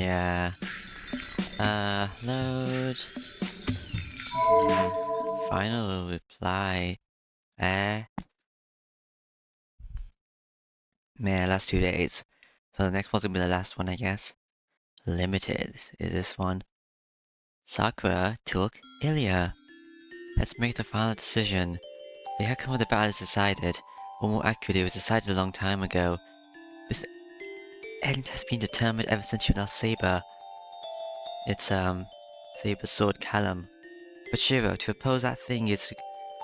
Yeah. Load. Final reply. Man, last 2 days. So the next one's gonna be the last one, I guess. Limited is this one. Sakura took Illya. Let's make the final decision. The outcome of the battle is decided, or more accurately, it was decided a long time ago. This end has been determined ever since you lost Saber. It's, Saber's sword Callum. But Shiro, to oppose that thing is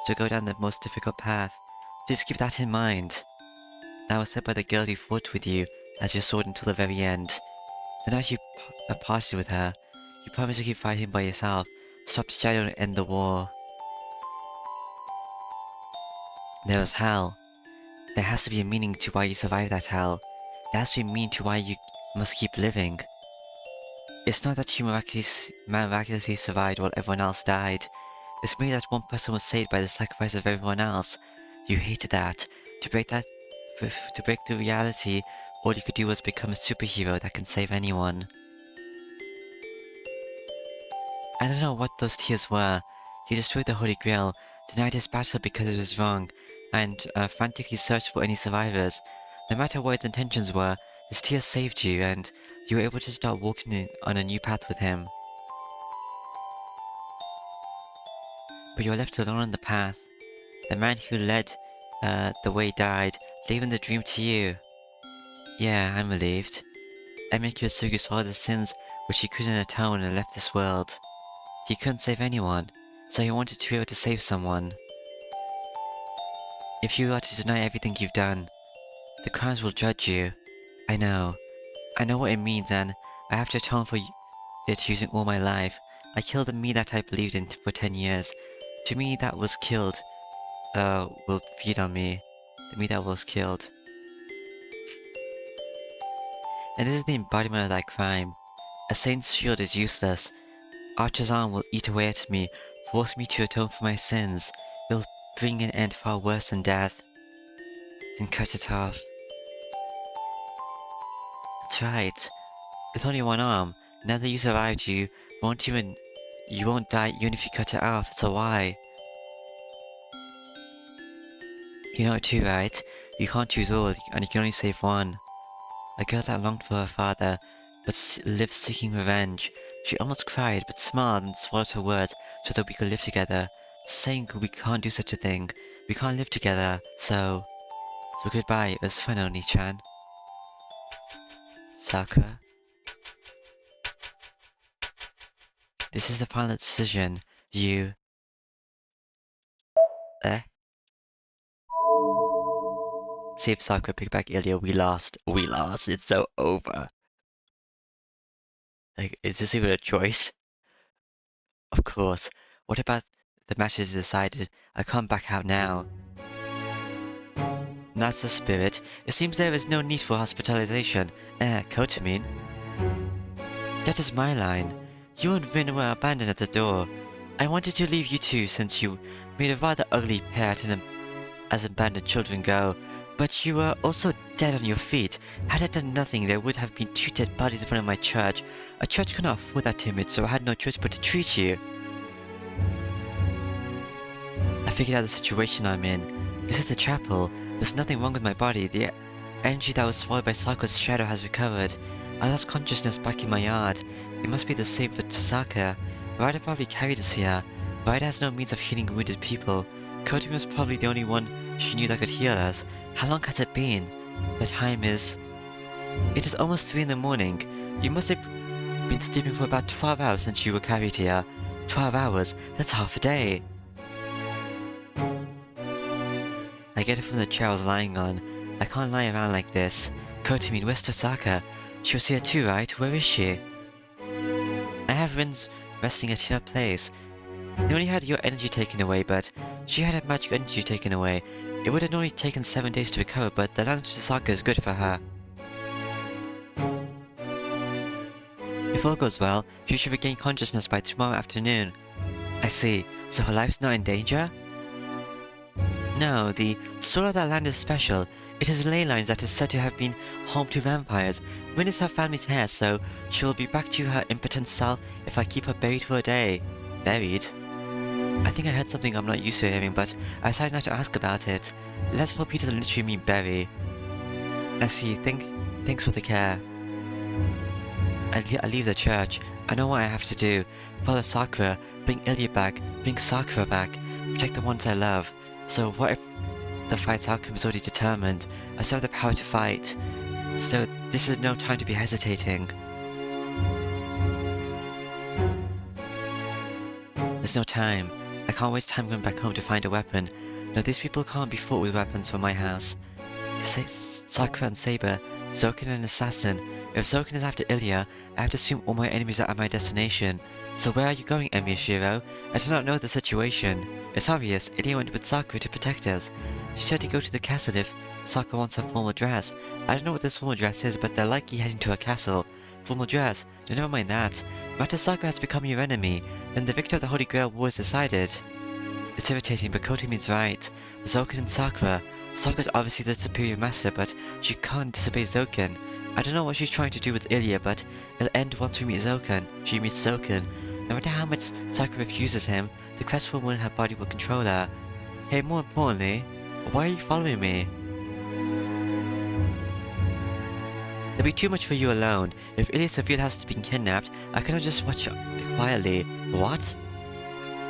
to go down the most difficult path. Just keep that in mind. That was said by the girl who fought with you as your sword until the very end. The night you parted with her, you promised to keep fighting by yourself, stop the shadow and end the war. There was hell. There has to be a meaning to why you survived that hell. There has to be a meaning to why you must keep living. It's not that you miraculously survived while everyone else died. It's merely that one person was saved by the sacrifice of everyone else. You hated that. To break through reality, all you could do was become a superhero that can save anyone. I don't know what those tears were. He destroyed the Holy Grail, denied his battle because it was wrong, and frantically searched for any survivors. No matter what his intentions were, his tears saved you, and you were able to start walking on a new path with him. But you were left alone on the path. The man who led the way died, leaving the dream to you. Yeah, I'm relieved. Emeki Sugi saw the sins which he couldn't atone and left this world. He couldn't save anyone, so he wanted to be able to save someone. If you are to deny everything you've done, the crimes will judge you. I know what it means, and I have to atone for it using all my life. I killed the me that I believed in for 10 years. To me that was killed, will feed on me. The me that was killed. And this is the embodiment of that crime. A saint's shield is useless. Archer's arm will eat away at me, force me to atone for my sins. It will bring an end far worse than death. Then cut it off. That's right. With only one arm, now that you survived, you won't die even if you cut it off, so why? You know it too, right? You can't choose all, and you can only save one. A girl that longed for her father, but lived seeking revenge. She almost cried, but smiled and swallowed her words so that we could live together, saying we can't do such a thing. We can't live together, so goodbye. It was fun, Oni-chan. Sakura. This is the final decision. You... Save Sakura, pick back Illya. We lost. It's so over. Like, is this even a choice? Of course. What about the match is decided? I can't back out now. That's the spirit. It seems there is no need for hospitalization. Kotamin. That is my line. You and Rin were abandoned at the door. I wanted to leave you two since you made a rather ugly pair as abandoned children go. But you were also dead on your feet. Had I done nothing, there would have been 2 dead bodies in front of my church. A church could not afford that image, so I had no choice but to treat you. I figured out the situation I'm in. This is the chapel. There's nothing wrong with my body. The energy that was swallowed by Sakura's shadow has recovered. I lost consciousness back in my yard. It must be the same for Tasaka. Ryder probably carried us here. Ryder has no means of healing wounded people. Kotamin was probably the only one she knew that could heal us. How long has it been? The time is... It is almost 3 in the morning. You must have been sleeping for about 12 hours since you were carried here. 12 hours? That's half a day. I get it from the chair I was lying on. I can't lie around like this. Kotamin, where's Tasaka? She was here too, right? Where is she? I have Rin's resting at her place. They only had your energy taken away, but she had her magic energy taken away. It would have only taken 7 days to recover, but the land of Tasaka is good for her. If all goes well, she should regain consciousness by tomorrow afternoon. I see. So her life's not in danger? No, the soul of that land is special. It is ley lines that is said to have been home to vampires. Wind is her family's hair, so she will be back to her impotent self if I keep her buried for a day. Buried? I think I heard something I'm not used to hearing, but I decided not to ask about it. Let's hope he doesn't literally mean bury. I see. Thanks for the care. I leave the church. I know what I have to do. Follow Sakura, bring Illya back, bring Sakura back, protect the ones I love. So what if the fight's outcome is already determined? I still have the power to fight. So this is no time to be hesitating. There's no time. I can't waste time going back home to find a weapon. No, these people can't be fought with weapons from my house. Sakura and Saber, Zoken an assassin. If Zoken is after Illya, I have to assume all my enemies are at my destination. So where are you going, Miyashiro? I do not know the situation. It's obvious, Illya went with Sakura to protect us. She said to go to the castle if Sakura wants her formal dress. I don't know what this formal dress is, but they're likely heading to a castle. Formal dress? No, never mind that. Master Sakura has become your enemy, then the victor of the Holy Grail War is decided. It's irritating, but Kotomi's right. Zoken and Sakura. Sakura's obviously the superior master, but she can't disobey Zoken. I don't know what she's trying to do with Illya, but it'll end once we meet Zoken. She meets Zoken. No matter how much Sakura refuses him, the quest for one in her body will control her. Hey, more importantly, why are you following me? It'll be too much for you alone. If Illya severely has been kidnapped, I cannot just watch quietly. What?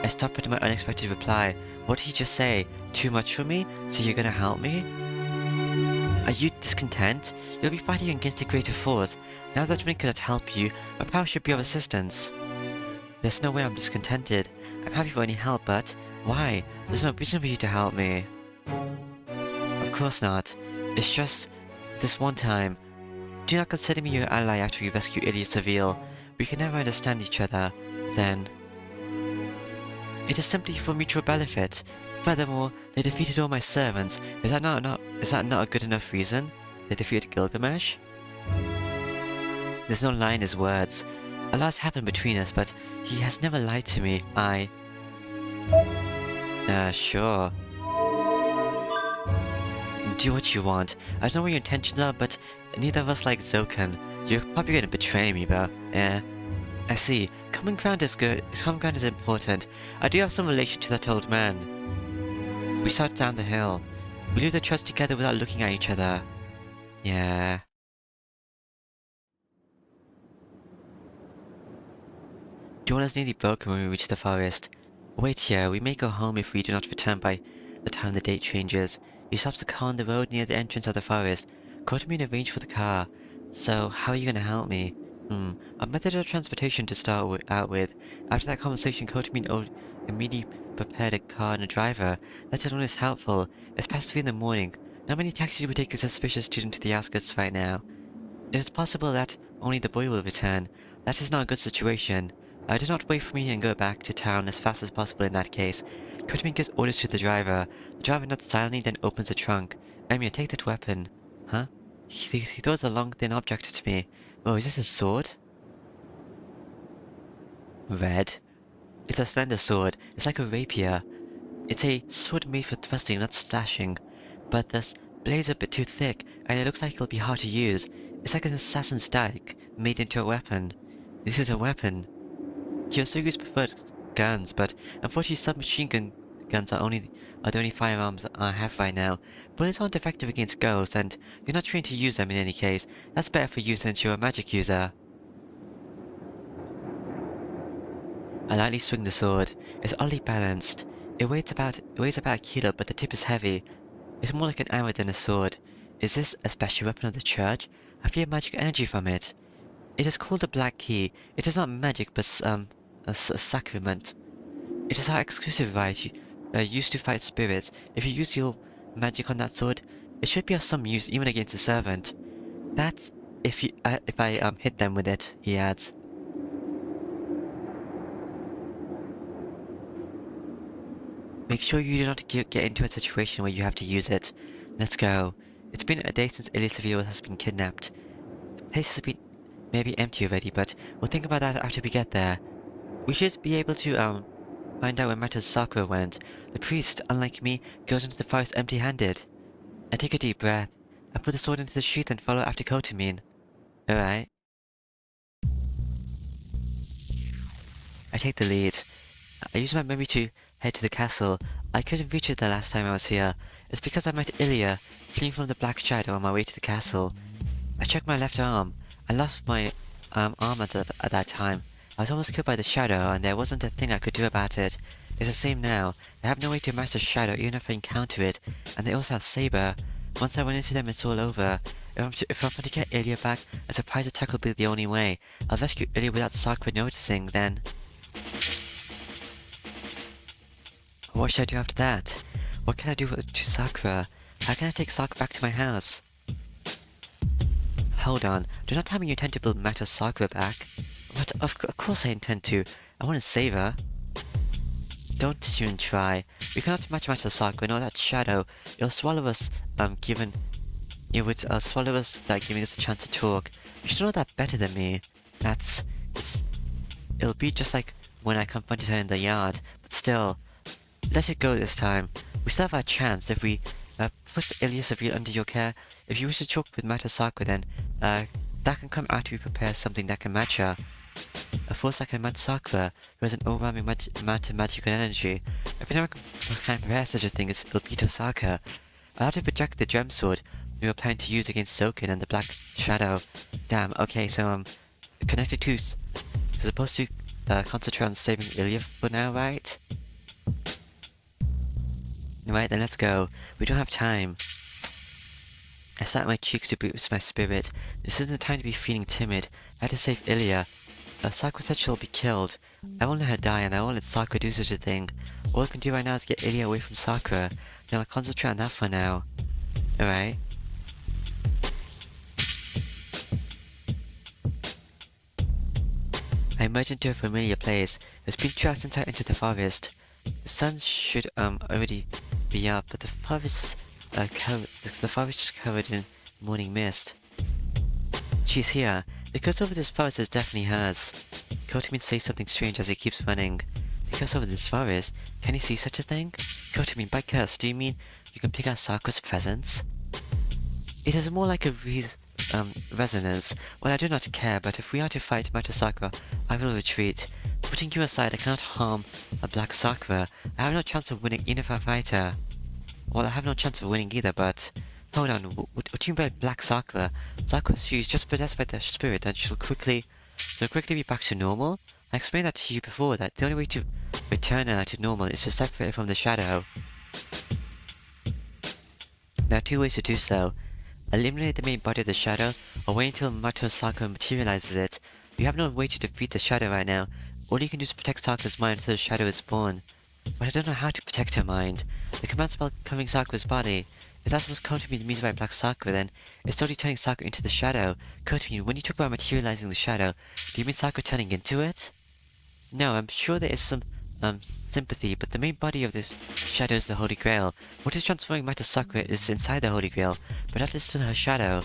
I stopped at my unexpected reply. What did he just say? Too much for me? So you're gonna help me? Are you discontent? You'll be fighting against a greater force. Now that Rin cannot help you, my power should be of assistance. There's no way I'm discontented. I'm happy for any help, but why? There's no reason for you to help me. Of course not. It's just this one time. Do not consider me your ally after you rescue Illya Seville. We can never understand each other. Then it is simply for mutual benefit. Furthermore, they defeated all my servants. Is that not a good enough reason? They defeated Gilgamesh? There's no lie in his words. A lot's happened between us, but he has never lied to me. Sure. Do what you want. I don't know what your intentions are, but neither of us like Zoken. You're probably gonna betray me, but I see. Common ground is good. Common ground is important. I do have some relation to that old man. We started down the hill. We leave the trust together without looking at each other. Yeah. Dawn is nearly broken when we reach the forest. Wait here. We may go home if we do not return by the time the date changes. He stops the car on the road near the entrance of the forest. Kotomi arranged for the car. So, how are you gonna help me? A method of transportation to start out with. After that conversation, Kotomi immediately prepared a car and a driver. That alone is helpful. It's past 3 in the morning. Not many taxis would take a suspicious student to the outskirts right now. It is possible that only the boy will return. That is not a good situation. Do not wait for me and go back to town as fast as possible in that case. Kotomi gives orders to the driver. The driver nods silently, then opens the trunk. Emiya, take that weapon. Huh? He throws a long, thin object to me. Oh, is this a sword? Red. It's a slender sword. It's like a rapier. It's a sword made for thrusting, not slashing. But the blade's a bit too thick, and it looks like it'll be hard to use. It's like an assassin's stack, made into a weapon. This is a weapon. Kyosuke's preferred guns, but unfortunately submachine guns are the only firearms I have right now. Bullets aren't effective against ghosts, and you're not trained to use them in any case. That's better for you since you're a magic user. I lightly swing the sword. It's oddly balanced. It weighs about a kilo, but the tip is heavy. It's more like an arrow than a sword. Is this a special weapon of the church? I feel magic energy from it. It is called a black key. It is not magic, but a sacrament. It is our exclusive variety, used to fight spirits. If you use your magic on that sword, it should be of some use even against a servant. That's if I hit them with it, he adds. Make sure you do not get into a situation where you have to use it. Let's go. It's been a day since Illya Seville has been kidnapped. The place has been maybe empty already, but we'll think about that after we get there. We should be able to find out where Mata's Sakura went. The priest, unlike me, goes into the forest empty-handed. I take a deep breath. I put the sword into the sheath and follow after Kotamin. Alright. I take the lead. I use my memory to head to the castle. I couldn't reach it the last time I was here. It's because I met Illya, fleeing from the Black Shadow on my way to the castle. I checked my left arm. I lost my arm at that time. I was almost killed by the Shadow, and there wasn't a thing I could do about it. It's the same now. I have no way to master Shadow even if I encounter it, and they also have Saber. Once I run into them, it's all over. If I'm to get Illya back, a surprise attack will be the only way. I'll rescue Illya without Sakura noticing, then... What should I do after that? What can I do to Sakura? How can I take Sakura back to my house? Hold on, do not tell me you intend to build Mata Sakura back. But of course I intend to. I want to save her. Don't even try. We cannot match Mata Sakura nor that Shadow. It'll swallow us, It would swallow us without giving us a chance to talk. You should know that better than me. It'll be just like when I confronted her in the yard. But still, let it go this time. We still have our chance if we put Illya Seville under your care. If you wish to talk with Mata Sakura, then that can come after we prepare something that can match her. A force that can match Sakura, who has an overwhelming amount of magical energy. If anyone can prepare such a thing, it'll be Tosaka. I'll have to project the gem sword we were planning to use against Soken and the Black Shadow. Damn, okay, so connected to... supposed to concentrate on saving Illya for now, right? Right, then let's go. We don't have time. I sat my cheeks to boost my spirit. This isn't the time to be feeling timid. I have to save Illya. Sakura said she'll be killed. I won't let her die, and I won't let Sakura do such a thing. All I can do right now is get Illya away from Sakura. Then I'll concentrate on that for now. Alright. I emerged into a familiar place. It's been 2 hours since I entered the forest. The sun should already be up, but the forest is covered in morning mist. She's here. The curse over this forest is definitely hers. Kotamin says something strange as he keeps running. The curse over this forest? Can he see such a thing? Kotamin, by curse, do you mean you can pick out Sakura's presence? It is more like a resonance. Well, I do not care, but if we are to fight Mata Sakura, I will retreat. Putting you aside, I cannot harm a Black Sakura. I have no chance of winning even if I fight her. Well, I have no chance of winning either, but... Hold on, what do you mean by Black Sakura? Sakura, she's just possessed by the spirit and she'll quickly be back to normal? I explained that to you before, that the only way to return her to normal is to separate her from the Shadow. There are 2 ways to do so. Eliminate the main body of the Shadow, or wait until Mata Sakura materializes it. You have no way to defeat the Shadow right now. All you can do is protect Sakura's mind until the Shadow is born. But I don't know how to protect her mind. The command spell covering Sakura's body. If that's what Kotamin means by Black Sakura, then it's totally turning Sakura into the Shadow. Kotamin, when you talk about materializing the Shadow, do you mean Sakura turning into it? No, I'm sure there is some sympathy, but the main body of this Shadow is the Holy Grail. What is transforming Mata Sakura is inside the Holy Grail, but that is still her Shadow.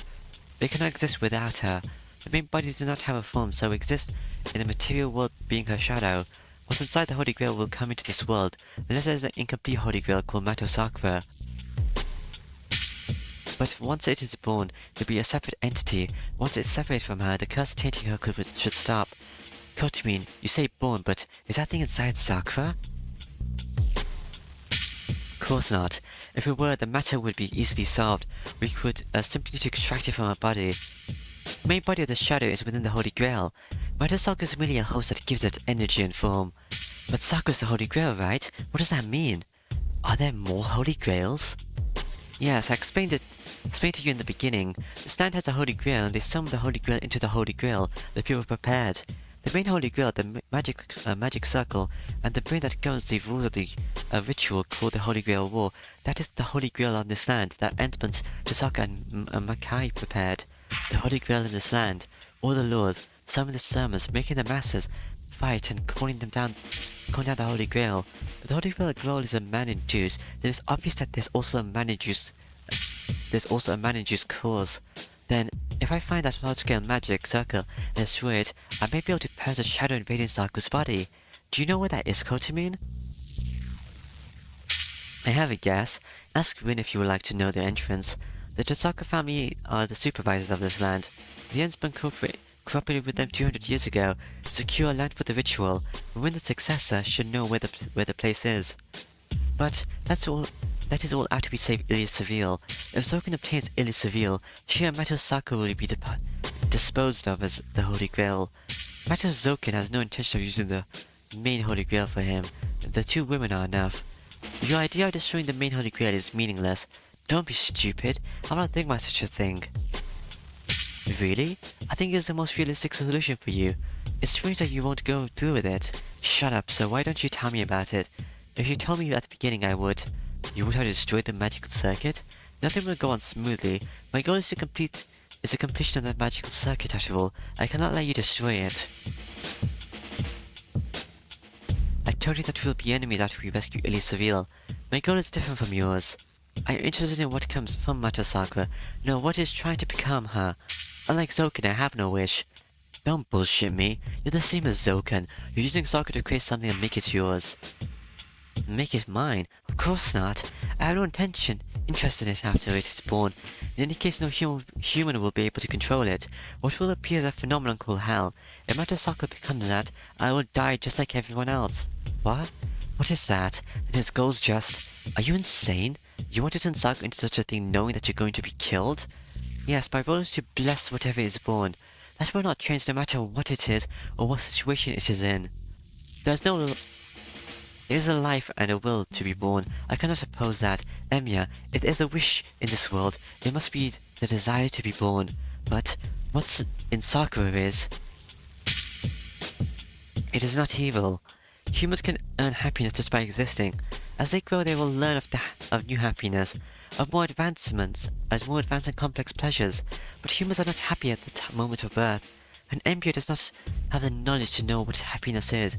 They cannot exist without her. The main body does not have a form, so exist in the material world being her Shadow. What's inside the Holy Grail will come into this world, unless there is an incomplete Holy Grail called Mata Sakura. But once it is born, it will be a separate entity. Once it's separated from her, the curse tainting her should stop. Kotamin, you say born, but is that thing inside Sakura? Of course not. If it were, the matter would be easily solved. We could simply need to extract it from her body. The main body of the Shadow is within the Holy Grail. Mata Sakura is merely a host that gives it energy and form. But Sakura's the Holy Grail, right? What does that mean? Are there more Holy Grails? Yes, I explained to you in the beginning. The stand has a Holy Grail, and they summon the Holy Grail into the Holy Grail that people prepared. The main Holy Grail, the magic circle, and the brain that governs the rules of the ritual called the Holy Grail War. That is the Holy Grail on this land that Entmans, Tosaka, and Makai prepared. The Holy Grail in this land. All the lords, some of the sermons, making the masses fight and calling down the Holy Grail. If the Holy Grail is a man-induced, then it's obvious that there's also a man-induced cause. Then, if I find that large-scale magic circle and destroy it, I may be able to purge the Shadow invading Sakura's body. Do you know where that is, Kotamin? I have a guess. Ask Rin if you would like to know the entrance. The Tosaka family are the supervisors of this land. The Enspan cooperated with them 200 years ago to secure land for the ritual, and Rin the successor should know where the place is. But that is all after we save Ilya Seville. If Zoken obtains Ilya Seville, she and Mato Sako will be disposed of as the Holy Grail. Mato Zoken has no intention of using the main Holy Grail for him. The two women are enough. Your idea of destroying the main Holy Grail is meaningless. Don't be stupid. I'm not thinking about such a thing. Really? I think it's the most realistic solution for you. It's strange that you won't go through with it. Shut up, so why don't you tell me about it? If you told me at the beginning, I would. You would have destroyed the magical circuit? Nothing will go on smoothly. My goal is the completion of that magical circuit after all. I cannot let you destroy it. I told you that we will be enemies after we rescue Ilya Seville. My goal is different from yours. I am interested in what comes from Mata Sakura, no what is trying to become her. Unlike Zoken, I have no wish. Don't bullshit me. You're the same as Zoken. You're using Sakura to create something and make it yours. Make it mine? Of course not. I have no interest in it after it is born. In any case, no human will be able to control it. What will appear as a phenomenon called hell. If Mata Sakura becomes that, I will die just like everyone else. What? What is that? And his goal's just... Are you insane? You want to turn Sakura into such a thing knowing that you're going to be killed? Yes, my role is to bless whatever is born. That will not change no matter what it is or what situation it is in. There is a life and a will to be born. I cannot oppose that. Emiya, if there is a wish in this world, it must be the desire to be born. But what's in Sakura is... It is not evil. Humans can earn happiness just by existing. As they grow, they will learn of new happiness, of more advancements, as more advanced and complex pleasures. But humans are not happy at the moment of birth. An embryo does not have the knowledge to know what happiness is.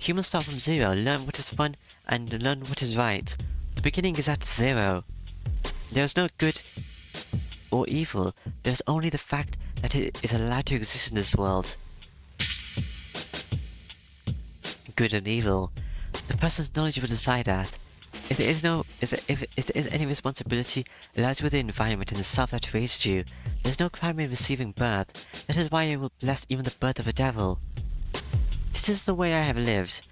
Humans start from zero, learn what is fun, and learn what is right. The beginning is at zero. There is no good or evil. There is only the fact that it is allowed to exist in this world. Good and evil. The person's knowledge will decide that. If there is any responsibility, it lies with the environment and the self that raised you. There is no crime in receiving birth. That is why I will bless even the birth of a devil. This is the way I have lived.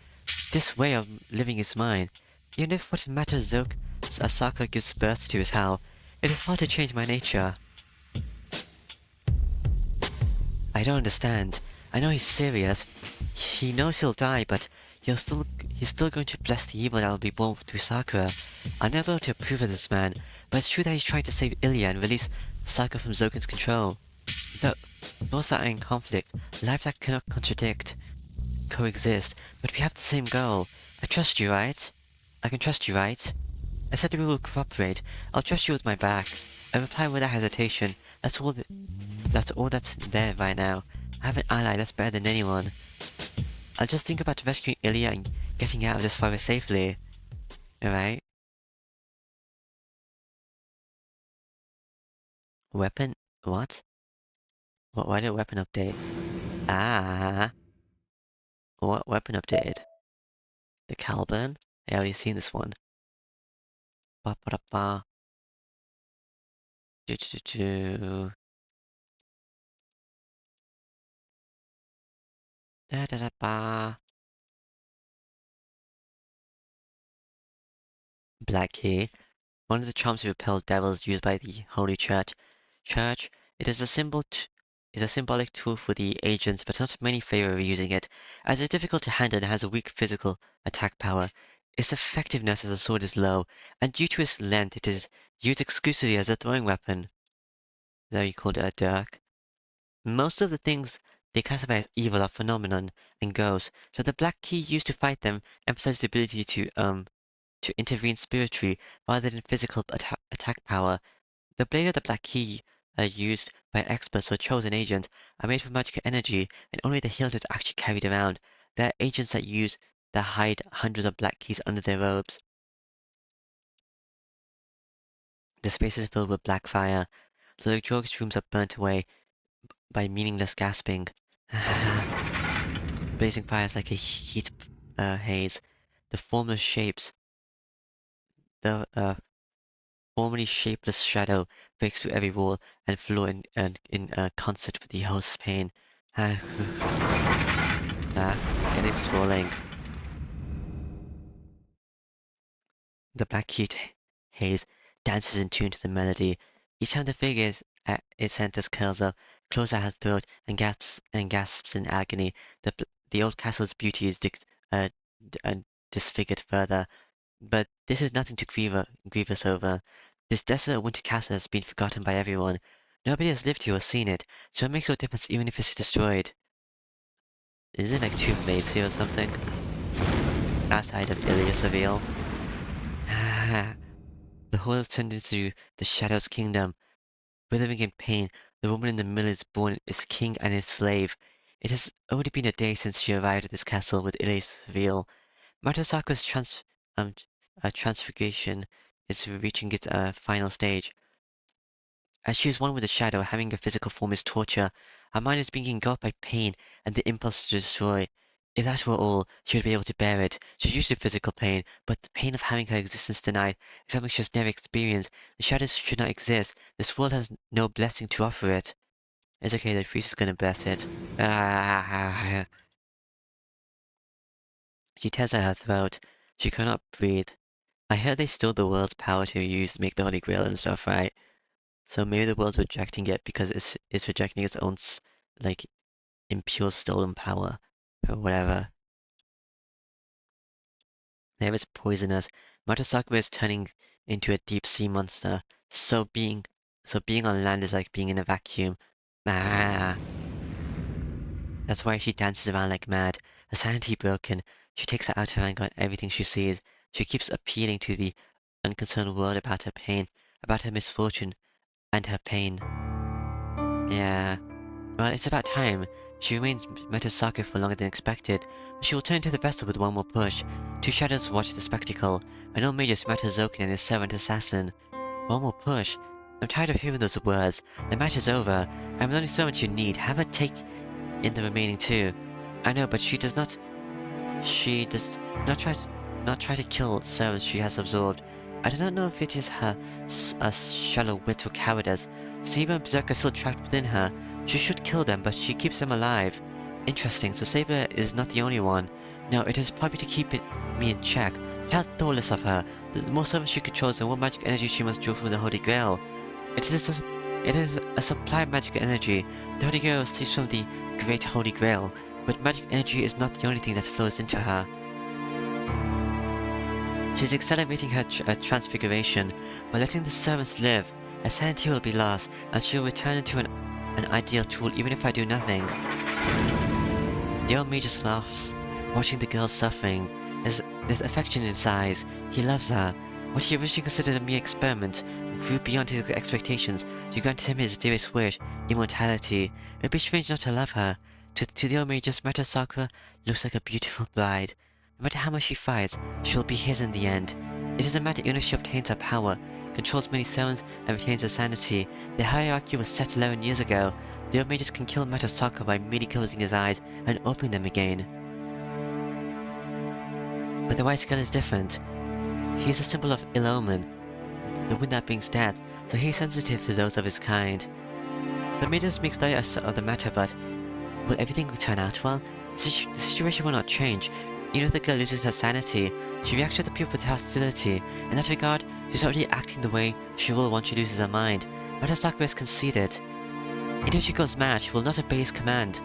This way of living is mine. Even if what matters Asaka gives birth to is hell, it is hard to change my nature. I don't understand. I know he's serious. He knows he'll die, but he's still going to bless the evil that will be born through Sakura. I'm never able to approve of this man, but it's true that he's trying to save Illya and release Sakura from Zoken's control. Those that are in conflict, lives that cannot coexist, but we have the same goal. I trust you, right? I can trust you, right? I said we will cooperate. I'll trust you with my back. I reply without hesitation. That's all that's there right now. I have an ally that's better than anyone. I'll just think about rescuing Illya and getting out of this forest safely. Alright? Weapon? What? Why did weapon update? Ah! What weapon updated? The Caliban? I already seen this one. Ba ba da ba. Do do do do. Da da da ba. Black key. One of the charms to repel devils used by the Holy Church. It is a symbolic tool for the agents, but not many favor using it, as it's difficult to handle and has a weak physical attack power. Its effectiveness as a sword is low, and due to its length, it is used exclusively as a throwing weapon. There you called it a dirk. Most of the things they classify as evil are phenomenon and ghosts, so the black key used to fight them emphasizes the ability to intervene spiritually rather than physical attack power. The blade of the black key used by experts or chosen agents are made from magical energy, and only the healers actually carry it around. There are agents that hide hundreds of black keys under their robes. The space is filled with black fire. The luxurious rooms are burnt away by meaningless gasping. Blazing fires like a heat haze. The formless shapes the formerly shapeless shadow breaks through every wall and floor in concert with the host's pain. Getting swelling. The black heat haze dances in tune to the melody. Each time the figure at its enters curls up, close at her throat, and gasps in agony. The old castle's beauty is uh, disfigured further. But this is nothing to grieve us over. This desolate winter castle has been forgotten by everyone. Nobody has lived here or seen it, so it makes no difference even if it's destroyed. Is it like two maids here or something? Outside of Illya Seville. The whole is turned into the Shadow's kingdom. Withering in pain, the woman in the middle is born as king and his slave. It has only been a day since she arrived at this castle with Illya Seville. Matasaku's um, transfiguration is reaching its final stage. As she is one with the shadow, having a physical form is torture. Her mind is being engulfed by pain and the impulse to destroy. If that were all, she would be able to bear it. She's used to physical pain, but the pain of having her existence denied is something she has never experienced. The shadows should not exist. This world has no blessing to offer it. It's okay, the priest is gonna bless it. She tears at her throat. She cannot breathe. I heard they stole the world's power to use to make the Holy Grail and stuff, right? So maybe the world's rejecting it because it's rejecting its own like impure stolen power or whatever. The air is poisonous. Matasaku is turning into a deep sea monster. So being on land is like being in a vacuum. Ah. That's why she dances around like mad. Her sanity broken. She takes her out of anger on everything she sees. She keeps appealing to the unconcerned world about her pain, about her misfortune, and her pain. Yeah. Well, it's about time. She remains Metasaka for longer than expected, but she will turn to the vessel with one more push. Two shadows watch the spectacle. An old Magus Metazokin and his servant assassin. One more push. I'm tired of hearing those words. The match is over. I'm the only servant you need. Have her take in the remaining two. I know, but she does not. She does not try to kill servants she has absorbed. I do not know if it is her a shallow wit or cowardice. Saber and Berserk are still trapped within her. She should kill them, but she keeps them alive. Interesting, so Saber is not the only one. No, it is probably to keep me in check. But how thoughtless of her. The more servants she controls, the more magic energy she must draw from the Holy Grail. It is a supply of magic energy. The Holy Grail steals from the Great Holy Grail, but magic energy is not the only thing that flows into her. She's accelerating her transfiguration. By letting the servants live, her sanity will be lost, and she will return into an ideal tool even if I do nothing. The old Magus laughs, watching the girl suffering. There's affection in his eyes. He loves her. What he originally considered a mere experiment grew beyond his expectations to grant him his dearest wish, immortality. It would be strange not to love her. To the old Magus, Metasakura looks like a beautiful bride. No matter how much she fights, she will be his in the end. It doesn't matter even if she obtains her power, controls many servants, and retains her sanity. The hierarchy was set 11 years ago. The old Magus can kill Metasakura by merely closing his eyes and opening them again. But the white skull is different. He is a symbol of ill omen, the wind that brings death, so he is sensitive to those of his kind. The Magus makes light of the matter, but will everything turn out well? The situation will not change. Even if the girl loses her sanity, she reacts to the people with hostility. In that regard, she's already acting the way she will once she loses her mind. Metasakura is conceited. Even if she goes mad, she will not obey his command.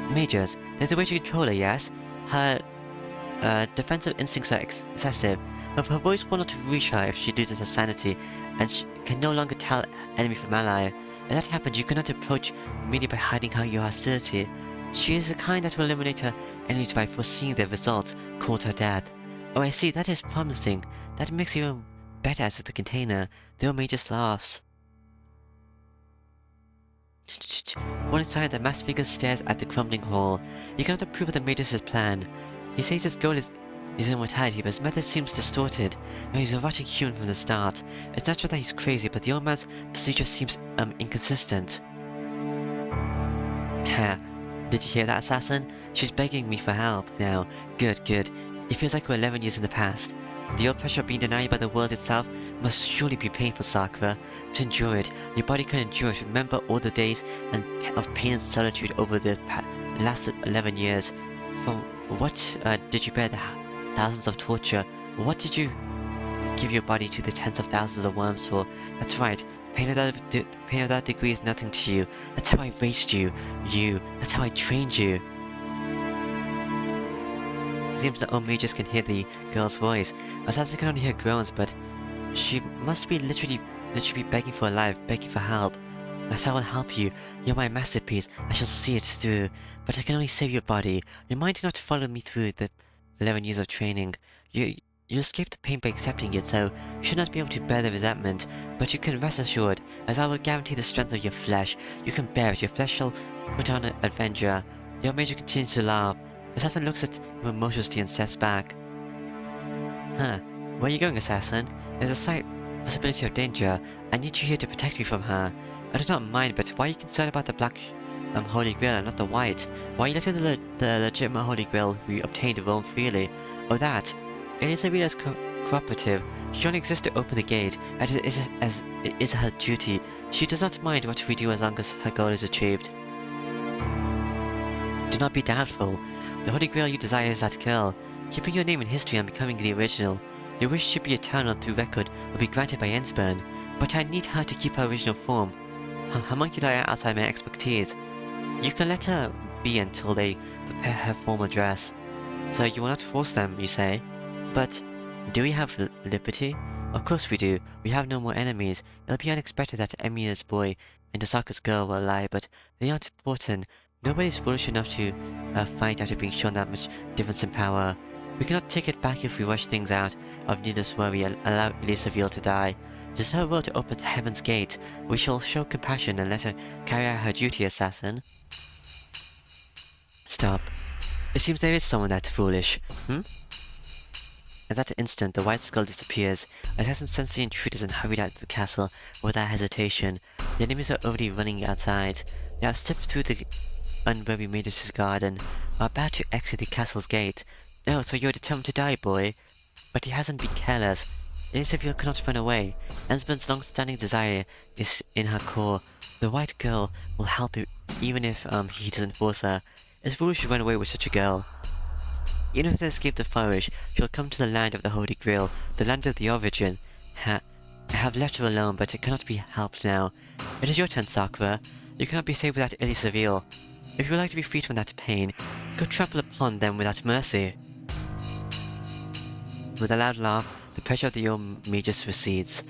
Magus, there's a way to control her, yes? Her defensive instincts are excessive, but her voice will not reach her if she loses her sanity, and she can no longer tell enemy from ally. If that happens, you cannot approach merely by hiding your hostility. She is the kind that will eliminate her enemies by foreseeing their results, called her death. Oh, I see, that is promising. That makes you better as the container. The old Magus laughs. One inside, the masked figure stares at the crumbling hall. You cannot approve of the Magus' plan. He says his goal is immortality, but his method seems distorted, and he's a rotting human from the start. It's natural that he's crazy, but the old man's procedure seems inconsistent. Ha! Did you hear that, assassin? She's begging me for help now. Good, good. It feels like we're 11 years in the past. The old pressure of being denied by the world itself must surely be painful, Sakura. But endure it. Your body can endure it. Remember all the days of pain and solitude over the last 11 years. From what did you bear the thousands of torture? What did you give your body to the tens of thousands of worms for? That's right. Pain of that degree is nothing to you. That's how I raised you. That's how I trained you. It seems that old Magus can hear the girl's voice. Assassin can only hear groans, but she must be literally begging for life, begging for help. But I will help you. You're my masterpiece. I shall see it through. But I can only save your body. Your mind did not follow me through the 11 years of training. You escaped the pain by accepting it, so you should not be able to bear the resentment. But you can rest assured, as I will guarantee the strength of your flesh. You can bear it. Your flesh shall put on an adventure. The old Major continues to laugh. Assassin looks at him emotionally and steps back. Huh. Where are you going, Assassin? There's a slight possibility of danger. I need you here to protect me from her. I do not mind, but why are you concerned about the black Holy Grail and not the white? Why are you letting the legitimate Holy Grail we obtained roam freely? Oh, that. Illya is cooperative. She only exists to open the gate, and it is her duty. She does not mind what we do as long as her goal is achieved. Do not be doubtful. The Holy Grail you desire is that girl. Keeping your name in history and becoming the original. Your wish should be eternal through record will be granted by Ensburn, but I need her to keep her original form. Homunculi are outside my expertise. You can let her be until they prepare her formal dress. So you will not force them, you say? But do we have liberty? Of course we do. We have no more enemies. It'll be unexpected that Emiya's boy and Tasaka's girl will lie, but they aren't important. Nobody's foolish enough to fight after being shown that much difference in power. We cannot take it back if we rush things out of needless worry and allow Elizabeth to die. It is her will to open heaven's gate. We shall show compassion and let her carry out her duty, Assassin. Stop. It seems there is someone that foolish. At that instant, the white skull disappears. Assassin sensed the intruders and hurried out of the castle without hesitation. The enemies are already running outside. They have stepped through the unwary Magus' garden, are about to exit the castle's gate. Oh, so you're determined to die, boy? But he hasn't been careless. Elizabeth cannot run away. Ensburn's long-standing desire is in her core. The white girl will help him, even if he doesn't force her. It's foolish to run away with such a girl. Even if they escape the forest, she'll come to the land of the Holy Grail, the land of the origin. I have left her alone, but it cannot be helped now. It is your turn, Sakura. You cannot be saved without Elizabeth. If you would like to be freed from that pain, go trample upon them without mercy. With a loud laugh, the pressure of the old Magus recedes.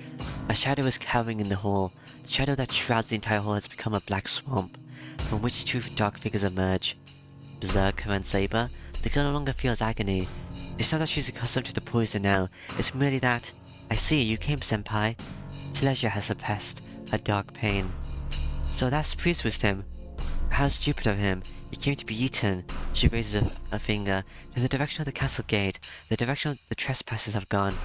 A shadow is cowering in the hall. The shadow that shrouds the entire hall has become a black swamp, from which two dark figures emerge. Berserker and Saber, the girl no longer feels agony. It's not that she's accustomed to the poison now, it's merely that, I see, you came, senpai. Pleasure has suppressed her dark pain. So that's priest wisdom. How stupid of him. He came to be eaten. She raises a finger to the direction of the castle gate, the direction the trespassers have gone.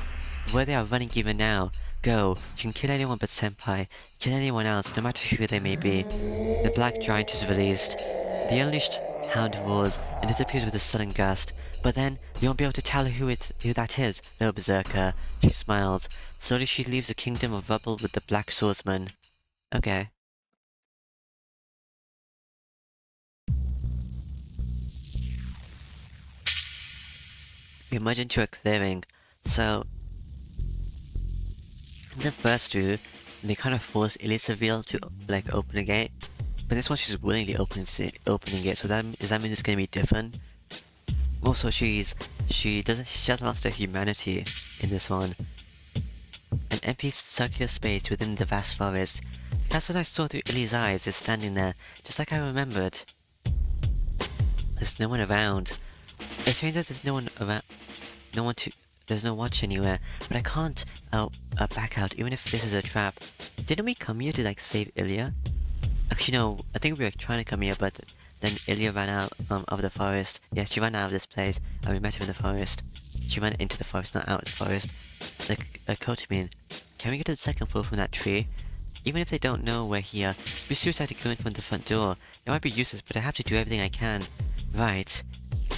Where they are running even now. Go. You can kill anyone but senpai. Kill anyone else, no matter who they may be. The black giant is released. The unleashed hound roars and disappears with a sudden gust. But then, you won't be able to tell who that is, though, Berserker. She smiles. Slowly she leaves the kingdom of rubble with the black swordsman. Okay. We emerge into a clearing. So, in the first two, they kind of force Elizabeth to open a gate, but this one she's willingly opening it. So does that mean it's gonna be different? Also, she hasn't lost her humanity in this one. An empty circular space within the vast forest. The castle I saw through Illya's eyes is standing there, just like I remembered. There's no one around. It's strange that there's no one around. There's no watch anywhere, but I can't back out even if this is a trap. Didn't we come here to save Illya? Actually no, I think we were trying to come here, but then Illya ran out of the forest. Yeah, she ran out of this place and we met her in the forest. She ran into the forest, not out of the forest. Kotamin, can we get to the second floor from that tree? Even if they don't know we're here, we suicide to go in from the front door. It might be useless, but I have to do everything I can. Right.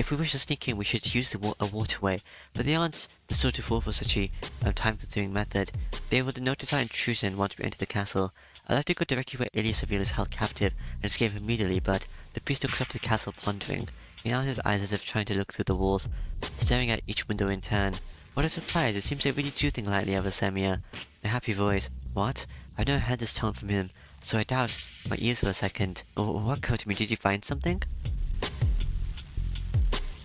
If we wish to sneak in, we should use a waterway, but they aren't the sort to fall for such a time-consuming method. Be able to notice our intrusion once we enter the castle. I'd like to go directly where Illya is held captive and escape immediately, but the priest looks up to the castle pondering. He narrows his eyes as if trying to look through the walls, staring at each window in turn. What a surprise, it seems they really do think lightly of us, Semia. A happy voice. What? I've never heard this tone from him, so I doubt my ears for a second. What occurred to me? Did you find something?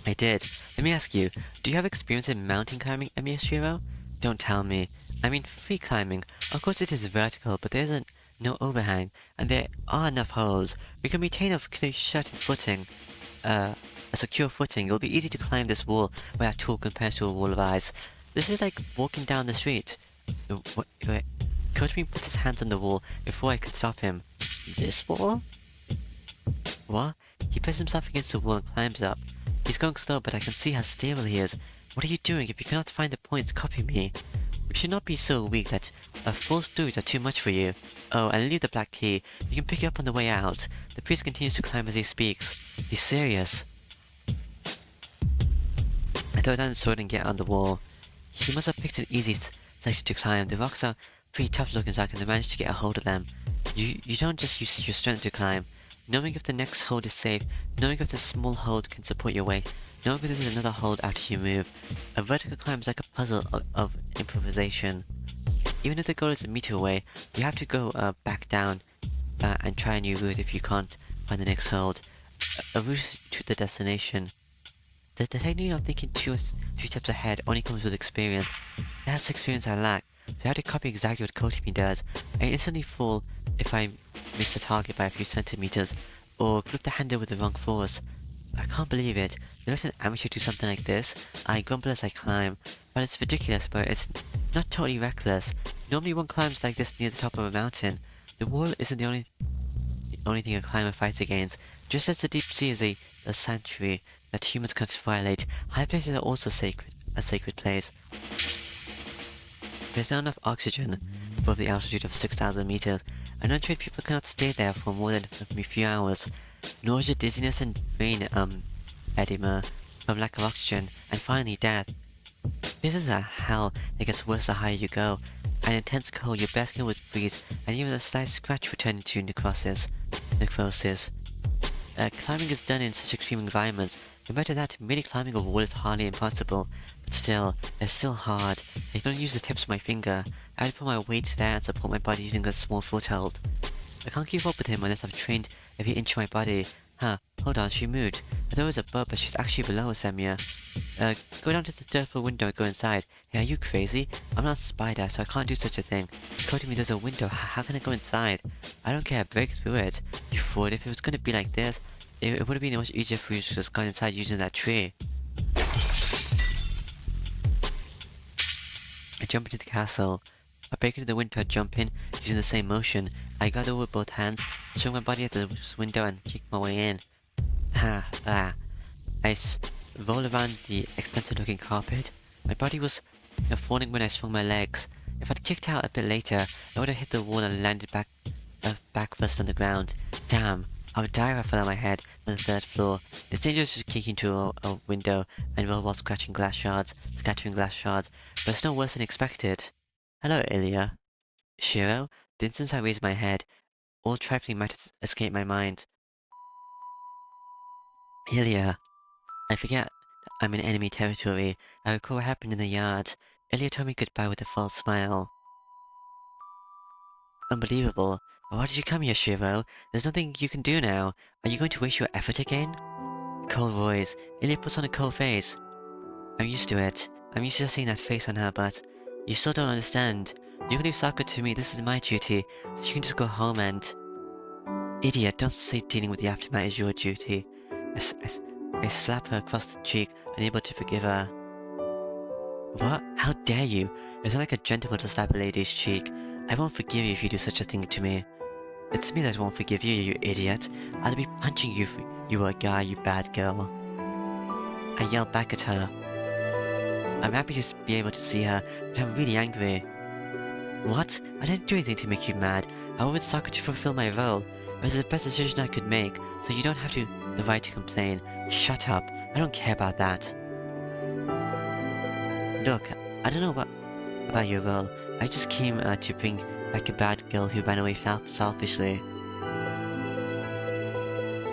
I did. Let me ask you, do you have experience in mountain climbing, Emiya Shiro? Don't tell me. I mean free climbing. Of course it is vertical, but there isn't no overhang, and there are enough holes. We can retain a certain footing. A secure footing. It'll be easy to climb this wall where that tool compares to a wall of ice. This is like walking down the street. Wait. Kotomi puts his hands on the wall before I could stop him. This wall? What? He presses himself against the wall and climbs up. He's going slow, but I can see how stable he is. What are you doing? If you cannot find the points, copy me. You should not be so weak that false stories are too much for you. Oh, and leave the black key. You can pick it up on the way out. The priest continues to climb as he speaks. He's serious. I throw down the sword and get on the wall. He must have picked an easy section to climb. The rocks are pretty tough looking, so I can manage to get a hold of them. You don't just use your strength to climb. Knowing if the next hold is safe, knowing if the small hold can support your weight, knowing if there's another hold after you move. A vertical climb is like a puzzle of improvisation. Even if the goal is a meter away, you have to go back down and try a new route if you can't find the next hold. A route to the destination. The technique of thinking two or three steps ahead only comes with experience. That's experience I lack, so I have to copy exactly what Kotomi does. I instantly fall if I miss the target by a few centimeters, or grip the handle with the wrong force. I can't believe it. You let an amateur do something like this? I grumble as I climb. But it's ridiculous, but it's not totally reckless. Normally one climbs like this near the top of a mountain. The wall isn't the only thing a climber fights against. Just as the deep sea is a sanctuary that humans can't violate, high places are also a sacred place. There's not enough oxygen above the altitude of 6,000 meters, and untrained people cannot stay there for more than a few hours. Nausea, dizziness, and brain edema from lack of oxygen, and finally death. This is a hell that gets worse the higher you go. An intense cold, your bare skin would freeze, and even a slight scratch would turn into necrosis. Climbing is done in such extreme environments. Compared to that, merely climbing a wall is hardly impossible. But still, it's still hard. I can only use the tips of my finger. I have to put my weight there and support my body using a small foothold. I can't keep up with him unless I've trained every inch of my body. Huh, hold on, she moved. I thought it was above, but she's actually below us, Emiya. Go down to the third floor window and go inside. Hey, are you crazy? I'm not a spider, so I can't do such a thing. Kotomi, there's a window. How can I go inside? I don't care, break through it. You fool, if it was gonna be like this, it would have been much easier for you to just go inside using that tree. I jump into the castle. I break into the window and jump in, using the same motion. I gather with both hands, swing my body at the window and kick my way in. I roll around the expensive looking carpet. My body was falling when I swung my legs. If I'd kicked out a bit later, I would have hit the wall and landed back first on the ground. Damn, I would die if I fell on my head on the third floor. It's dangerous to kick into a window and roll while scattering glass shards, but it's no worse than expected. Hello, Illya. Shiro? The instant I raised my head, all trifling matters escaped my mind. Illya. I forget I'm in enemy territory. I recall what happened in the yard. Illya told me goodbye with a false smile. Unbelievable. Why did you come here, Shiro? There's nothing you can do now. Are you going to waste your effort again? Cold voice. Illya puts on a cold face. I'm used to it. I'm used to seeing that face on her, but you still don't understand. You can leave Sakura to me. This is my duty. So you can just go home and... Idiot, don't say dealing with the aftermath is your duty. I slap her across the cheek, unable to forgive her. What? How dare you? It's not like a gentleman to slap a lady's cheek. I won't forgive you if you do such a thing to me. It's me that won't forgive you, you idiot. I'll be punching you if you were a guy, you bad girl. I yell back at her. I'm happy to be able to see her, but I'm really angry. What? I didn't do anything to make you mad. I wanted Sakura to fulfill my role. It was the best decision I could make, so you don't have the right to complain. Shut up. I don't care about that. Look, I don't know about your role. I just came to bring back a bad girl who ran away selfishly.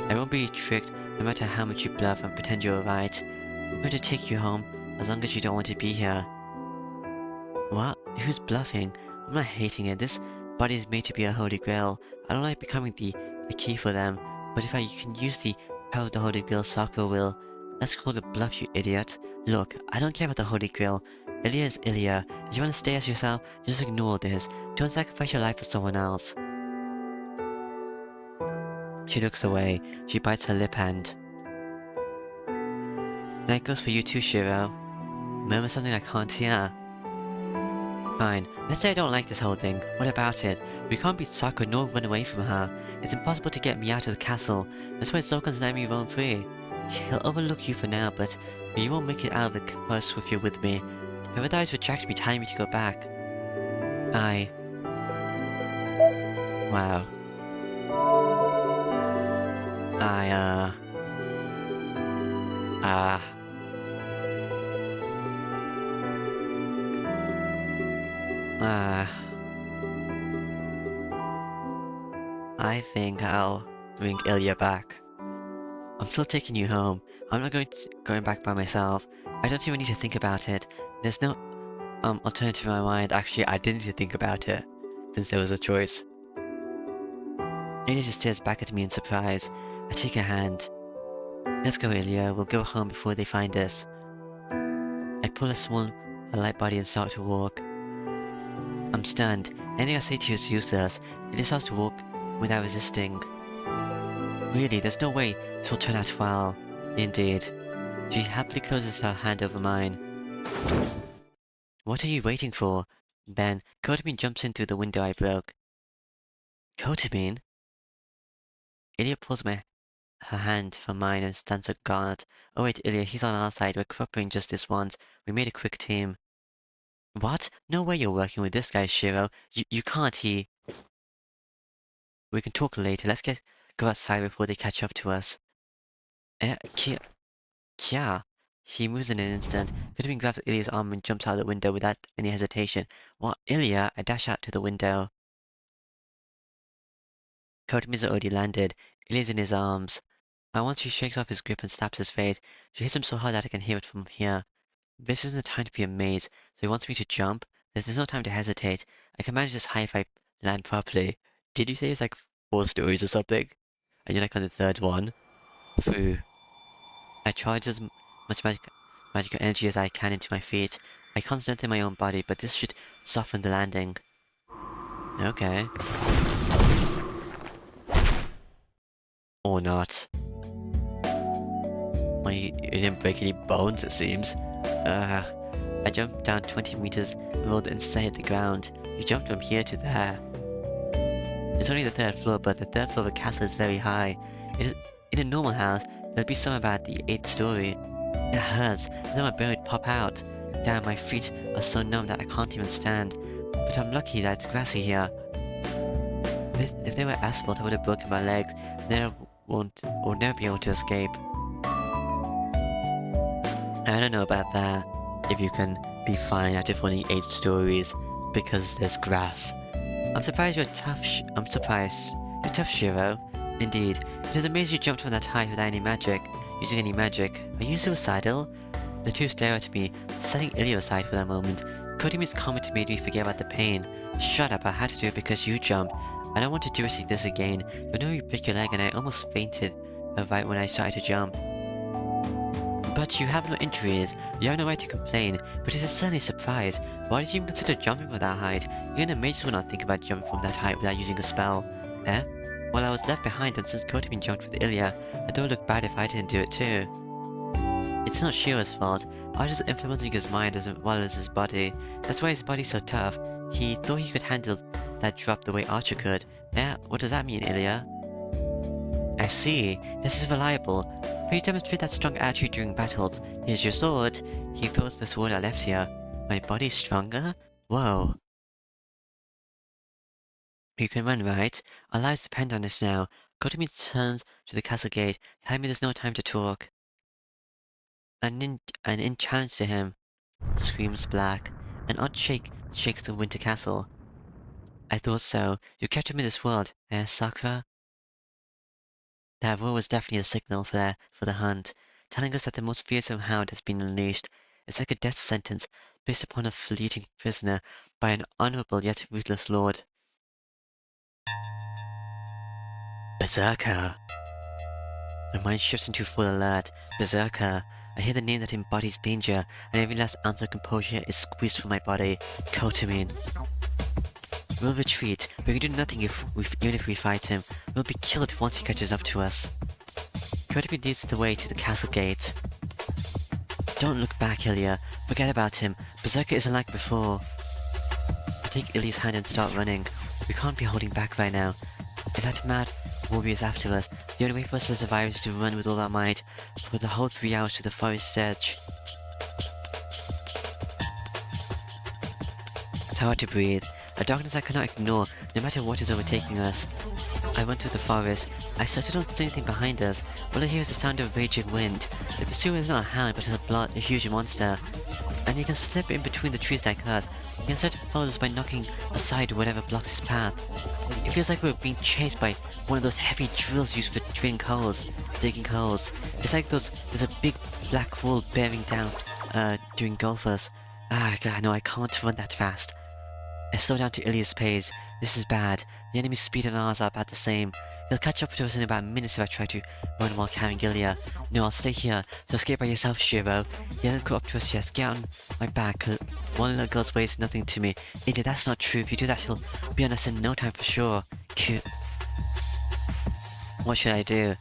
I won't be tricked no matter how much you bluff and pretend you're alright. I'm going to take you home as long as you don't want to be here. What? Who's bluffing? I'm not hating it. This body is made to be a holy grail. I don't like becoming the key for them. But if I can use the power of the holy grail, Sakura will. Let's call it bluff, you idiot. Look, I don't care about the holy grail. Illya is Illya. If you want to stay as yourself, just ignore this. Don't sacrifice your life for someone else. She looks away. She bites her lip and... That goes for you too, Shiro. Murmur something I can't hear. Fine. Let's say I don't like this whole thing. What about it? We can't beat Sakura nor run away from her. It's impossible to get me out of the castle. That's why Zokan's letting me roam free. He'll overlook you for now, but you won't make it out of the forest if you're with me. Whoever dies with Jack be telling me to go back. Wow. I think I'll bring Illya back. I'm still taking you home. I'm not going back by myself. I don't even need to think about it. There's no alternative in my mind. Actually, I didn't need to think about it, since there was a choice. Illya just stares back at me in surprise. I take her hand. Let's go, Illya. We'll go home before they find us. I pull a small, light body and start to walk. I'm stunned. Anything I say to you is useless. Illya starts to walk without resisting. Really, there's no way this will turn out well. Indeed. She happily closes her hand over mine. What are you waiting for? Then, Kotamine jumps in through the window I broke. Kotamine? Illya pulls her hand from mine and stands a guard. Oh wait, Illya, he's on our side. We're cooperating just this once. We made a quick team. What? No way you're working with this guy, Shiro. You can't, he... We can talk later. Let's go outside before they catch up to us. Kya. He moves in an instant. Kotamine grabs Ilya's arm and jumps out the window without any hesitation. What? Illya? I dash out to the window. Kotamine's already landed. Ilya's in his arms. Once she shakes off his grip and slaps his face. She hits him so hard that I can hear it from here. This isn't the time to be amazed, so he wants me to jump. There's no time to hesitate. I can manage this high if I land properly. Did you say it's like 4 stories or something? And you're like on the 3rd one? Phew. I charge as much magical energy as I can into my feet. I can't strengthen my own body, but this should soften the landing. Okay. Or not. Well, you didn't break any bones, it seems. I jumped down 20 meters and rolled inside the ground. You jumped from here to there. It's only the 3rd floor, but the 3rd floor of a castle is very high. In a normal house, there'd be somewhere about the 8th story. It hurts, and then my brain would pop out. Damn, my feet are so numb that I can't even stand. But I'm lucky that it's grassy here. If they were asphalt, I would have broken my legs, and then I would never be able to escape. I don't know about that, if you can be fine after falling 8 stories, because there's grass. I'm surprised you're tough, I'm surprised. You're tough, Shiro. Indeed. It is amazing you jumped from that height without using any magic. Are you suicidal? The two stare at me, setting Illya aside for that moment. Kotamine's comment made me forget about the pain. Shut up, I had to do it because you jumped. I don't want to do this again. You know you break your leg and I almost fainted right when I started to jump. But you have no injuries. You have no right to complain, but it is certainly a surprise. Why did you even consider jumping from that height? Even a mage would not think about jumping from that height without using a spell. Eh? Well, I was left behind and since Kotamine jumped with Illya, I thought it would look bad if I didn't do it too. It's not Shiro's fault. I was just influencing his mind as well as his body. That's why his body's so tough. He thought he could handle that drop the way Archer could. Yeah, what does that mean, Illya? I see. This is reliable. Please demonstrate that strong attitude during battles. Here's your sword. He throws the sword I left here. My body's stronger? Whoa. You can run, right? Our lives depend on this now. Kotamine turns to the castle gate, telling me there's no time to talk. an in challenge to him, screams Black. An odd shake shakes the winter castle. I thought so. You captured me in this world, eh, Sakura? That roar was definitely a signal for the hunt, telling us that the most fearsome hound has been unleashed. It's like a death sentence placed upon a fleeting prisoner by an honorable yet ruthless lord. Berserker! My mind shifts into full alert. Berserker. I hear the name that embodies danger, and every last ounce of composure is squeezed from my body. Kotamine. We'll retreat, but we can do nothing even if we fight him. We'll be killed once he catches up to us. Kotamine leads the way to the castle gate. Don't look back, Illya. Forget about him. Berserker isn't like before. I take Ilya's hand and start running. We can't be holding back right now. If that mad warrior is after us, the only way for us to survive is to run with all our might for the whole 3 hours to the forest's edge. It's hard to breathe, a darkness I cannot ignore no matter what is overtaking us. I run through the forest. I certainly don't see anything behind us. All I hear is the sound of raging wind. The pursuer is not a hound but a huge monster. And he can slip in between the trees like us. He can set follows by knocking aside whatever blocks his path. It feels like we're being chased by one of those heavy drills used for digging holes. It's like there's a big black wall bearing down during golfers. Ah, God, no, I can't run that fast. I slow down to Ilya's pace. This is bad. The enemy's speed and ours are about the same. He'll catch up to us in about a minute if I try to run while carrying Illya. No, I'll stay here. So escape by yourself, Shiro. He hasn't caught up to us yet. Get on my back. One little girl's way is nothing to me. Illya, that's not true. If you do that, he'll be on us in no time for sure. Cute. What should I do?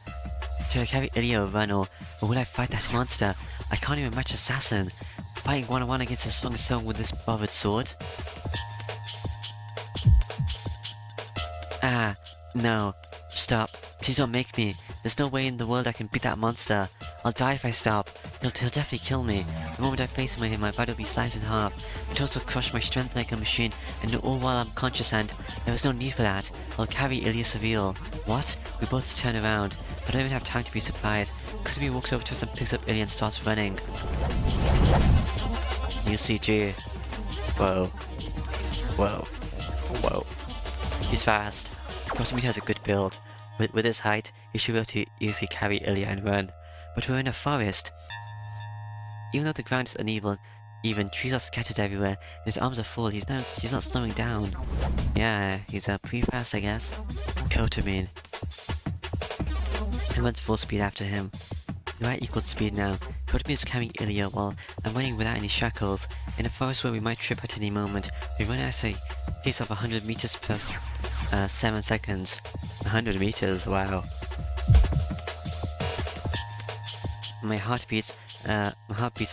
Should I carry Illya or run, or will I fight that monster? I can't even match Assassin. Fighting one-on-one against a strong soul with this bothered sword? Ah, no. Stop. Please don't make me. There's no way in the world I can beat that monster. I'll die if I stop. He'll definitely kill me. The moment I face him with him, my body will be sliced in half. It also crush my strength like a machine, and all while I'm conscious, and there was no need for that. I'll carry Illya Seville. What? We both turn around. I don't even have time to be surprised. Kutumi walks over to us and picks up Illya and starts running. New CG. Whoa. Whoa. Whoa. He's fast. Kutumi has a good build. With his height, he should be able to easily carry Illya and run. But we're in a forest. Even though the ground is uneven, trees are scattered everywhere, and his arms are full, he's not slowing down. Yeah, he's pretty fast, I guess. Kotamine. He runs full speed after him. We're at equal speed now. Kotamine is carrying Illya while I'm running without any shackles. In a forest where we might trip at any moment, we run at a pace of 100 meters per 7 seconds. 100 meters, wow. My heart beats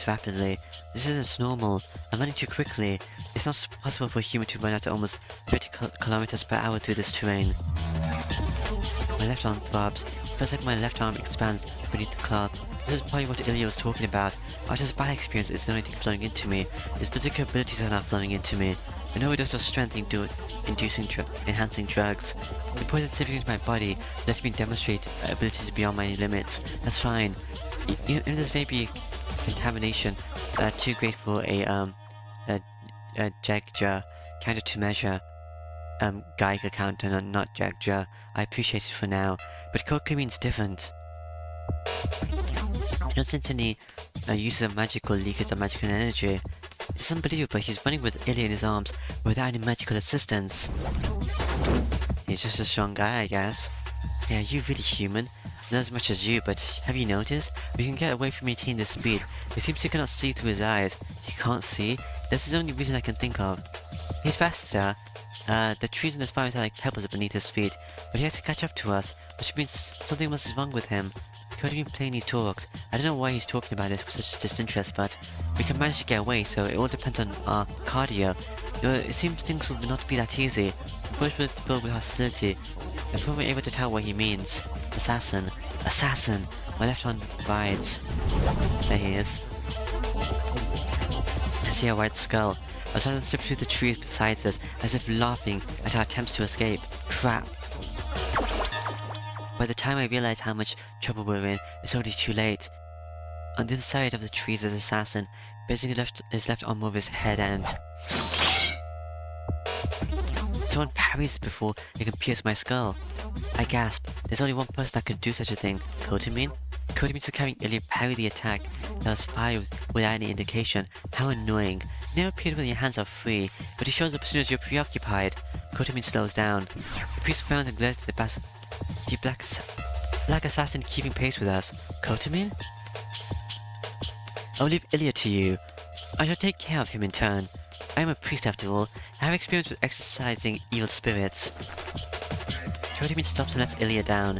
rapidly. This isn't normal. I'm running too quickly. It's not possible for a human to run at almost 30 kilometers per hour through this terrain. My left arm throbs. It feels like my left arm expands beneath the cloth. This is probably what Illya was talking about. After his bad experience, it's the only thing flowing into me. His physical abilities are now flowing into me. An overdose of strength enhancing drugs. The poison slipping into my body lets me demonstrate abilities beyond my limits. That's fine. Even this may be contamination too great for a Jagja counter to measure Geiger counter, not Jagja. I appreciate it for now, but Kokamine's different. I don't sense any uses of magical leakage of magical energy. It's unbelievable, he's running with Illya in his arms without any magical assistance. He's just a strong guy, I guess. Yeah, you're really human. Not as much as you, but have you noticed? We can get away from maintaining this speed. It seems you cannot see through his eyes. He can't see? That's the only reason I can think of. He's faster. The trees in this forest are like pebbles beneath his feet, but he has to catch up to us, which means something must be wrong with him. He could have been playing these talks. I don't know why he's talking about this with such disinterest, but we can manage to get away, so it all depends on our cardio. It seems things will not be that easy. The bush will filled with hostility. Before we're able to tell what he means. Assassin. Assassin! My left arm rides. There he is. I see a white skull. Assassin slips through the trees beside us, as if laughing at our attempts to escape. Crap! By the time I realize how much trouble we're in, it's already too late. On the other side of the trees is the assassin, basing his left arm over his head and... Someone parries before it can pierce my skull. I gasp. There's only one person that could do such a thing. Kotamin? Kotamin is carrying Illya parry the attack that was fired without any indication. How annoying. You never appeared when your hands are free, but he shows up as soon as you're preoccupied. Kotamin slows down. The priest frowns and glares at the black assassin keeping pace with us. Kotamin? I'll leave Illya to you. I shall take care of him in turn. I am a priest after all. I have experience with exorcising evil spirits. Kotamin stops and lets Illya down.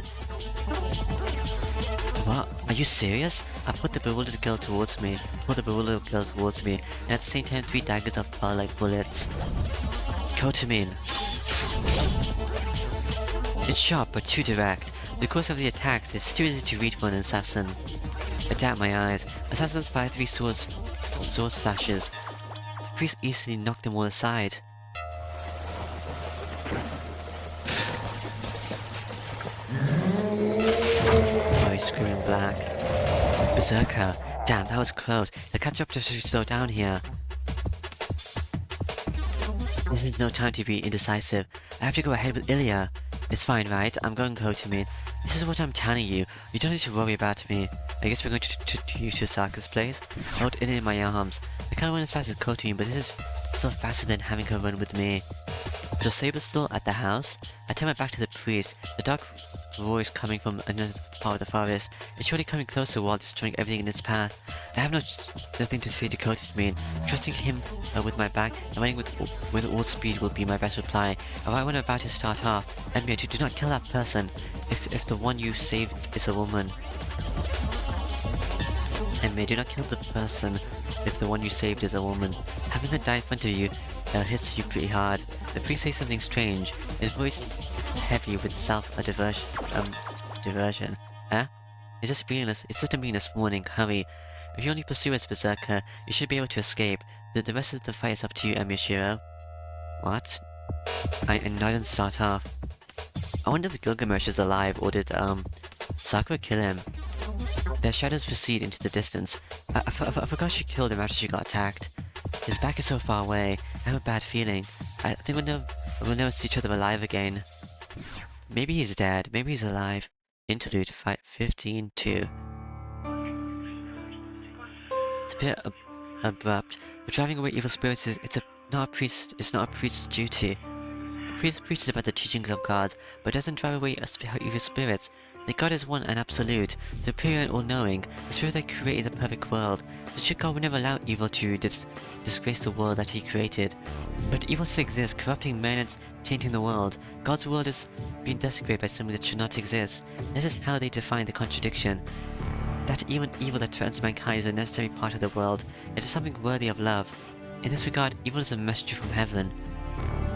What? Are you serious? I pulled the bewildered girl towards me, and at the same time 3 daggers are far like bullets. Kotamin. It's sharp but too direct. The course of the attacks is too easy to read for an assassin. I dab my eyes. Assassins fire 3 swords flashes. The priest easily knocked them all aside. Screaming black. Berserker! Damn, that was close. The catch-up just should slow down here. This is no time to be indecisive. I have to go ahead with Illya. It's fine, right? I'm going Kotamin. This is what I'm telling you. You don't need to worry about me. I guess we're going to Saka's place. I hold Illya in my arms. I can't run as fast as Kotamin, but this is still faster than having her run with me. So Saber's still at the house. I turn my back to the priest. The dark voice coming from another part of the forest. It's surely coming closer while destroying everything in its path. I have nothing to say to Kotamin. Trusting him with my back and running with all speed will be my best reply. Right when I'm about to start off, Illya, do not kill that person. If the one you saved is a woman. Illya, do not kill the person if the one you saved is a woman. Having her die in front of you hits you pretty hard. The priest says something strange. His voice heavy with diversion. Huh? It's just a meaningless warning. Hurry. If you only pursue us, Berserker, you should be able to escape. The rest of the fight is up to you, Emishiro. What? I didn't start off. I wonder if Gilgamesh is alive, or did Sakura kill him? Their shadows recede into the distance. I forgot she killed him after she got attacked. His back is so far away. I have a bad feeling. I think we'll never see each other alive again. Maybe he's dead. Maybe he's alive. Interlude fight 15-2. It's a bit abrupt, but driving away evil spirits it's not a priest's duty. The priest preaches about the teachings of God, but doesn't drive away evil spirits. The God is one and absolute, superior and all-knowing, the spirit that created the perfect world. The true God would never allow evil to disgrace the world that he created. But evil still exists, corrupting men and tainting the world. God's world is being desecrated by something that should not exist. This is how they define the contradiction. That even evil that threatens mankind is a necessary part of the world. It is something worthy of love. In this regard, evil is a messenger from heaven.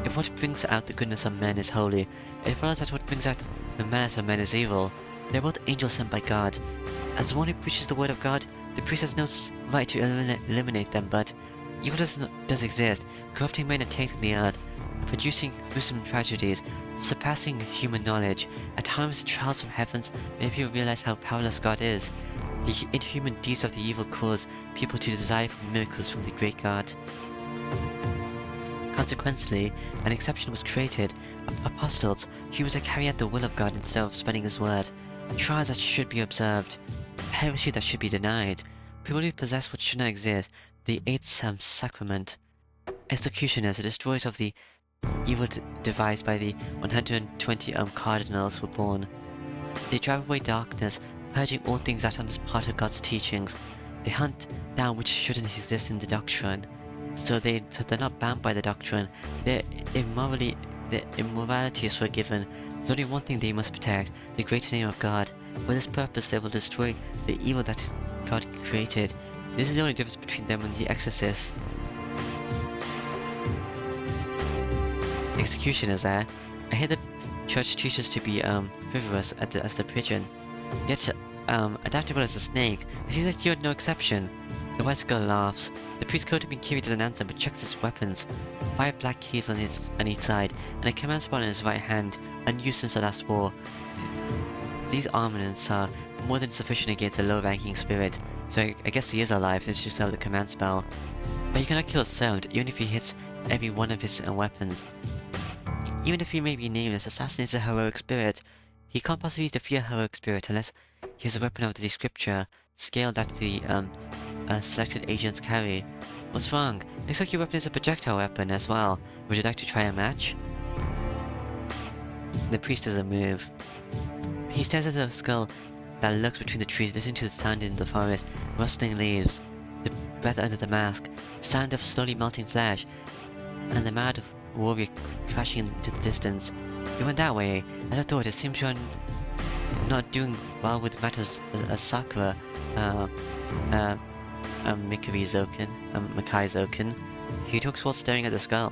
If what brings out the goodness of men is holy, it follows that what brings out the malice of men is evil. They are both angels sent by God. As the one who preaches the word of God, the priest has no right to eliminate them, but evil does exist, corrupting men and tainting the earth, producing gruesome tragedies, surpassing human knowledge. At times, the trials from heavens make people realize how powerless God is. The inhuman deeds of the evil cause people to desire for miracles from the great God. Consequently, an exception was created. Apostles, humans that carry out the will of God instead of spreading his word. Trials that should be observed. Heresy that should be denied. People who possess what should not exist. The eighth sacrament. Executioners, the destroyers of the evil devised by the 120 cardinals were born. They drive away darkness, purging all things that are not part of God's teachings. They hunt down which shouldn't exist in the doctrine. So they're not bound by the doctrine. Their immorality is forgiven. There's only one thing they must protect, the greater name of God. For this purpose they will destroy the evil that God created. This is the only difference between them and the exorcists. Executioners, I hear the church teaches to be frivolous as the pigeon, yet adaptable as a snake. It seems that you're no exception. The white girl laughs. The priest Kotamin carries an answer but checks his weapons. 5 black keys on each side, and a command spell in his right hand, unused since the last war. These armaments are more than sufficient against a low-ranking spirit. So I guess he is alive since you still have the command spell. But you cannot kill a servant, even if he hits every one of his weapons. Even if he may be nameless, Assassin is a heroic spirit. He can't possibly defeat a heroic spirit unless he has a weapon of the scripture, scale that the selected agents carry. What's wrong? Looks like your weapon is a projectile weapon as well. Would you like to try a match? The priest doesn't move. He stares at the skull that lurks between the trees, listening to the sound in the forest, rustling leaves, the breath under the mask, the sound of slowly melting flesh, and the mad warrior crashing into the distance. You went that way. As I thought, it seems you're not doing well with matters as Sakura, Makai Zoken. He talks while staring at the skull.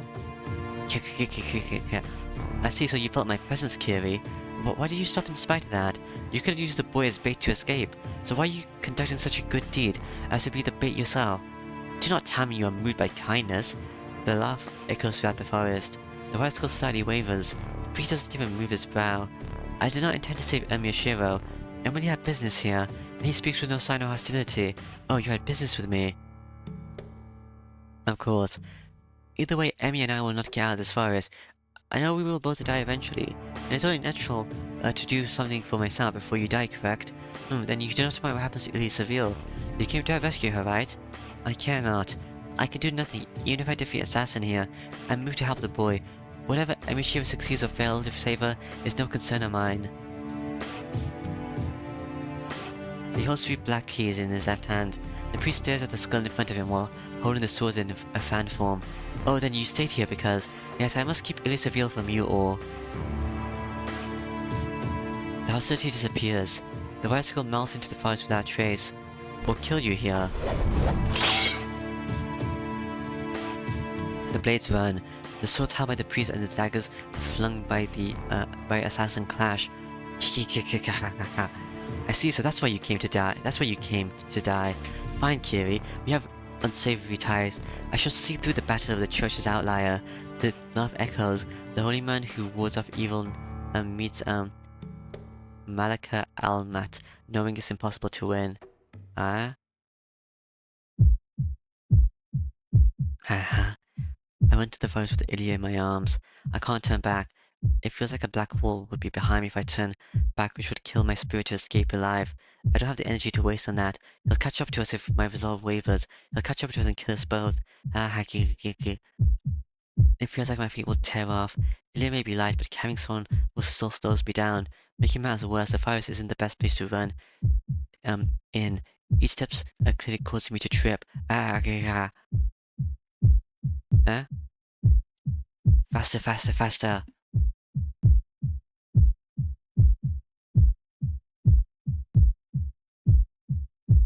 I see, so you felt my presence, Kiri. But why did you stop in spite of that? You could have used the boy as bait to escape. So why are you conducting such a good deed as to be the bait yourself? Do not tell me you are moved by kindness. The laugh echoes throughout the forest. The white skull slightly wavers. The priest doesn't even move his brow. I did not intend to save Miyashiro. Emily had business here, and he speaks with no sign of hostility. Oh, you had business with me. Of course. Either way, Emmy and I will not get out of this forest. I know we will both die eventually, and it's only natural to do something for myself before you die, correct? Then you do not mind what happens to Illya Seville. You came to rescue her, right? I cannot. I can do nothing, even if I defeat Assassin here. I moved to help the boy. Whatever Emishiro succeeds or fails to save her is no concern of mine. He holds 3 black keys in his left hand. The priest stares at the skull in front of him while holding the swords in a fan form. Oh, then you stayed here because... Yes, I must keep Illya Seville from you or... The hostility disappears. The white skull melts into the forest without trace. Or kill you here. The blades run. The swords held by the priest and the daggers flung by the assassin clash. I see, so that's why you came to die. That's why you came to die. Fine, Kiri. We have unsavory ties. I shall see through the battle of the church's outlier. The love echoes. The holy man who wards off evil meets Malika Almat, knowing it's impossible to win. Ah? Haha. I went to the forest with Illya in my arms. I can't turn back. It feels like a black wall would be behind me if I turn back, which would kill my spirit to escape alive. I don't have the energy to waste on that. He'll catch up to us if my resolve wavers. He'll catch up to us and kill us both. It feels like my feet will tear off. Illya may be light, but carrying someone will still slows me down. Making matters worse, the forest isn't the best place to run. In. Each step's clearly causing me to trip. Faster, faster, faster.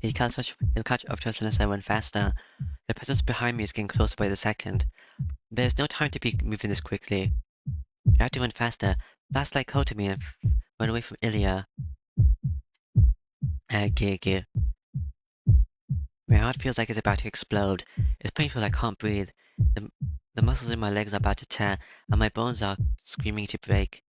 He'll catch up to us unless I run faster. The presence behind me is getting closer by the second. There's no time to be moving this quickly. I have to run faster. Fast like Kotomi and run away from Illya. My heart feels like it's about to explode. It's painful, I can't breathe. The muscles in my legs are about to tear, and my bones are screaming to break.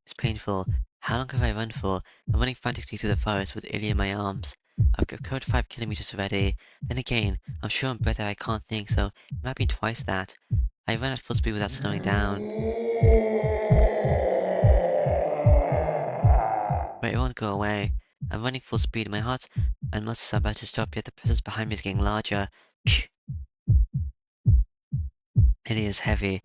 It's painful. How long have I run for? I'm running frantically through the forest with Illya in my arms. I've covered 5 kilometers already. Then again, I'm sure I'm better I can't think, so it might be twice that. I run at full speed without slowing down. But it won't go away. I'm running full speed, my heart and muscles are about to stop, yet the presence behind me is getting larger. Illya is heavy.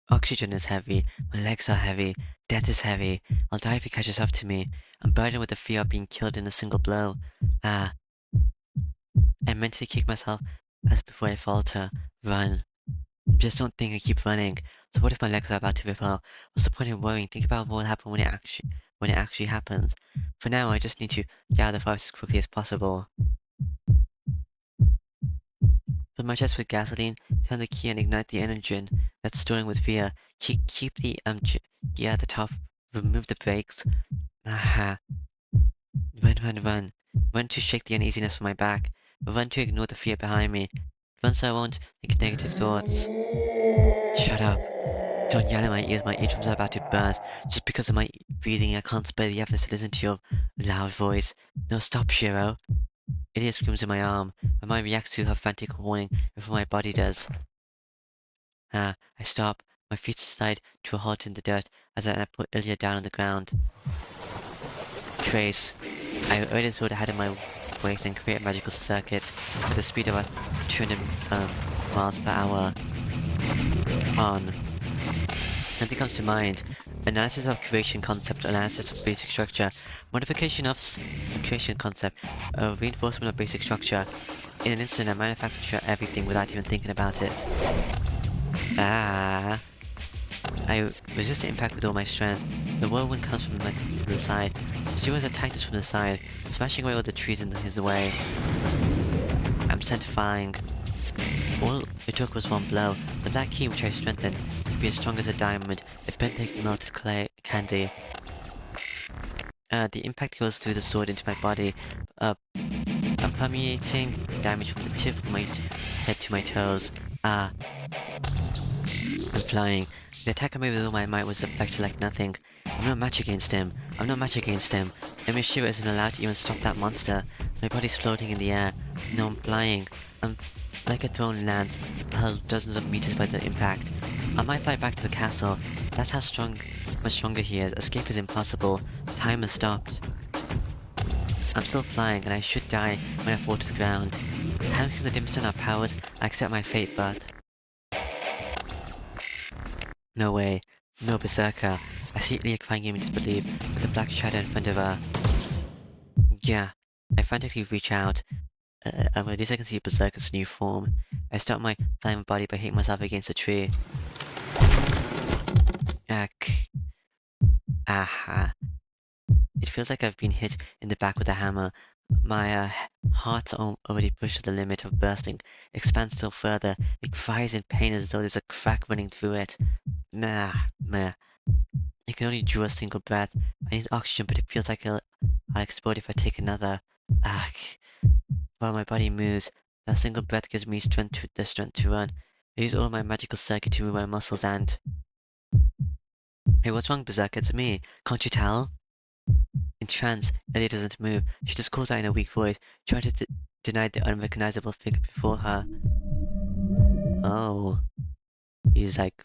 Oxygen is heavy. My legs are heavy. Death is heavy. I'll die if he catches up to me. I'm burdened with the fear of being killed in a single blow. I mentally kick myself as before I falter. Run. Just don't think I keep running. So what if my legs are about to rip off? What's the point in worrying? Think about what will happen when it actually happens. For now, I just need to get out of the forest as quickly as possible. Fill my chest with gasoline, turn the key and ignite the engine that's storing with fear. Keep the gear at the top, remove the brakes. Run, run, run. Run to shake the uneasiness from my back. Run to ignore the fear behind me. Run so I won't think negative thoughts. Shut up. Don't yell in my ears, my eardrums are about to burst. Just because of my breathing, I can't spare the efforts to listen to your loud voice. No, stop, Shiro. Illya screams in my arm. My mind reacts to her frantic warning before my body does. I stop. My feet slide to a halt in the dirt as I put Illya down on the ground. Trace. I already sword ahead of my waist and create a magical circuit at the speed of about 200 miles per hour. On. Nothing comes to mind. Analysis of creation concept, analysis of basic structure, modification of creation concept, reinforcement of basic structure. In an instant, I manufacture everything without even thinking about it. I resist the impact with all my strength. The whirlwind comes from the side. Pursuers attack us from the side, smashing away all the trees in his way. I'm sent flying. All it took was one blow. The black key which I strengthened could be as strong as a diamond, if bent like melted clay candy. The impact goes through the sword into my body, permeating damage from the tip of my head to my toes. I'm flying. The attack I made with all my might was effective like nothing. I'm no match against him. I'm no match against him. Emishira isn't allowed to even stop that monster. My body's floating in the air. No, I'm flying. I'm like a thrown lance, hurled dozens of meters by the impact. I might fly back to the castle. That's how much stronger he is. Escape is impossible. Time has stopped. I'm still flying, and I should die when I fall to the ground. Having seen the difference in our powers, I accept my fate, but... No way. No berserker. I see Illya crying in disbelief, with the black shadow in front of her. Yeah. I frantically reach out. At least I can see berserker's new form. I start my flying body by hitting myself against a tree. Aha. It feels like I've been hit in the back with a hammer. My heart's already pushed to the limit of bursting. Expands still further. It cries in pain as though there's a crack running through it. Meh. I can only draw a single breath. I need oxygen, but it feels like I'll explode if I take another. While my body moves, that single breath gives me the strength to run. I use all my magical circuit to move my muscles and... Hey, what's wrong, Berserker? It's me. Can't you tell? In trance, Illya doesn't move. She just calls out in a weak voice, trying to deny the unrecognizable figure before her. Oh. He's like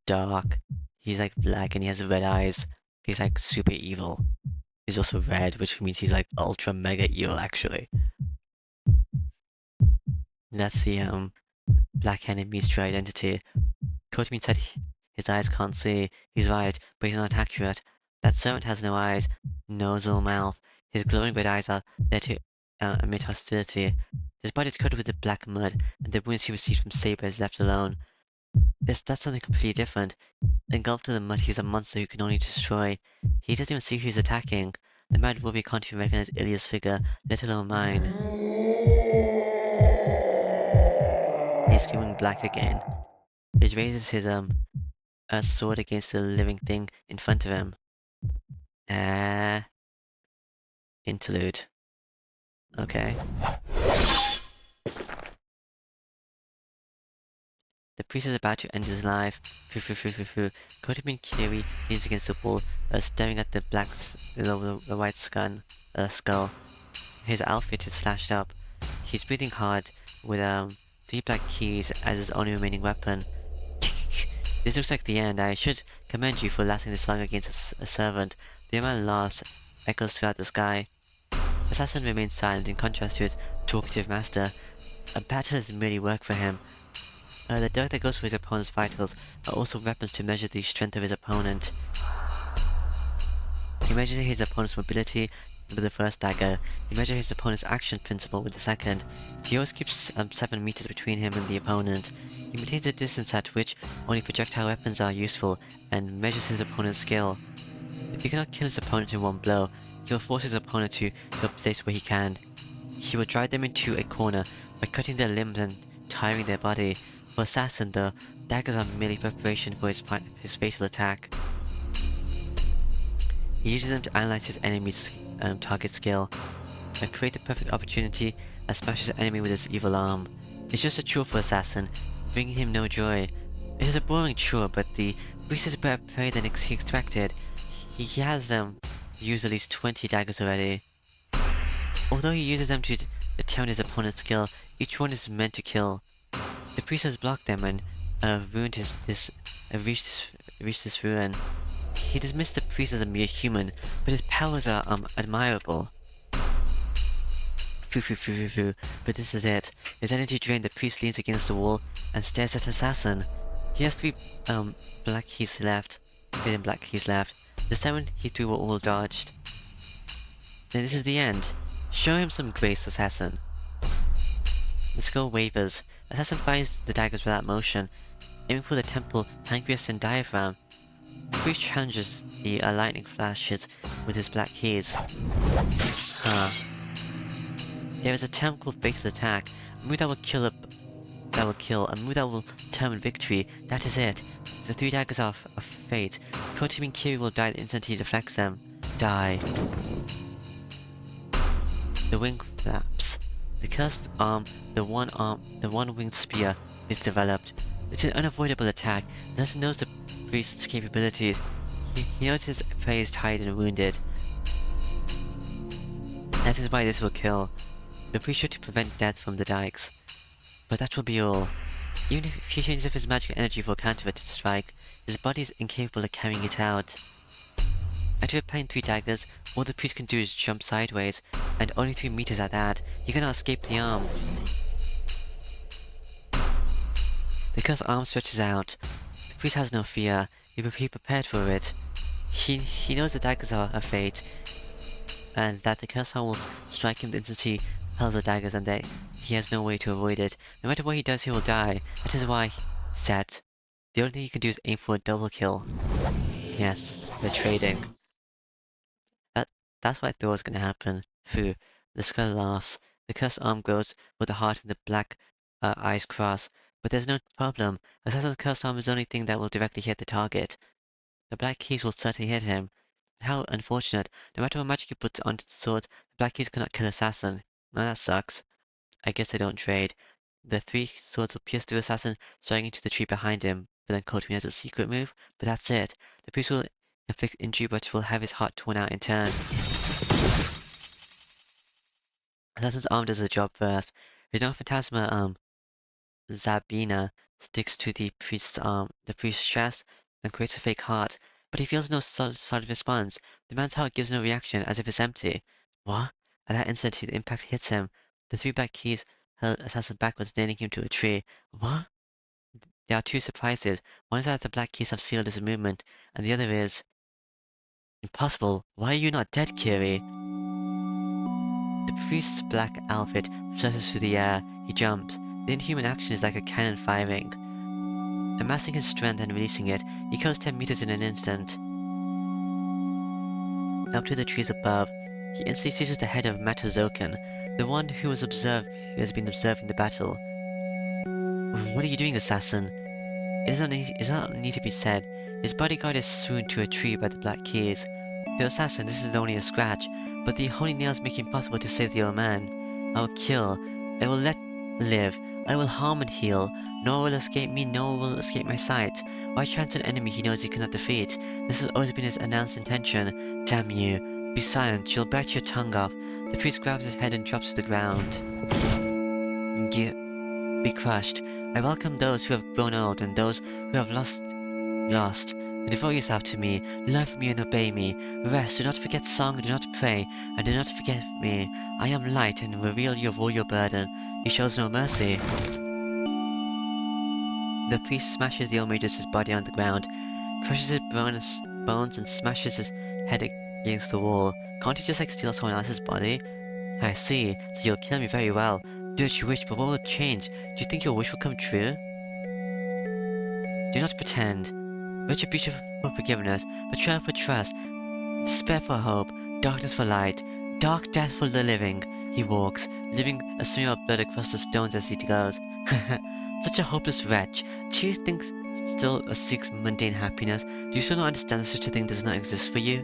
dark. He's like black and he has red eyes. He's like super evil. He's also red, which means he's like ultra mega evil actually. That's the black enemy's true identity. Kotemin said his eyes can't see. He's right, but he's not accurate. That servant has no eyes, nose or mouth. His glowing red eyes are there to emit hostility. His body is coated with the black mud, and the wounds he received from Saber is left alone. That's something completely different. Engulfed in the mud, he's a monster who can only destroy. He doesn't even see who he's attacking. The mad Wolverine can't even recognize Ilya's figure, let alone mine. He's screaming black again. He raises his sword against the living thing in front of him. Interlude. Okay. The priest is about to end his life. Kotemin Kiri leans against the wall, staring at the white skull. His outfit is slashed up. He's breathing hard, with 3 black keys as his only remaining weapon. This looks like the end. I should commend you for lasting this long against a servant. The man laughs, echoes throughout the sky. Assassin remains silent in contrast to his talkative master. A battle doesn't really work for him. The dirt that goes through his opponent's vitals are also weapons to measure the strength of his opponent. He measures his opponent's mobility with the first dagger. He measures his opponent's action principle with the second. He always keeps 7 meters between him and the opponent. He maintains a distance at which only projectile weapons are useful, and measures his opponent's skill. If he cannot kill his opponent in one blow, he will force his opponent to a place where he can. He will drive them into a corner by cutting their limbs and tiring their body. For Assassin, though, daggers are merely preparation for his fatal attack. He uses them to analyze his enemy's target skill, and create the perfect opportunity and smash his enemy with his evil arm. It's just a chore for Assassin, bringing him no joy. It is a boring chore, but the priest is better prey than he expected. He has used at least 20 daggers already. Although he uses them to determine his opponent's skill, each one is meant to kill. The priest has blocked them and reached this ruin. He dismissed the priest as a mere human, but his powers are admirable. But this is it. His energy drained, the priest leans against the wall and stares at Assassin. He has 3 black keys left. Hidden black keys left. The 7 he threw were all dodged. Then this is the end. Show him some grace, Assassin. The skull wavers. Assassin fires the daggers without motion, aiming for the temple, pancreas, and diaphragm. The priest challenges the lightning flashes with his black keys. There is a term called Fatal Attack, a move that will kill, a move that will determine victory. That is it. The 3 daggers are of fate. Kotimin Kiri will die the instant he deflects them. Die. The wing flaps. The cursed arm, the one-winged spear, is developed. It's an unavoidable attack. The assassin knows the priest's capabilities. He knows his prey is tired and wounded. That is why this will kill. The priest should prevent death from the dikes. But that will be all. Even if he changes up his magical energy for a counter strike, his body is incapable of carrying it out. After applying 3 daggers, all the priest can do is jump sideways, and only 3 meters at that. He cannot escape the arm. The cursed arm stretches out. The priest has no fear. He prepared for it. He knows the daggers are a fate, and that the cursed arm will strike him the instant he hurls the daggers, and that he has no way to avoid it. No matter what he does, he will die. That is why, set. The only thing he can do is aim for a double kill. Yes, they're trading. That's what I thought was gonna happen. Phew. The skull laughs. The cursed arm grows with the heart and the black eyes cross. But there's no problem. Assassin's cursed arm is the only thing that will directly hit the target. The black keys will certainly hit him. How unfortunate. No matter what magic he puts onto the sword, the black keys cannot kill Assassin. Now that sucks. I guess they don't trade. The 3 swords will pierce through Assassin, striking into the tree behind him. But then Kotomi has a secret move. But that's it. The priest will inflict injury, but will have his heart torn out in turn. Assassin's arm does the job first. His non-phantasma Zabina sticks to the priest's chest and creates a fake heart, but he feels no solid response. The man's heart gives no reaction, as if it's empty. What? At that instant, the impact hits him. The 3 black keys hurl Assassin backwards, nailing him to a tree. What? There are 2 surprises. One is that the black keys have sealed his movement, and the other is... Impossible! Why are you not dead, Kiri? The priest's black outfit flutters through the air. He jumps. The inhuman action is like a cannon firing. Amassing his strength and releasing it, he goes 10 meters in an instant. Up to the trees above, he instantly seizes the head of Matozoken, the one who has been observing the battle. What are you doing, assassin? It does not need to be said. His bodyguard is swooned to a tree by the black keys. To the assassin, this is only a scratch, but the holy nails make it impossible to save the old man. I will kill. I will let live. I will harm and heal. No one will escape me, no one will escape my sight. Why chance an enemy he knows he cannot defeat? This has always been his announced intention. Damn you. Be silent, you'll bite your tongue off. The priest grabs his head and drops to the ground. Be crushed. I welcome those who have grown old and those who have lost. Devote yourself to me, love me and obey me. Rest, do not forget song, do not pray, and do not forget me. I am light and will relieve you of all your burden. He shows no mercy. The priest smashes the old magus' body on the ground, crushes his bones and smashes his head against the wall. Can't he just steal someone else's body? I see, so you'll kill me very well. Do what you wish, but what will change? Do you think your wish will come true? Do not pretend. Retribution for forgiveness, betrayal for trust, despair for hope, darkness for light, dark death for the living. He walks, leaving a smear of blood across the stones as he goes. Such a hopeless wretch. Do you think still seeks mundane happiness? Do you still not understand that such a thing does not exist for you?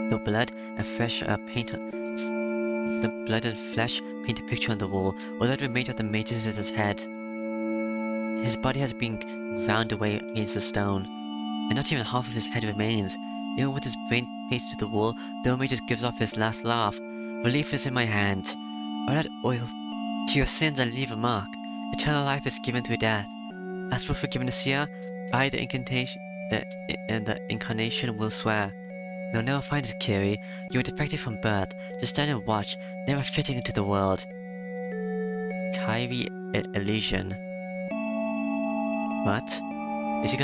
The blood and flesh paint a picture on the wall, all that remains of the magus is his head. His body has been ground away against the stone, and not even half of his head remains. Even with his brain pasted to the wall, the mermaid just gives off his last laugh. Relief is in my hand. I'll add oil to your sins and leave a mark. Eternal life is given through death. As for forgiveness here, I, the incarnation, will swear. You'll never find it, Kiri. You were defective from birth. Just stand and watch, never fitting into the world. Kyrie Elysian. What? Is he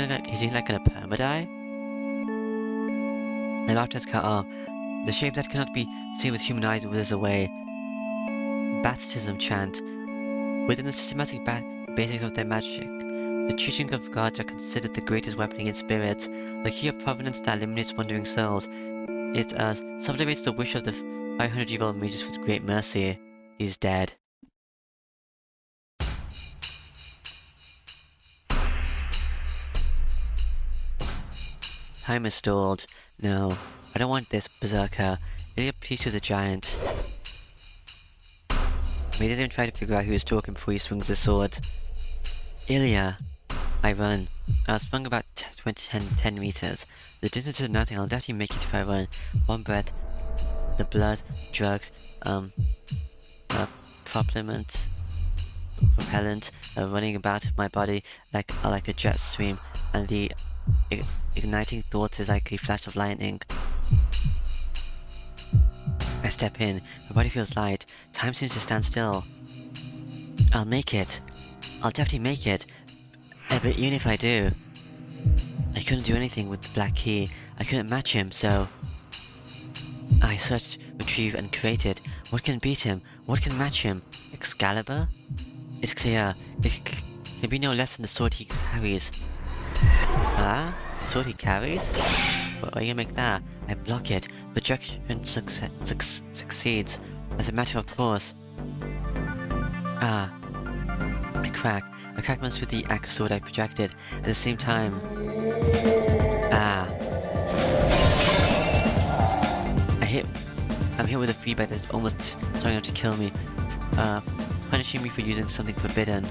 like gonna perma-die? My laughter is cut off. The shape that cannot be seen with human eyes withers away. Baptism chant. Within the systematic basics of their magic, the teaching of gods are considered the greatest weapon against spirits. The key of providence that eliminates wandering souls. It sublimates the wish of the 500-year-old magus with great mercy. He's dead. Time is stalled. No, I don't want this, Berserker. Illya pleads to the giant. He doesn't even try to figure out who is talking before he swings his sword. Illya! I run. I was sprung about 10 meters. The distance is nothing, I'll definitely make it if I run. One breath. The blood, drugs, propellant, running about my body like a jet stream, and the igniting thoughts is like a flash of lightning. I step in, my body feels light, time seems to stand still. I'll make it. I'll definitely make it. But even if I do, I couldn't do anything with the black key. I couldn't match him, so I searched, retrieved, and created. What can beat him? What can match him? Excalibur? It's clear. It can be no less than the sword he carries. Ah? The sword he carries? What are you gonna make that? I block it. Projection succeeds. As a matter of course. Ah. I crack. A crack runs through the axe sword I projected. At the same time. Ah. I'm hit with a feedback that's almost starting to kill me. Punishing me for using something forbidden.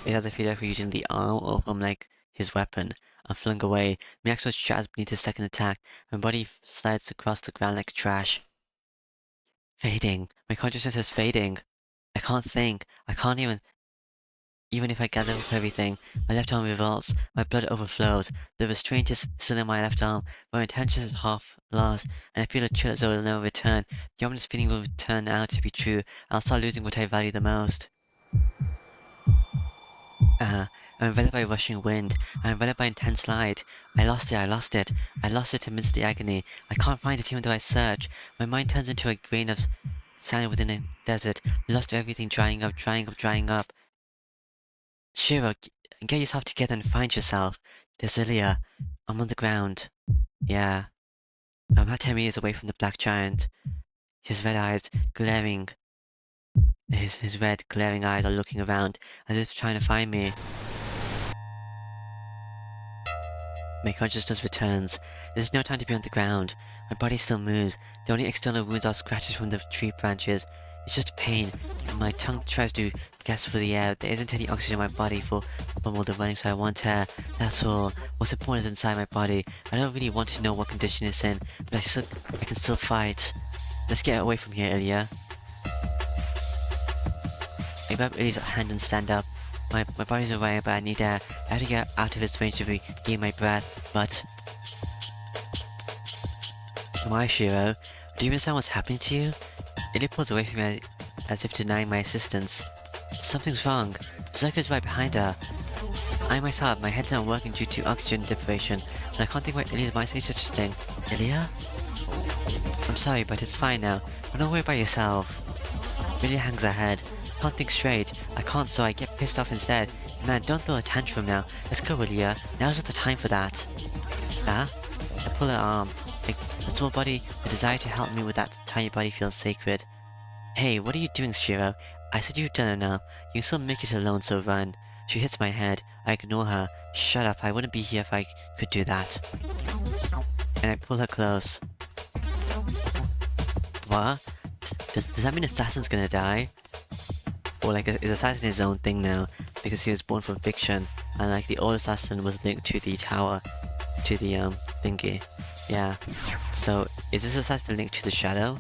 It has a feedback for using the arm or from like his weapon. I'm flung away. My axe sword shatters beneath his second attack. My body slides across the ground like trash. Fading. My consciousness is fading. I can't think. I can't even if I gather up everything. My left arm revolts. My blood overflows. The restraint is still in my left arm. My intention is half lost, and I feel a chill as though it will never return. The ominous feeling will turn out to be true. I'll start losing what I value the most. I'm enveloped by rushing wind. I'm enveloped by intense light. I lost it. I lost it amidst the agony. I can't find it even though I search. My mind turns into a grain of sand within a desert. Lost to everything, drying up. Shiro, get yourself together and find yourself. There's Illya. I'm on the ground. Yeah. I'm about 10 meters away from the black giant. His red eyes glaring. His red, glaring eyes are looking around, as if trying to find me. My consciousness returns. There's no time to be on the ground. My body still moves. The only external wounds are scratches from the tree branches. It's just pain. My tongue tries to gasp for the air. There isn't any oxygen in my body for all the running, so I want air. That's all. What's important is inside my body. I don't really want to know what condition it's in, but I can still fight. Let's get away from here, Illya. I grab Ilya's hand and stand up. My body's away, but I need air. I have to get out of its range to regain my breath, but... Why, Shiro? Do you understand what's happening to you? Illya pulls away from me as if denying my assistance. Something's wrong. Berserker's right behind her. I myself, my head's not working due to oxygen deprivation, and I can't think why Illya might say such a thing. Illya? I'm sorry, but it's fine now. Don't worry about yourself. Illya hangs her head. Can't think straight. I can't, so I get pissed off instead. Man, don't throw a tantrum now. Let's go, Illya. Now's not the time for that. Ah? I pull her arm. A small body, a desire to help me with that tiny body feels sacred. Hey, what are you doing, Shiro? I said you've done enough. You can still make it alone, so run. She hits my head. I ignore her. Shut up, I wouldn't be here if I could do that. And I pull her close. What? Does that mean Assassin's gonna die? Or like, is Assassin his own thing now, because he was born from fiction? and like the old assassin was linked to the tower, to the thingy. Yeah. So is this assassin linked to the shadow,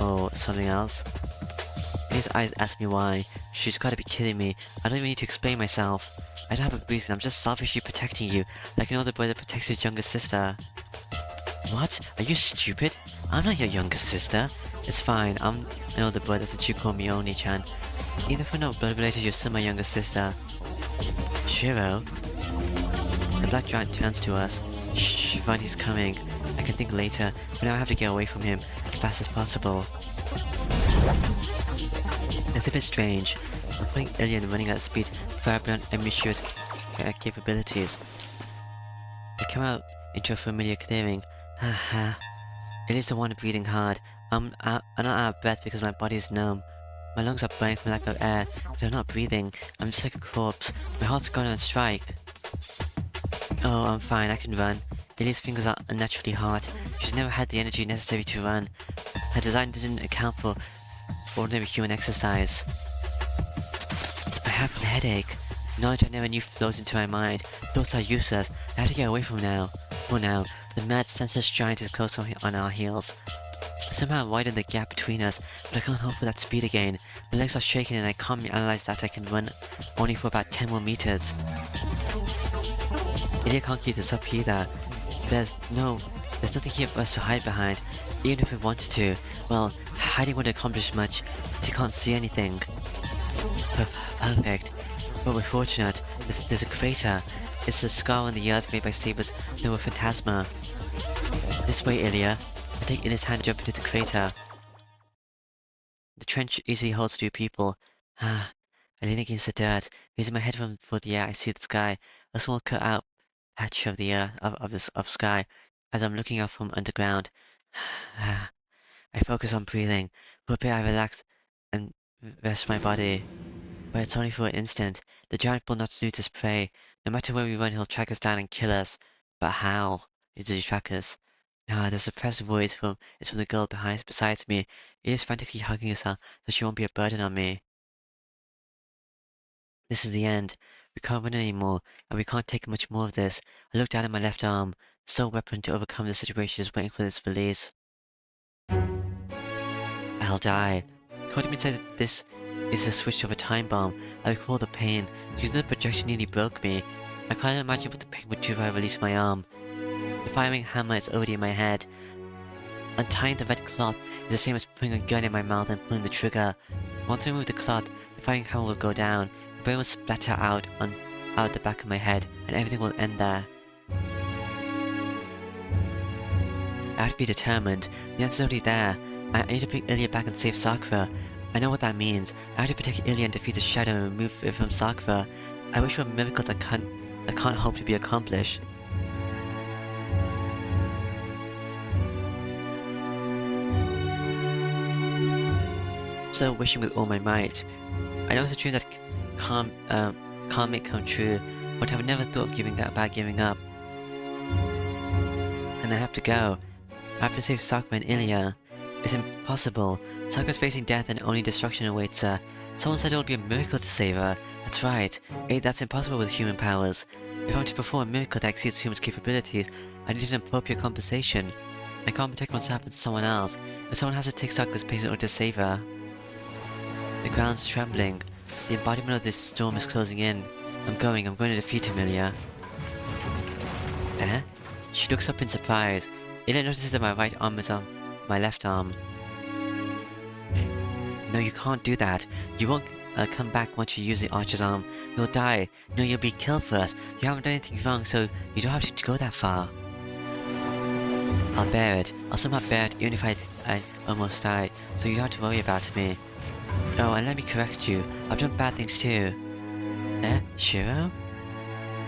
or something else? His eyes ask me why. She's gotta be kidding me. I don't even need to explain myself. I don't have a reason. I'm just selfishly protecting you, like an older boy that protects his younger sister. What? Are you stupid? I'm not your younger sister. It's fine. I'm an older boy. That's what you call me, Oni-chan. Even if we're not blood related, you're still my younger sister. Shiro? The black giant turns to us. Shh, fine, he's coming. I can think later, but now I have to get away from him as fast as possible. It's a bit strange. I'm playing Illya and running at speed far beyond Amishiro's capabilities. I come out into a familiar clearing. Haha. Illya's the one breathing hard. I'm not out of breath because my body is numb. My lungs are burning from lack of air, but I'm not breathing. I'm just like a corpse. My heart's gone on strike. Oh, I'm fine, I can run. Illya's fingers are unnaturally hard. She's never had the energy necessary to run. Her design doesn't account for ordinary human exercise. I have a headache. Knowledge I never knew flows into my mind. Thoughts are useless. I have to get away from now. For now, the mad senseless giant is close on our heels. Somehow I widen the gap between us, but I can't hope for that speed again. My legs are shaking and I calmly analyze that I can run only for about 10 more meters. Illya can't keep this up either. There's nothing here for us to hide behind, even if we wanted to. Well, hiding wouldn't accomplish much, since you can't see anything. Perfect. But we're fortunate. There's a crater. It's the scar on the earth made by Saber's Nova Phantasma. This way, Illya. I take Ilya's hand and jump into the crater. The trench easily holds 2 people. I lean against the dirt. Raising my head for the air, I see the sky. A small cut out patch of the air of sky as I'm looking up from underground. I focus on breathing. For a bit I relax and rest my body. But it's only for an instant. The giant will not lose his prey. No matter where we run, he'll track us down and kill us. But how did he track us? The suppressed voice is from the girl beside me. He is frantically hugging herself so she won't be a burden on me. This is the end. We can't run anymore, and we can't take much more of this. I look down at my left arm. The sole weapon to overcome the situation is waiting for this release. I'll die. Cody said that this is the switch of a time bomb. I recall the pain. Using the projection nearly broke me. I can't imagine what the pain would do if I released my arm. The firing hammer is already in my head. Untying the red cloth is the same as putting a gun in my mouth and pulling the trigger. Once I remove the cloth, the firing hammer will go down. The brain will splatter out the back of my head, and everything will end there. I have to be determined. The answer's already there. I need to bring Illya back and save Sakura. I know what that means. I have to protect Illya and defeat the shadow and remove it from Sakura. I wish for a miracle that can't hope to be accomplished. So wishing with all my might. I know it's a dream that can't make come true, but I've never thought of giving up. And I have to go. I have to save Sakura and Illya. It's impossible. Sakura's facing death and only destruction awaits her. Someone said it would be a miracle to save her. That's right. That's impossible with human powers. If I'm to perform a miracle that exceeds human capabilities, I need an appropriate compensation. I can't protect myself and someone else, but someone has to take Sakura's place in order to save her. The ground's trembling. The embodiment of this storm is closing in. I'm going to defeat him, Illya. Eh? She looks up in surprise. Illya notices that my right arm is on my left arm. No, you can't do that. You won't come back once you use the archer's arm. You'll die. No, you'll be killed first. You haven't done anything wrong, so you don't have to go that far. I'll bear it. I'll somehow bear it even if I almost died, so you don't have to worry about me. Oh, and let me correct you. I've done bad things too. Eh? Shiro?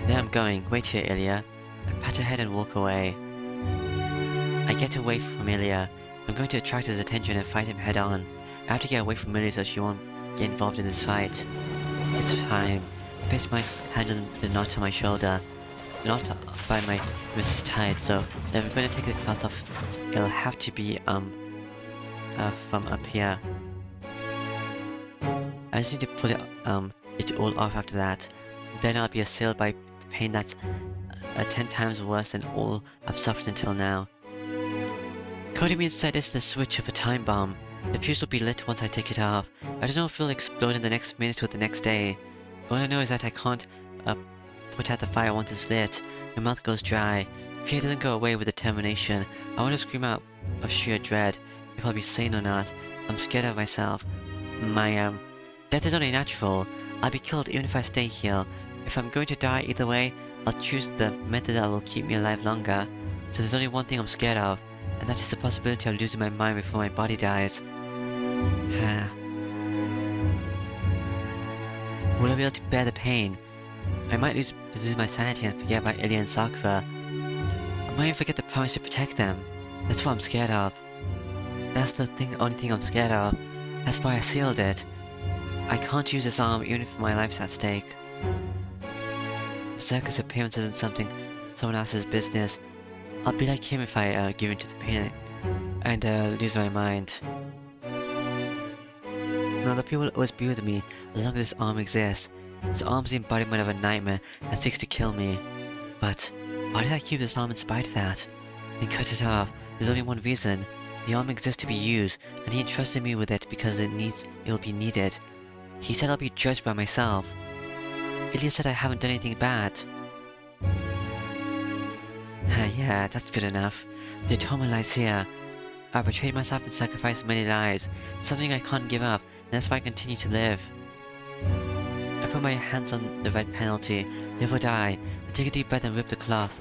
There I'm going. Wait here, Illya. I pat her head and walk away. I get away from Illya. I'm going to attract his attention and fight him head on. I have to get away from Illya so she won't get involved in this fight. It's time. I place my hand on the knot on my shoulder. The knot by my wrist is tied, so if I'm going to take the cloth off, it'll have to be from up here. I just need to pull it all off after that. Then I'll be assailed by the pain that's 10 times worse than all I've suffered until now. Coding me inside is the switch of a time bomb. The fuse will be lit once I take it off. I don't know if it'll explode in the next minute or the next day. All I know is that I can't put out the fire once it's lit. My mouth goes dry. Fear doesn't go away with determination. I want to scream out of sheer dread. If I'll be sane or not. I'm scared of myself. My death is only natural. I'll be killed even if I stay here. If I'm going to die either way, I'll choose the method that will keep me alive longer. So there's only one thing I'm scared of, and that is the possibility of losing my mind before my body dies. Will I be able to bear the pain? I might lose my sanity and forget about Illya and Sakura. I might even forget the promise to protect them. That's what I'm scared of. That's the only thing I'm scared of. That's why I sealed it. I can't use this arm even if my life's at stake. Berserker's appearance isn't someone else's business. I'll be like him if I give in to the pain and lose my mind. Now the people will always be with me as long as this arm exists. This arm's the embodiment of a nightmare that seeks to kill me. But why did I keep this arm in spite of that? Then cut it off. There's only one reason. The arm exists to be used, and he entrusted me with it because it'll be needed. He said I'll be judged by myself. Illya said I haven't done anything bad. Yeah, that's good enough. The atonement lies here. I betrayed myself and sacrificed many lives. It's something I can't give up, and that's why I continue to live. I put my hands on the red penalty. Live or die. I take a deep breath and rip the cloth.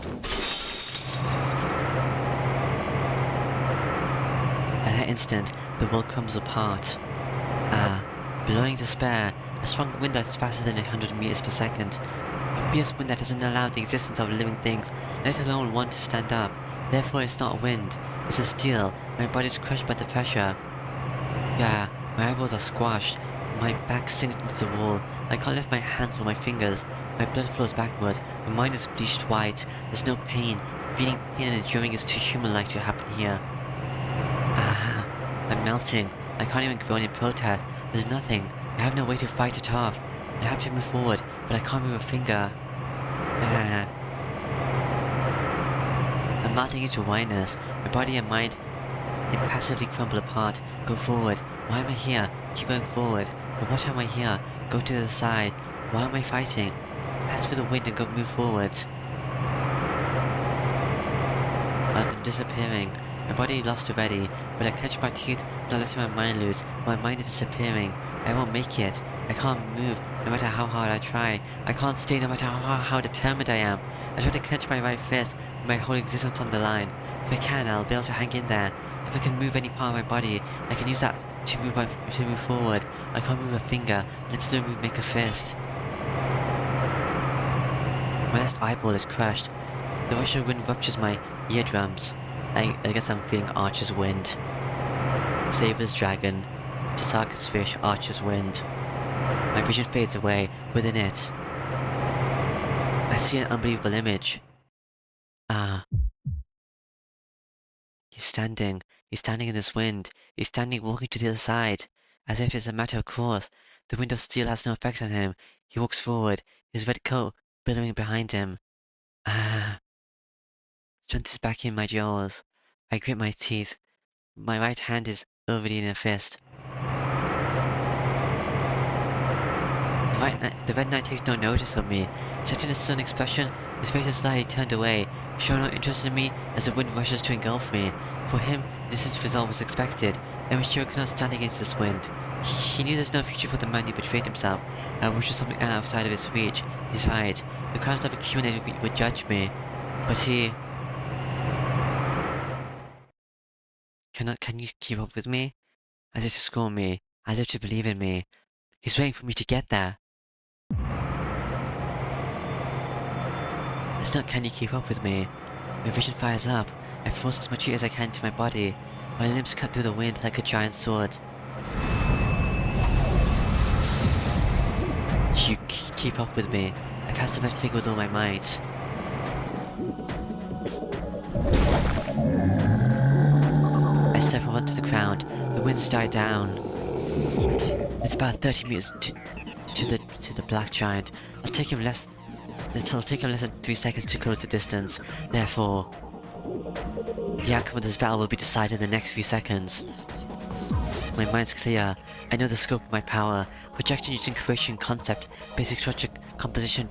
At that instant, the world crumbles apart. Blowing despair, a strong wind that's faster than 100 meters per second. A fierce wind that doesn't allow the existence of living things, let alone one to stand up. Therefore it's not a wind, it's a steel. My body's crushed by the pressure. My eyeballs are squashed. My back sinks into the wall. I can't lift my hands or my fingers. My blood flows backward. My mind is bleached white. There's no pain. Feeling pain and enduring is too human-like to happen here. I'm melting. I can't even groan in protest. There's nothing. I have no way to fight it off. I have to move forward, but I can't move a finger. I'm melting into whiteness. My body and mind impassively crumble apart. Go forward. Why am I here? Keep going forward. But what am I here? Go to the side. Why am I fighting? Pass through the wind and go move forward. I'm disappearing. My body lost already, but I clench my teeth, not letting my mind loose. My mind is disappearing. I won't make it. I can't move, no matter how hard I try. I can't stay, no matter how determined I am. I try to clench my right fist, with my whole existence on the line. If I can, I'll be able to hang in there. If I can move any part of my body, I can use that to move forward. I can't move a finger. Let's no move make a fist. My left eyeball is crushed. The rush of wind ruptures my eardrums. I guess I'm feeling Archer's wind. Saber's dragon. Tasaka's fish, Archer's wind. My vision fades away. Within it, I see an unbelievable image. He's standing in this wind. He's standing walking to the other side, as if it's a matter of course. The wind of steel has no effect on him. He walks forward, his red coat billowing behind him. Strength is back in my jaws. I grit my teeth. My right hand is already in a fist. The red knight takes no notice of me. Set in a sudden expression, his face is slightly turned away, showing no interest in me as the wind rushes to engulf me. For him, this result was expected. Emishiro could not stand against this wind. He knew there's no future for the man who betrayed himself, which was something outside of his reach. He's right. The crimes I've accumulated would judge me. But he... Can you keep up with me? As if to scorn me, as if to believe in me. He's waiting for me to get there. It's not can you keep up with me. My vision fires up. I force as much heat as I can into my body. My limbs cut through the wind like a giant sword. You keep up with me. I pass the red fig with all my might. I step onto the ground. The winds die down. It's about 30 meters to the black giant. It'll take him less than 3 seconds to close the distance. Therefore, the outcome of this battle will be decided in the next few seconds. My mind's clear. I know the scope of my power. Projection using creation concept, basic structure, composition,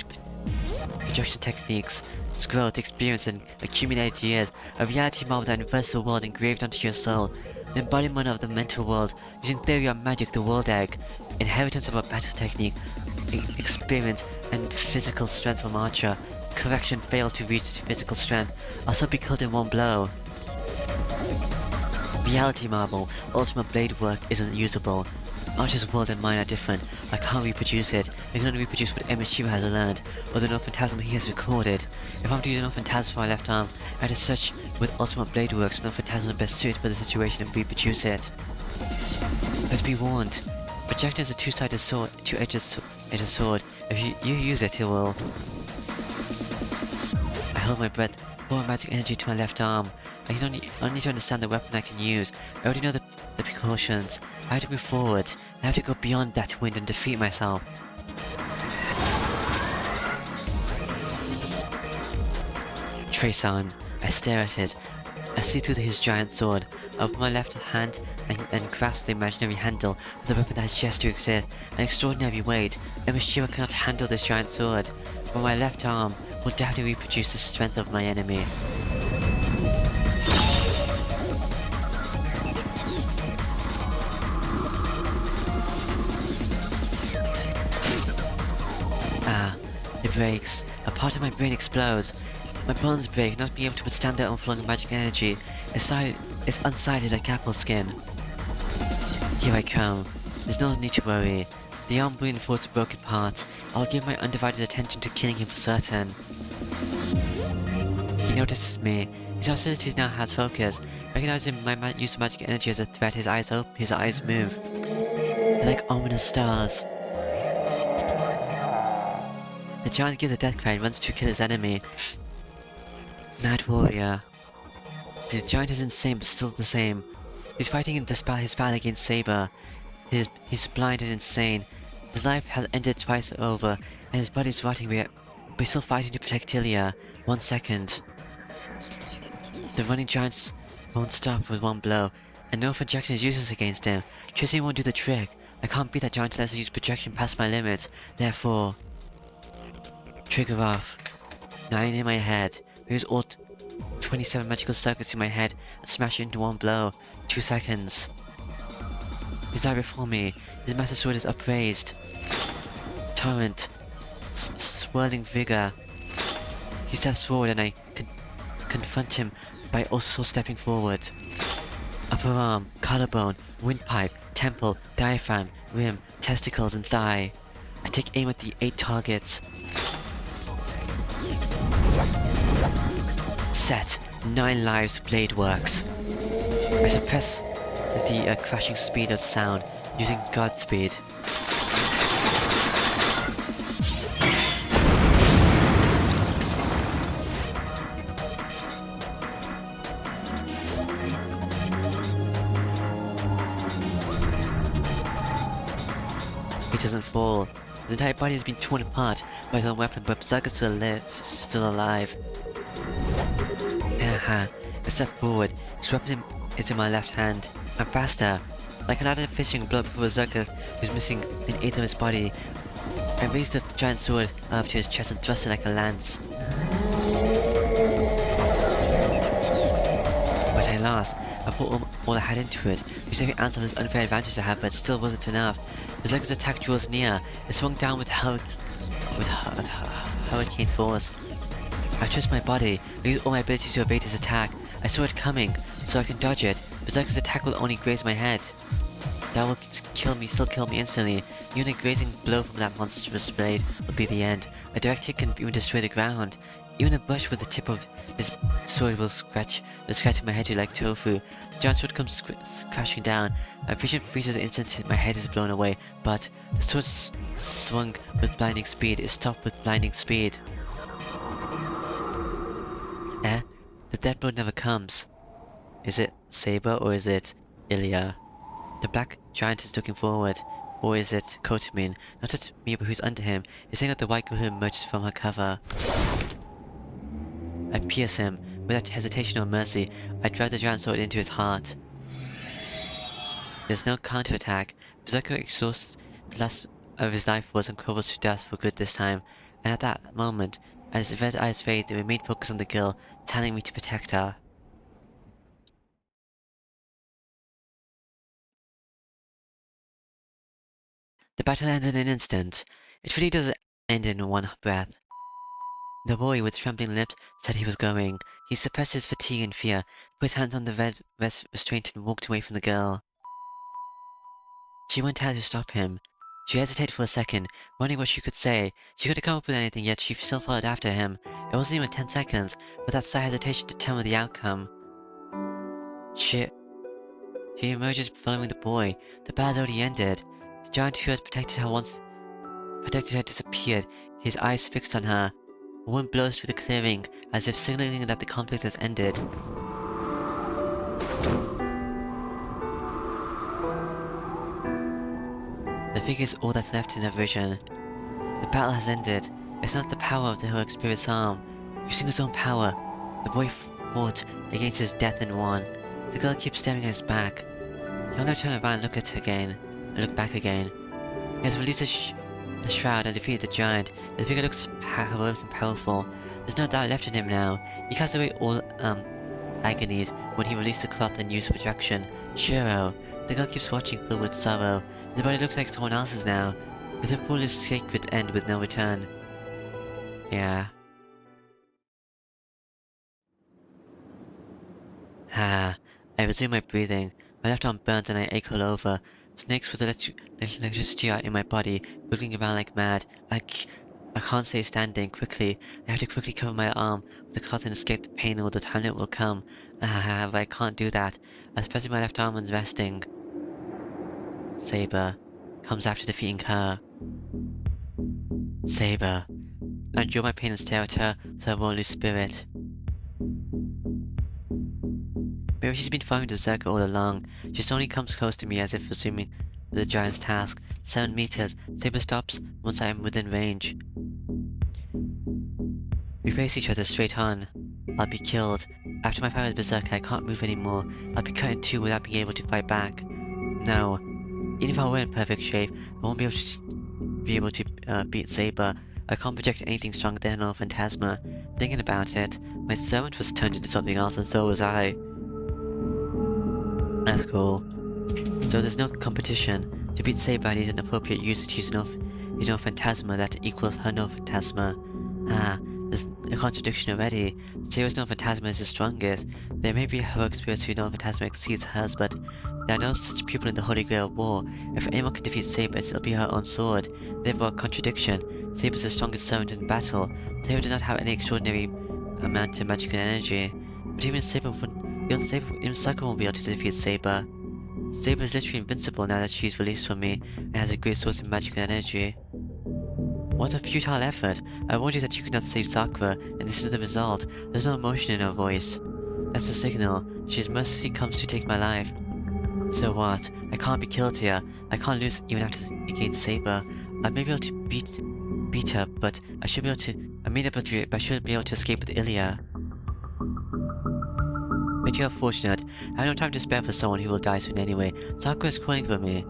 projection techniques, growth, experience, and accumulated years. A reality model that inverts the world engraved onto your soul. The embodiment of the mental world, using theory of magic, the world egg. Inheritance of a battle technique, experience, and physical strength from Archer. Correction failed to reach physical strength. Also be killed in one blow. Reality marble, ultimate blade work isn't usable. Archer's world and mine are different. I can't reproduce it. I can only reproduce what MSU has learned, or the no phantasm he has recorded. If I'm to use no phantasm for my left arm, I had to search with ultimate blade works no phantasm best suited for the situation and reproduce it. But be warned, projection is a two-sided sword, two-edged sword. If you use it, it will. I hold my breath, pour magic energy to my left arm. I can only to understand the weapon I can use. I already know the precautions. I have to move forward. I have to go beyond that wind and defeat myself. Trace on. I stare at it. I see through his giant sword. I open my left hand and grasp the imaginary handle of the weapon that has yet to exist. An extraordinary weight. Emishima cannot handle this giant sword, but my left arm will definitely reproduce the strength of my enemy. It breaks. A part of my brain explodes. My bones break, not being able to withstand their own flowing magic energy. It's unsided like apple skin. Here I come. There's no need to worry. The arm will reinforce the broken parts. I'll give my undivided attention to killing him for certain. He notices me. His hostility now has focus. Recognizing my use of magic energy as a threat, his eyes move. They're like ominous stars. The giant gives a death cry and runs to kill his enemy. Mad warrior. The giant is insane but still the same. He's fighting in his battle against Saber. He's blind and insane. His life has ended twice over, and his body's rotting, but he's still fighting to protect Illya. 1 second. The running giants won't stop with one blow, and no projection is useless against him. Chasing won't do the trick. I can't beat that giant unless I use projection past my limits. Therefore, trigger off. 9 in my head. Use all 27 magical circuits in my head and smash it into one blow. 2 seconds. He's right before me. His master sword is upraised. Torrent. Swirling vigor. He steps forward and I confront him by also stepping forward. Upper arm, collarbone, windpipe, temple, diaphragm, rim, testicles and thigh. I take aim at the 8 targets. Set. 9 lives blade works. I suppress the crashing speed of sound using Godspeed. He doesn't fall. His entire body has been torn apart by his own weapon, but Berserker still alive. I step forward. His weapon is in my left hand. I'm faster. Like another fishing blow before Berserker, who's missing an eighth of his body. I raise the giant sword up to his chest and thrust it like a lance. But I lost. I put all I had into it, using every ounce of this unfair advantage I have, but it still wasn't enough. Berserker's attack draws near. It swung down with hurricane force. I twist my body, I use all my abilities to evade his attack. I saw it coming, so I can dodge it. Berserker's attack will only graze my head. That will still kill me instantly. Even a grazing blow from that monstrous blade will be the end. A direct hit can even destroy the ground. Even a brush with the tip of his sword will scratch my head like tofu. The giant sword comes crashing down. My vision freezes the instant my head is blown away, but the sword swung with blinding speed. It stopped with blinding speed. The death blow never comes. Is it Saber or is it Illya? The black giant is looking forward. Or is it Kotamin? Not just me, but who's under him. He's saying that the white girl who emerges from her cover. I pierce him. Without hesitation or mercy, I drive the giant sword into his heart. There's no counterattack. Berserker exhausts the last of his life force and crumbles to dust for good this time. And at that moment, as his red eyes fade, they remain focused on the girl, telling me to protect her. The battle ends in an instant. It really does end in one breath. The boy with trembling lips said he was going. He suppressed his fatigue and fear, put his hands on the red restraint and walked away from the girl. She went out to stop him. She hesitated for a second, wondering what she could say. She couldn't come up with anything, yet she still followed after him. It wasn't even 10 seconds, but that slight hesitation determined the outcome. She emerges following the boy. The battle already ended. The giant who had protected her disappeared, his eyes fixed on her. The wind blows through the clearing, as if signaling that the conflict has ended. The figure is all that's left in her vision. The battle has ended. It's not the power of the heroic spirit's arm. Using his own power, the boy fought against his death and won. The girl keeps staring at his back. He'll never turn around and look at her again, and look back again. He has released the shroud and defeated the giant. The figure looks heroic and powerful. There's no doubt left in him now. He cast away all agonies when he released the cloth and used projection. Shiro. The girl keeps watching, filled with sorrow. His body looks like someone else's now. With a foolish sacred end with no return. Yeah. I resume my breathing. My left arm burns and I ache all over. Snakes with electricity are in my body, wiggling around like mad. I can't stay standing. Quickly, I have to quickly cover my arm with the cloth and escape the pain or the time it will come. But I can't do that. I was pressing my left arm and resting. Saber comes after defeating her. Saber. I endure my pain and stare at her so I won't lose spirit. Maybe she's been following the Berserker all along. She only comes close to me as if assuming the giant's task. 7 meters. Saber stops once I am within range. We face each other straight on. I'll be killed. After my fight with Berserker, I can't move anymore. I'll be cut in two without being able to fight back. No. Even if I were in perfect shape, I won't be able to beat Saber. I can't project anything stronger than an phantasma. Thinking about it, my servant was turned into something else and so was I. That's cool. So there's no competition. To beat Saber I need an appropriate user to use no phantasma that equals her no phantasma. There's a contradiction already. Saber's no phantasma is the strongest. There may be heroic spirits whose no phantasma exceeds hers, but there are no such people in the Holy Grail War. If anyone can defeat Saber, it'll be her own sword. Therefore a contradiction. Saber's the strongest servant in battle. Saber does not have any extraordinary amount of magical energy. But even Sakura won't be able to defeat Saber. Saber is literally invincible now that she's released from me and has a great source of magical energy. What a futile effort! I warned you that you could not save Sakura, and this is the result. There's no emotion in her voice. That's the signal. She mercilessly comes to take my life. So what? I can't be killed here. I can't lose even against Saber. I may be able to beat her, but I should be able to escape with Illya. But you are fortunate. I have no time to spare for someone who will die soon anyway. Sakura is calling for me.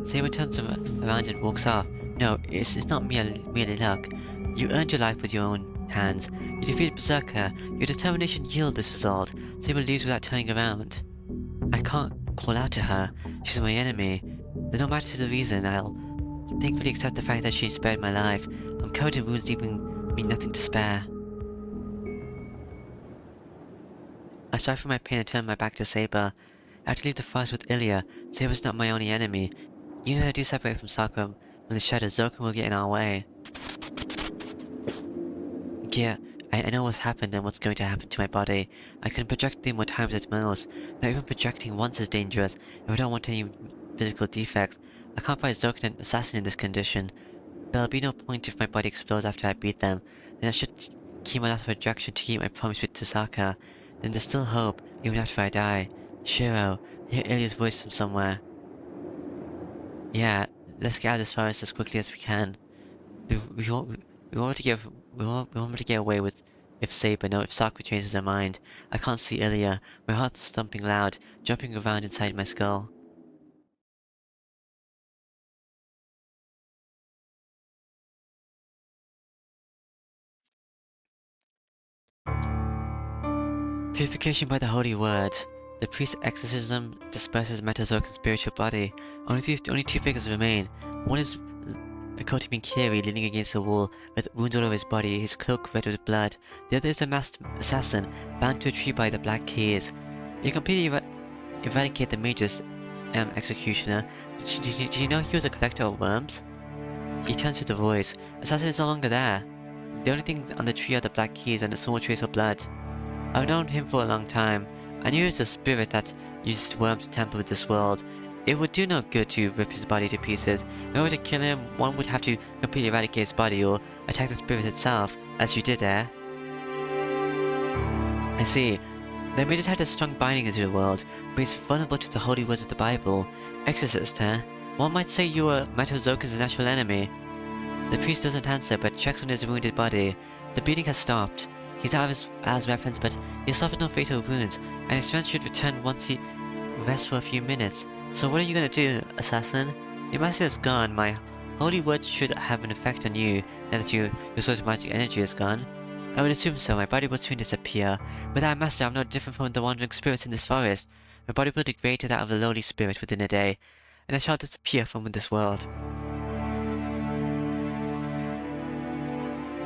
Saber turns around and walks off. No, it's not merely luck. You earned your life with your own hands. You defeated Berserker. Your determination yielded this result. Saber leaves without turning around. I can't call out to her. She's my enemy. Then no matter the reason, I'll thankfully accept the fact that she spared my life. I'm covered in wounds leaving me nothing to spare. I strive for my pain and turn my back to Saber. I have to leave the forest with Illya. Saber's not my only enemy. Even if I do separate from Sakura when the shadow Zoken will get in our way. Yeah, I know what's happened and what's going to happen to my body. I can project 3 more times at most. Not even projecting once is dangerous if I don't want any physical defects. I can't fight Zoken and Assassin in this condition. There'll be no point if my body explodes after I beat them. Then I should keep my last projection to keep my promise to Sakura. Then there's still hope, even after I die. Shiro, I hear Illya's voice from somewhere. Yeah, let's get out of this forest as quickly as we can. We, we want we want to get we want to get away with if safe, but no, if Sakura changes her mind. I can't see Illya. My heart's thumping loud, jumping around inside my skull. Purification by the holy word. The priest's exorcism disperses Metazoka's spiritual body. Only two figures remain. One is a Kotimin Kiri leaning against the wall, with wounds all over his body, his cloak red with blood. The other is a masked assassin, bound to a tree by the black keys. You completely eradicate the Mage's executioner. Did you know he was a collector of worms? He turns to the voice. Assassin is no longer there. The only thing on the tree are the black keys and a small trace of blood. I've known him for a long time. I knew he was a spirit that used worms to tamper with this world. It would do no good to rip his body to pieces. In order to kill him, one would have to completely eradicate his body or attack the spirit itself, as you did there. I see. The Mages had a strong binding into the world, but he's vulnerable to the holy words of the Bible. Exorcist, huh? One might say you were Metazoka's natural enemy. The priest doesn't answer, but checks on his wounded body. The bleeding has stopped. He's out of his weapons, but he suffered no fatal wounds, and his strength should return once he rests for a few minutes. So what are you gonna do, assassin? Your master is gone. My holy words should have an effect on you, now that your source of magic energy is gone. I would assume so. My body will soon disappear. Without a master, I'm no different from the wandering spirits in this forest. My body will degrade to that of the lowly spirit within a day, and I shall disappear from this world.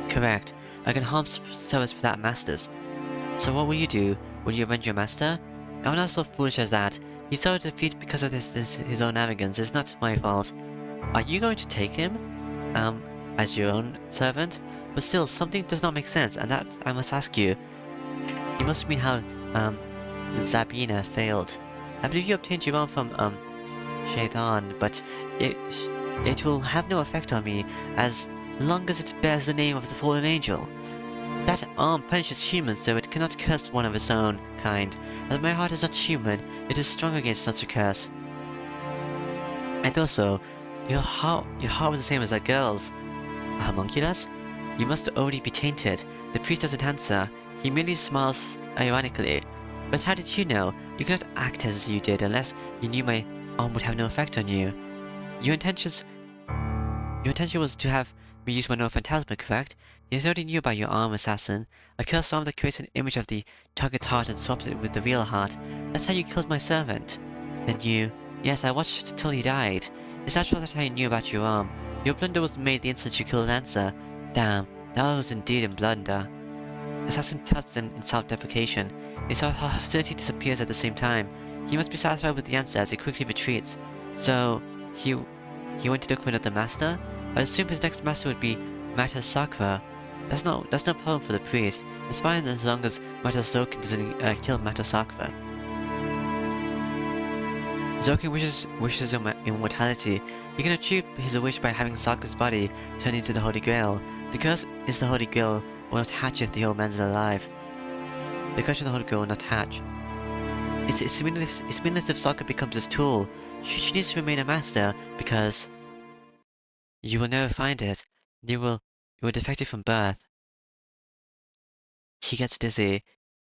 Correct. I can harm service without masters. So what will you do? Will you avenge your master? I'm not so foolish as that. He suffered defeat because of his own arrogance. It's not my fault. Are you going to take him? As your own servant? But still, something does not make sense, and that I must ask you. You must mean how, Zabina failed. I believe you obtained your own from, Shaitan, but it will have no effect on me, as long as it bears the name of the fallen angel. That arm punishes humans, though it cannot curse one of its own kind. As my heart is not human, it is strong against such a curse. And also, your heart was the same as that girl's. A homunculus? You must already be tainted. The priest doesn't answer. He merely smiles ironically. But how did you know? You cannot act as you did unless you knew my arm would have no effect on you. Your intention was to have me use my own phantasma, correct? Yes, I already knew about your arm, assassin. A cursed arm that creates an image of the target's heart and swaps it with the real heart. That's how you killed my servant. Then you... Yes, I watched till he died. It's natural that I knew about your arm. Your blunder was made the instant you killed Lancer. Damn, that was indeed a blunder. Assassin tuts in self-deprecation. His hostility disappears at the same time. He must be satisfied with the answer as he quickly retreats. So, he went to look for another master? I'd assume his next master would be Mata Sakura. That's no problem for the priest. It's fine as long as Mata Zoken doesn't kill Mata Sakura. Zoken wishes immortality. He can achieve his wish by having Sakura's body turned into the Holy Grail. The curse is the Holy Grail will not hatch if the old man's alive. The curse of the Holy Grail will not hatch. It's meaningless if Sakura becomes his tool. She needs to remain a master, because you will never find it. You were defective from birth. He gets dizzy.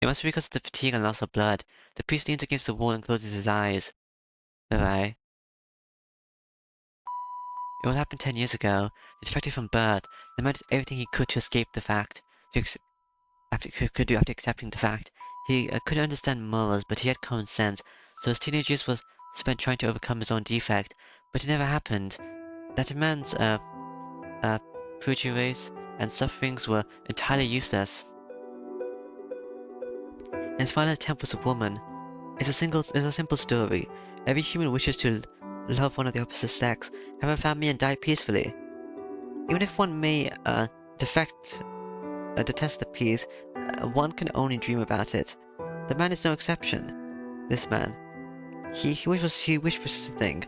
It must be because of the fatigue and loss of blood. The priest leans against the wall and closes his eyes. Bye-bye. It all happened 10 years ago. The defective from birth. The man did everything he could to escape the fact. Could do after accepting the fact. He couldn't understand morals, but he had common sense. So his teenage years was spent trying to overcome his own defect. But it never happened. That man's, perjuries and sufferings were entirely useless. And his final attempt was a woman. It's a simple story. Every human wishes to love one of the opposite sex, have a family and die peacefully. Even if one may, detest the peace, one can only dream about it. The man is no exception. This man. He wished for such a thing.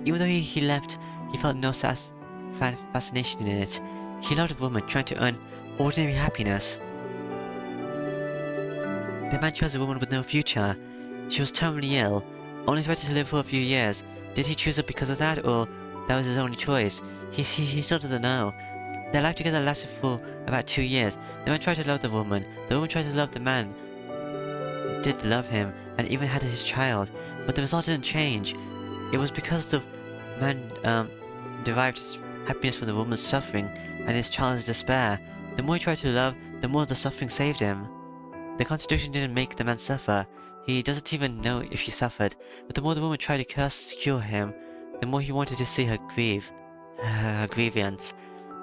Even though he left, he felt no fascination in it. He loved a woman trying to earn ordinary happiness. The man chose a woman with no future. She was terminally ill, only expected to live for a few years. Did he choose her because of that, or that was his only choice. He still doesn't know. Their life together lasted for about 2 years. The man tried to love the woman tried to love the man, did love him, and even had his child, but the result didn't change. It was because the man derived his happiness from the woman's suffering and his child's despair. The more he tried to love, the more the suffering saved him. The contradiction didn't make the man suffer. He doesn't even know if he suffered, but the more the woman tried to cure him, the more he wanted to see her grieve. Her grievance.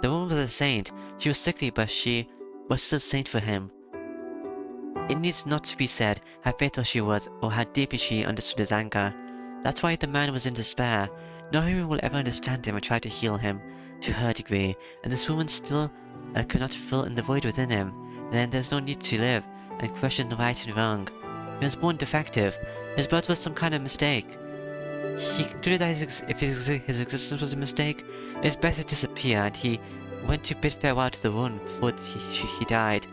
The woman was a saint. She was sickly, but she was still a saint for him. It needs not to be said how faithful she was, or how deeply she understood his anger. That's why the man was in despair. No human will ever understand him or try to heal him, to her degree, and this woman still could not fill in the void within him. Then there's no need to live and question the right and wrong. He was born defective. His birth was some kind of mistake. He concluded that if his existence was a mistake, it is best to disappear, and he went to bid farewell to the woman before he died.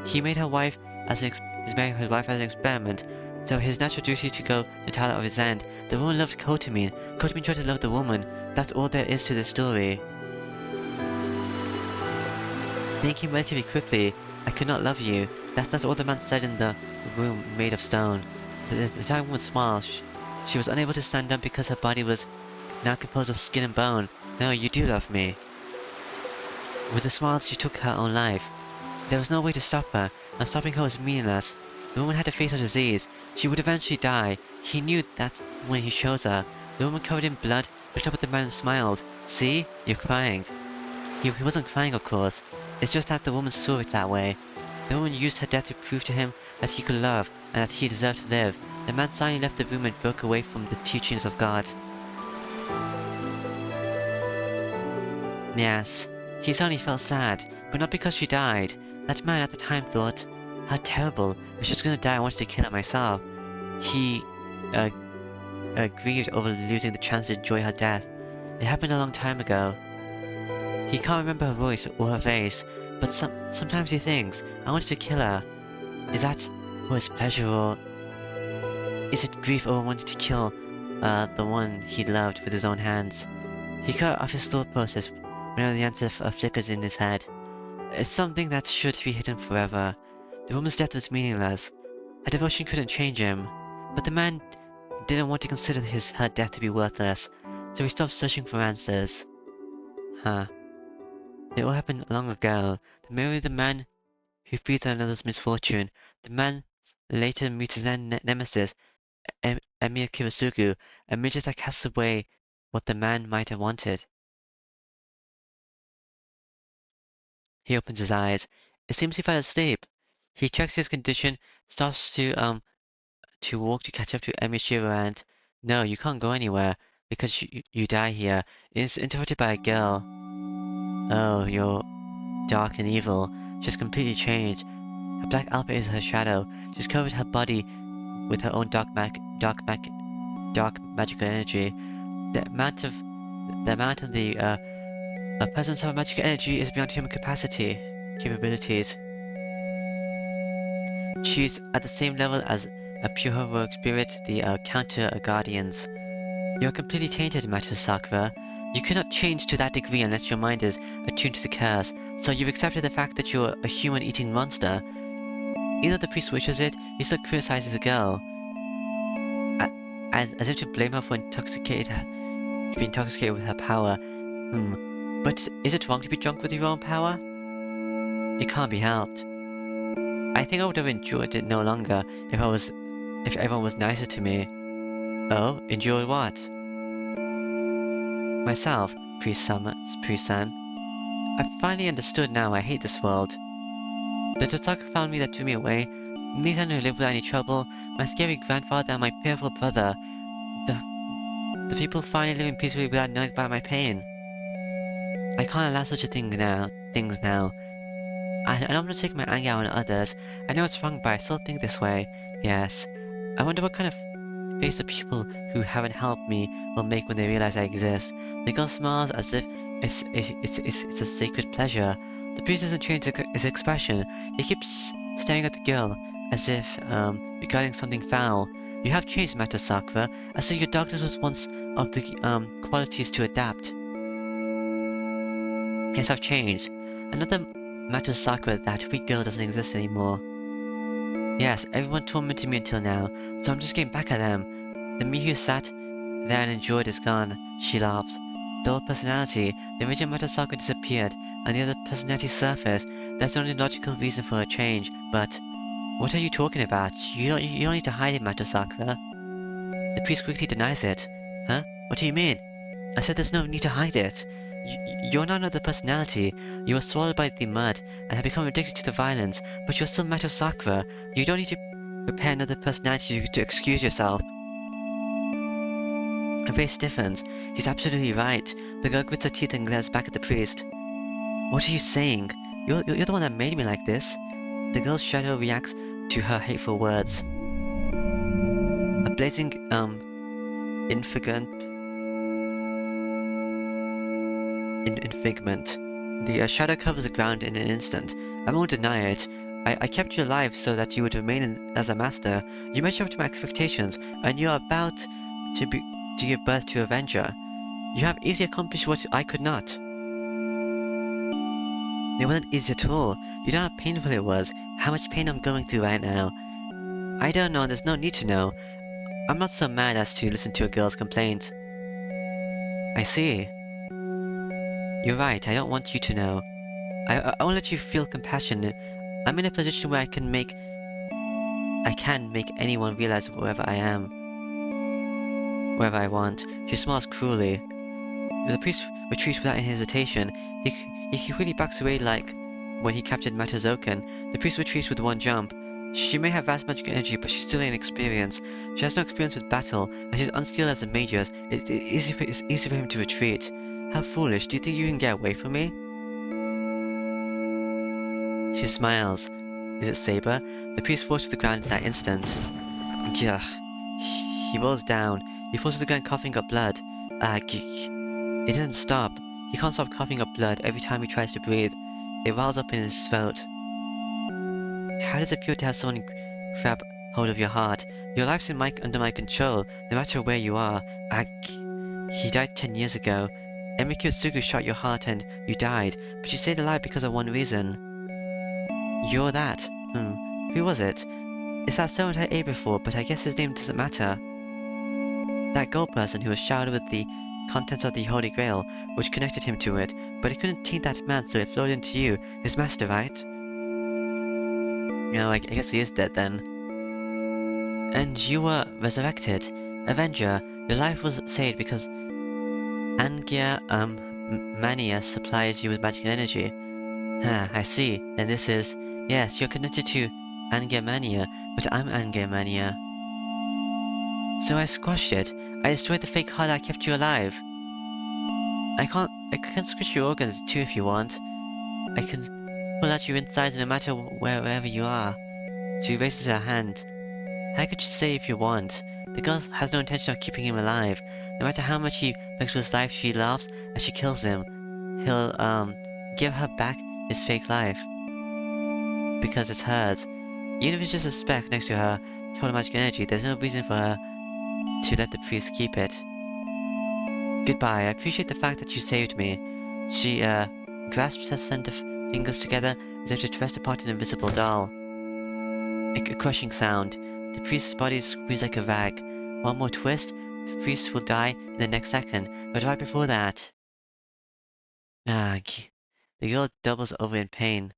He made his wife as an experiment, so his natural duty to go to tell of his end. The woman loved Kotamin. Kotamin tried to love the woman. That's all there is to this story. Then came relatively quickly. I could not love you. That's all the man said in the room made of stone. The young woman smiled. She was unable to stand up because her body was now composed of skin and bone. No, you do love me. With a smile, she took her own life. There was no way to stop her, and stopping her was meaningless. The woman had a fatal disease. She would eventually die. He knew that when he chose her. The woman covered in blood looked up at the man and smiled. See? You're crying. He wasn't crying, of course. It's just that the woman saw it that way. The woman used her death to prove to him that he could love, and that he deserved to live. The man silently left the room and broke away from the teachings of God. Yes, he suddenly felt sad, but not because she died. That man at the time thought, how terrible, if she was gonna die I wanted to kill her myself. He grieved over losing the chance to enjoy her death. It happened a long time ago. He can't remember her voice or her face, but sometimes he thinks, I wanted to kill her. Is that for his pleasure, or is it grief over wanting to kill the one he loved with his own hands? He cut off his thought process whenever the answer flickers in his head. It's something that should be hidden forever. The woman's death was meaningless. Her devotion couldn't change him. But the man didn't want to consider her death to be worthless, so he stopped searching for answers. It all happened long ago. The memory of the man who feeds on another's misfortune. The man later meets his nemesis, Emir Kirisugu, a midget that casts away what the man might have wanted. He opens his eyes. It seems he fell asleep. He checks his condition, starts to walk to catch up to Emir Shiro, and no, you can't go anywhere, because you die here. It's interrupted by a girl. Oh, you're dark and evil. She's completely changed. Her black outfit is her shadow. She's covered her body with her own dark magical energy. The amount of the presence of magical energy is beyond human capabilities. She's at the same level as a pure heroic spirit, the counter guardians. You're completely tainted, Master Sakura. You cannot change to that degree unless your mind is attuned to the curse, so you've accepted the fact that you're a human-eating monster. Even though the priest wishes it, he still criticizes the girl. As if to blame her for being intoxicated with her power. But is it wrong to be drunk with your own power? It can't be helped. I think I would have enjoyed it no longer if everyone was nicer to me. Oh, enjoyed what? Myself, priest-san. I finally understood now I hate this world. The Totaka found me that threw me away. Me trying to live without any trouble, my scary grandfather and my pitiful brother. The people finally living peacefully without knowing about my pain. I can't allow such a things now. I don't want to take my anger out on others. I know it's wrong, but I still think this way. Yes. I wonder what kind of face the people who haven't helped me will make when they realize I exist. The girl smiles as if it's a sacred pleasure. The priest doesn't change his expression. He keeps staring at the girl, as if regarding something foul. You have changed, Master Sakura. I saw your darkness was once of the qualities to adapt. Yes, I've changed. Another matter of Sakura that weak girl doesn't exist anymore. Yes, everyone tormented me until now, so I'm just getting back at them. The me who sat there and enjoyed is gone, she laughs. The old personality, the original matter of Sakura disappeared, and the other personality surfaced. That's the only logical reason for a change, but what are you talking about? You don't need to hide it, Master Sakura. The priest quickly denies it. Huh? What do you mean? I said there's no need to hide it. You're not another personality. You were swallowed by the mud and have become addicted to the violence, but you're still Master Sakura. You don't need to prepare another personality to excuse yourself. Her face stiffens. He's absolutely right. The girl grits her teeth and glares back at the priest. What are you saying? You're the one that made me like this. The girl's shadow reacts to her hateful words. A blazing, infigment. The shadow covers the ground in an instant. I won't deny it. I kept you alive so that you would remain as a master. You measure up to my expectations, and you are about to give birth to Avenger. You have easily accomplished what I could not. It wasn't easy at all. You know how painful it was, how much pain I'm going through right now. I don't know, and there's no need to know. I'm not so mad as to listen to a girl's complaint. I see. You're right, I don't want you to know. I won't let you feel compassion. I'm in a position where I can make anyone realize wherever I am. Wherever I want. She smiles cruelly. The priest retreats without any hesitation. He quickly backs away like when he captured Matazokan. The priest retreats with one jump. She may have vast magic energy, but she's still inexperienced. She has no experience with battle, and she's unskilled as a mage. It's easy for him to retreat. How foolish. Do you think you can get away from me? She smiles. Is it Saber? The priest falls to the ground in that instant. Gah. He rolls down. He falls to the ground coughing up blood. It doesn't stop. He can't stop coughing up blood every time he tries to breathe. It wells up in his throat. How does it feel to have someone grab hold of your heart? Your life's under my control, no matter where you are. He died 10 years ago. Emikyo Sugu shot your heart and you died, but you stayed alive because of one reason. You're that. Who was it? It's that someone I ate before, but I guess his name doesn't matter. That gold person who was showered with the contents of the Holy Grail, which connected him to it, but it couldn't taint that man, so it flowed into you, his master, right? I guess he is dead then. And you were resurrected. Avenger, your life was saved because Angia, Mania supplies you with magical energy. I see. And this is... Yes, you're connected to Angia Mania, but I'm Angia Mania. So I squashed it. I destroyed the fake heart that kept you alive. I can squish your organs too if you want. I can pull out your insides no matter wherever you are. She raises her hand. How could you say if you want? The girl has no intention of keeping him alive. No matter how much he begs for his life, she laughs and she kills him. He'll, give her back his fake life. Because it's hers. Even if it's just a speck next to her total magic energy, there's no reason for her to let the priest keep it. Goodbye, I appreciate the fact that you saved me. She, grasps her slender fingers together as if to twist apart an invisible doll. A crushing sound. The priest's body is squeezed like a rag. One more twist, the priest will die in the next second, but right before that... The girl doubles over in pain.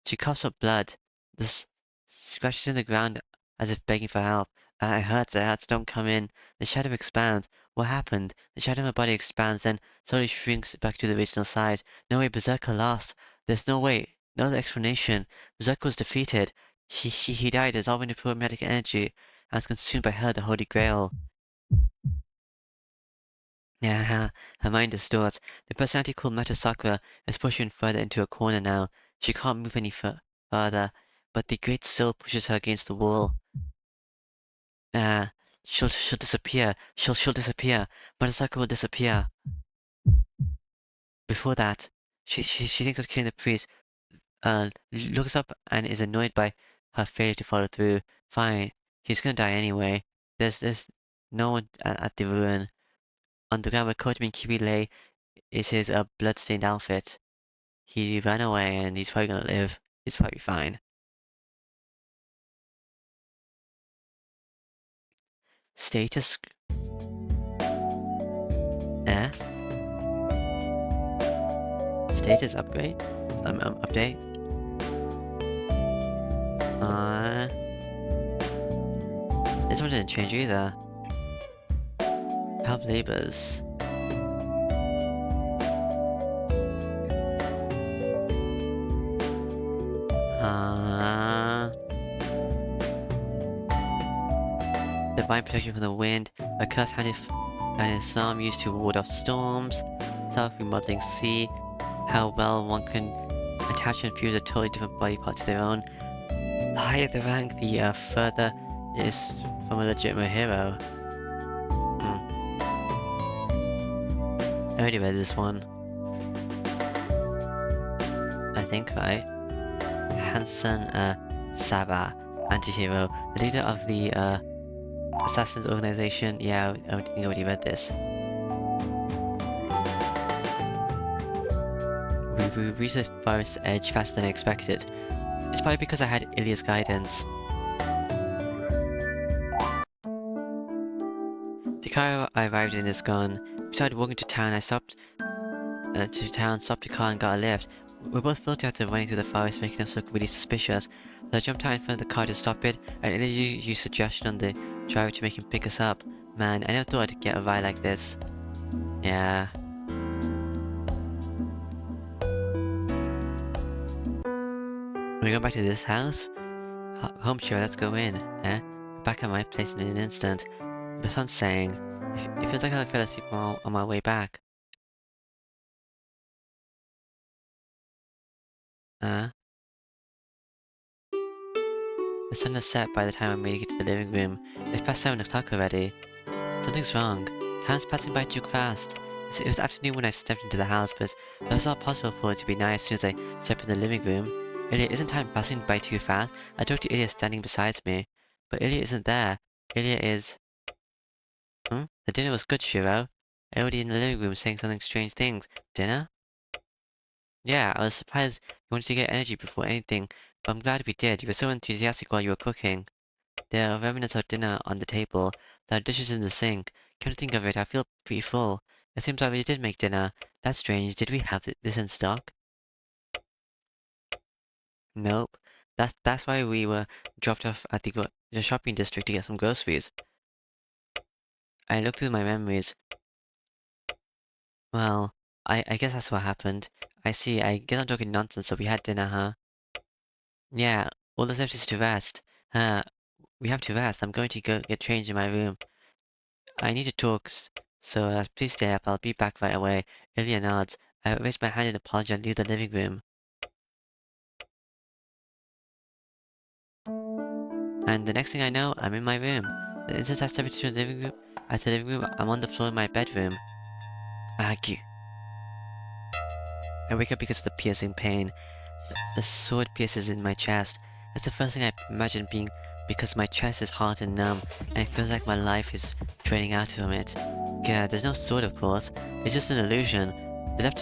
She coughs up blood. This scratches in the ground as if begging for help. It hurts, don't come in. The shadow expands. What happened? The shadow of her body expands, then slowly shrinks back to the original size. No way, Berserker lost. There's no way. No other explanation. Berserker was defeated. He died, dissolving the pure magic energy, and was consumed by her, the Holy Grail. Her mind distorts. The personality called Meta Sakura is pushing further into a corner now. She can't move any further, but the great still pushes her against the wall. She'll disappear. She'll disappear. Meta Sakura will disappear. Before that, she thinks of killing the priest. Looks up and is annoyed by her failure to follow through. Fine, he's gonna die anyway. There's No one at the ruin. On the ground where Coachman Kiwi lay is his blood-stained outfit. He ran away and he's probably gonna live. He's probably fine. Status... Eh? Status upgrade? Update? This one didn't change either. Help labors. Divine protection from the wind. A curse handed psalm used to ward off storms. Self-remodeling sea. How well one can attach and fuse a totally different body part to their own. The higher the rank, the further it is from a legitimate hero. I already read this one. I think, right? Hansen Saba, anti-hero, the leader of the Assassins organization. Yeah, I think I already read this. We reached the forest's edge faster than I expected. It's probably because I had Illya's guidance. The car I arrived in is gone. We started walking to town. I stopped the car and got a lift. We both floated after running through the forest, making us look really suspicious. But I jumped out in front of the car to stop it, and Illya used suggestion on the driver to make him pick us up. Man, I never thought I'd get a ride like this. Yeah. We go back to this house? Home sure, let's go in, eh? Back at my place in an instant. The sun's saying, it feels like I fell asleep on my way back. The sun has set by the time I made it to the living room. It's past 7 o'clock already. Something's wrong. Time's passing by too fast. It was afternoon when I stepped into the house, but it was not possible for it to be night as soon as I stepped in the living room. Illya, isn't time passing by too fast? I talked to Illya standing beside me. But Illya isn't there. Illya is... The dinner was good, Shiro. Everybody in the living room saying something strange things. Dinner? Yeah, I was surprised you wanted to get energy before anything, but I'm glad we did. You were so enthusiastic while you were cooking. There are remnants of dinner on the table. There are dishes in the sink. Come to think of it, I feel pretty full. It seems I really did make dinner. That's strange. Did we have this in stock? Nope. That's why we were dropped off at the shopping district to get some groceries. I looked through my memories. Well, I guess that's what happened. I see. I guess I'm talking nonsense, so we had dinner, huh? Yeah, all that's left is to rest. We have to rest. I'm going to go get changed in my room. I need to talk, so please stay up. I'll be back right away. Illya nods. I raise my hand in apology and leave the living room. And the next thing I know, I'm in my room. The instant I step into the living room, I'm on the floor in my bedroom. Argue. I wake up because of the piercing pain. The sword pierces in my chest. That's the first thing I imagine being because my chest is hot and numb, and it feels like my life is draining out from it. Yeah, there's no sword, of course. It's just an illusion. The left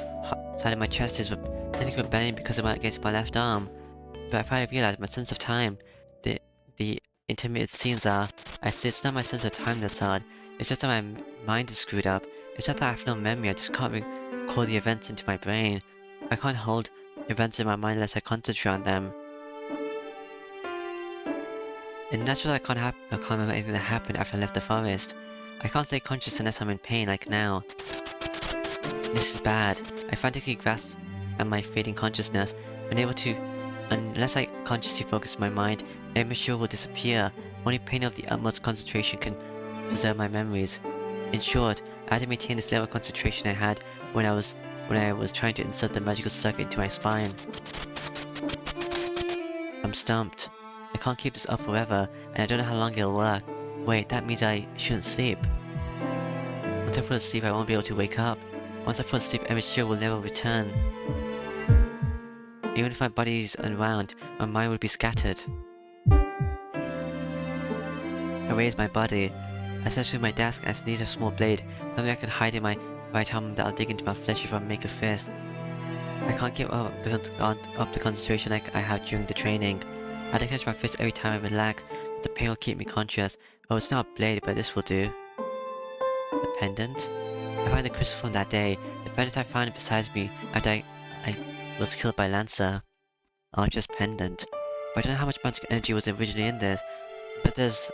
side of my chest is technically rebelling because I'm against my left arm. But I finally realized my sense of time. The intermittent scenes are. It's not my sense of time that's hard. It's just that my mind is screwed up. It's not that I have no memory. I just can't recall the events into my brain. I can't hold events in my mind unless I concentrate on them. And naturally I can't remember anything that happened after I left the forest. I can't stay conscious unless I'm in pain, like now. This is bad. I frantically grasp at my fading consciousness, unable to... Unless I consciously focus my mind, every sure will disappear. Only pain of the utmost concentration can preserve my memories. In short, I had to maintain this level of concentration I had when I was trying to insert the magical circuit into my spine. I'm stumped. I can't keep this up forever, and I don't know how long it'll work. Wait, that means I shouldn't sleep. Once I fall asleep, I won't be able to wake up. Once I fall asleep, every sure will never return. Even if my body is unwound, my mind will be scattered. I raise my body. I searched through my desk and I needed a small blade, something I could hide in my right arm that'll dig into my flesh if I make a fist. I can't keep up the concentration like I had during the training. I had to catch my fist every time I relax, but the pain will keep me conscious. Oh, it's not a blade, but this will do. The pendant? I found the crystal from that day. The pendant I found beside me after I was killed by Lancer. Archer's pendant. But I don't know how much magic energy was originally in this, but there's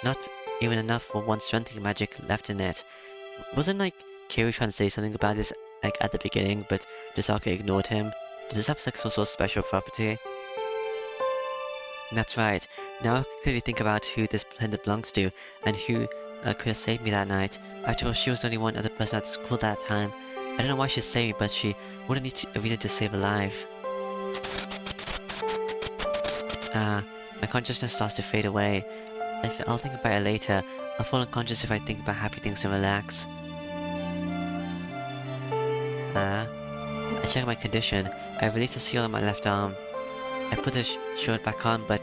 not even enough for one strengthening magic left in it. Wasn't like Kiri trying to say something about this like at the beginning, but Jisaka ignored him? Does this have like some sort of special property? That's right. Now I can clearly think about who this pendant belongs to, and who could have saved me that night. After all, she was the only one other person at school that time. I don't know why she'd save me, but she wouldn't need a reason to save a life. My consciousness starts to fade away. I'll think about it later. I'll fall unconscious if I think about happy things and relax. I check my condition. I release the seal on my left arm. I put the shield back on, but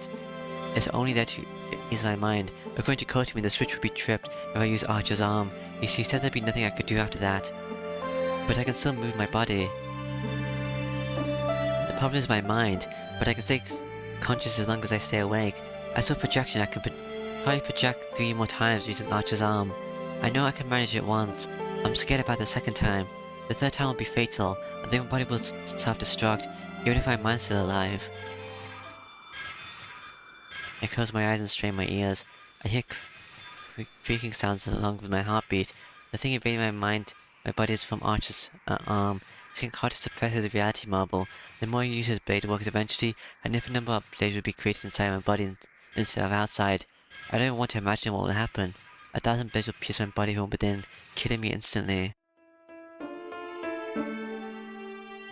it's only there to ease my mind. According to Kotomi, the switch would be tripped if I use Archer's arm. She said there'd be nothing I could do after that. But I can still move my body. The problem is my mind, but I can stay conscious as long as I stay awake. As for projection, I can probably project 3 more times using Archer's arm. I know I can manage it once. I'm scared about the second time. The third time will be fatal, and then my body will self-destruct, even if my mind's still alive. I close my eyes and strain my ears. I hear creaking sounds along with my heartbeat. The thing invading my body is from Archer's arm. It's getting hard to suppress his reality marble. The more you use his blade works, eventually an infinite number of blades will be created inside my body instead of outside. I don't even want to imagine what will happen. 1,000 blades will pierce my body from within, killing me instantly.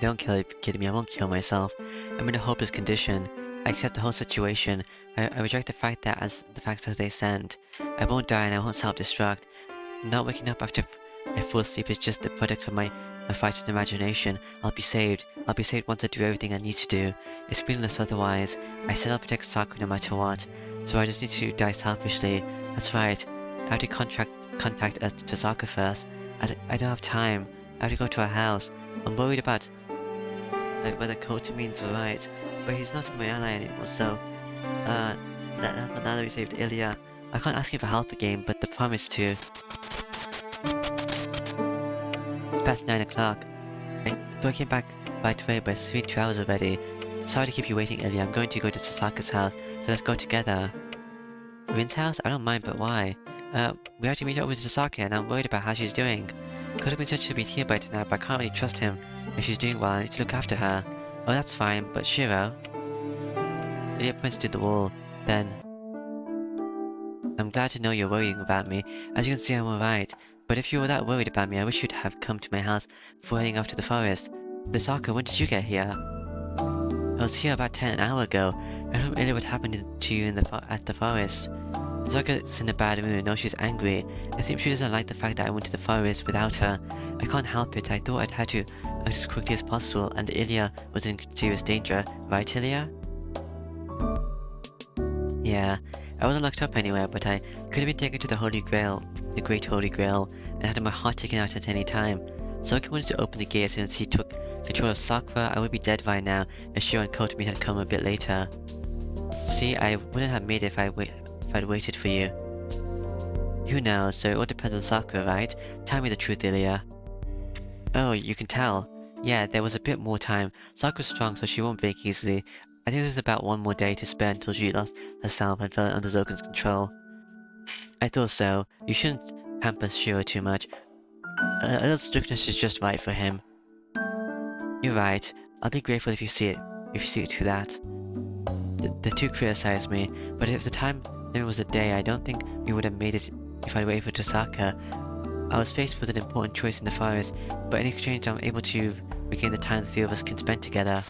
Don't kidding me, I won't kill myself. I'm in a hopeless condition. I accept the whole situation. I reject the fact that as they stand. I won't die and I won't self-destruct. Not waking up after I fall asleep is just the product of my frightened imagination. I'll be saved. I'll be saved once I do everything I need to do. It's meaningless otherwise. I said I'll protect Sakura no matter what. So I just need to die selfishly. That's right. I have to contact Tasaka first. I don't have time. I have to go to her house. I'm worried about whether Kotomi's right, but he's not my ally anymore, so now that we saved Illya, I can't ask him for help again, but the promise to. It's past 9 o'clock. I thought I came back right away, but it's 2 hours already. Sorry to keep you waiting, Illya. I'm going to go to Sasaka's house, so let's go together. Rin's house? I don't mind, but why? We have to meet up with Sasaka, and I'm worried about how she's doing. Kotomi said she'd be here by tonight, but I can't really trust him. If she's doing well, I need to look after her. Oh, that's fine, but Shiro? Illya points to the wall. Then, I'm glad to know you're worrying about me. As you can see, I'm alright. But if you were that worried about me, I wish you'd have come to my house before heading off to the forest. Sasaka, when did you get here? I was here about an hour ago. I don't really what happened to you at the forest. Sasaka's in a bad mood, now she's angry. It seems she doesn't like the fact that I went to the forest without her. I can't help it, I thought I'd had to act as quickly as possible, and Illya was in serious danger. Right, Illya? Yeah, I wasn't locked up anywhere, but I could have been taken to the Holy Grail, the Great Holy Grail, and had my heart taken out at any time. Sasuke wanted to open the gate as soon as he took control of Sakura. I would be dead by now if Shiro and Kotomi had come a bit later. See, I wouldn't have made it if I'd waited for you. Who knows, so it all depends on Sakura, right? Tell me the truth, Illya. Oh, you can tell. Yeah, there was a bit more time. Sakura's strong, so she won't break easily. I think there's about 1 more day to spare until she lost herself and fell under Zoken's control. I thought so. You shouldn't pamper Shiro too much. A little strictness is just right for him. You're right. I'll be grateful if you see it to that. The two criticized me, but if the time limit was a day, I don't think we would have made it if I'd waited for Tasaka. I was faced with an important choice in the forest, but in exchange I'm able to regain the time the 3 of us can spend together.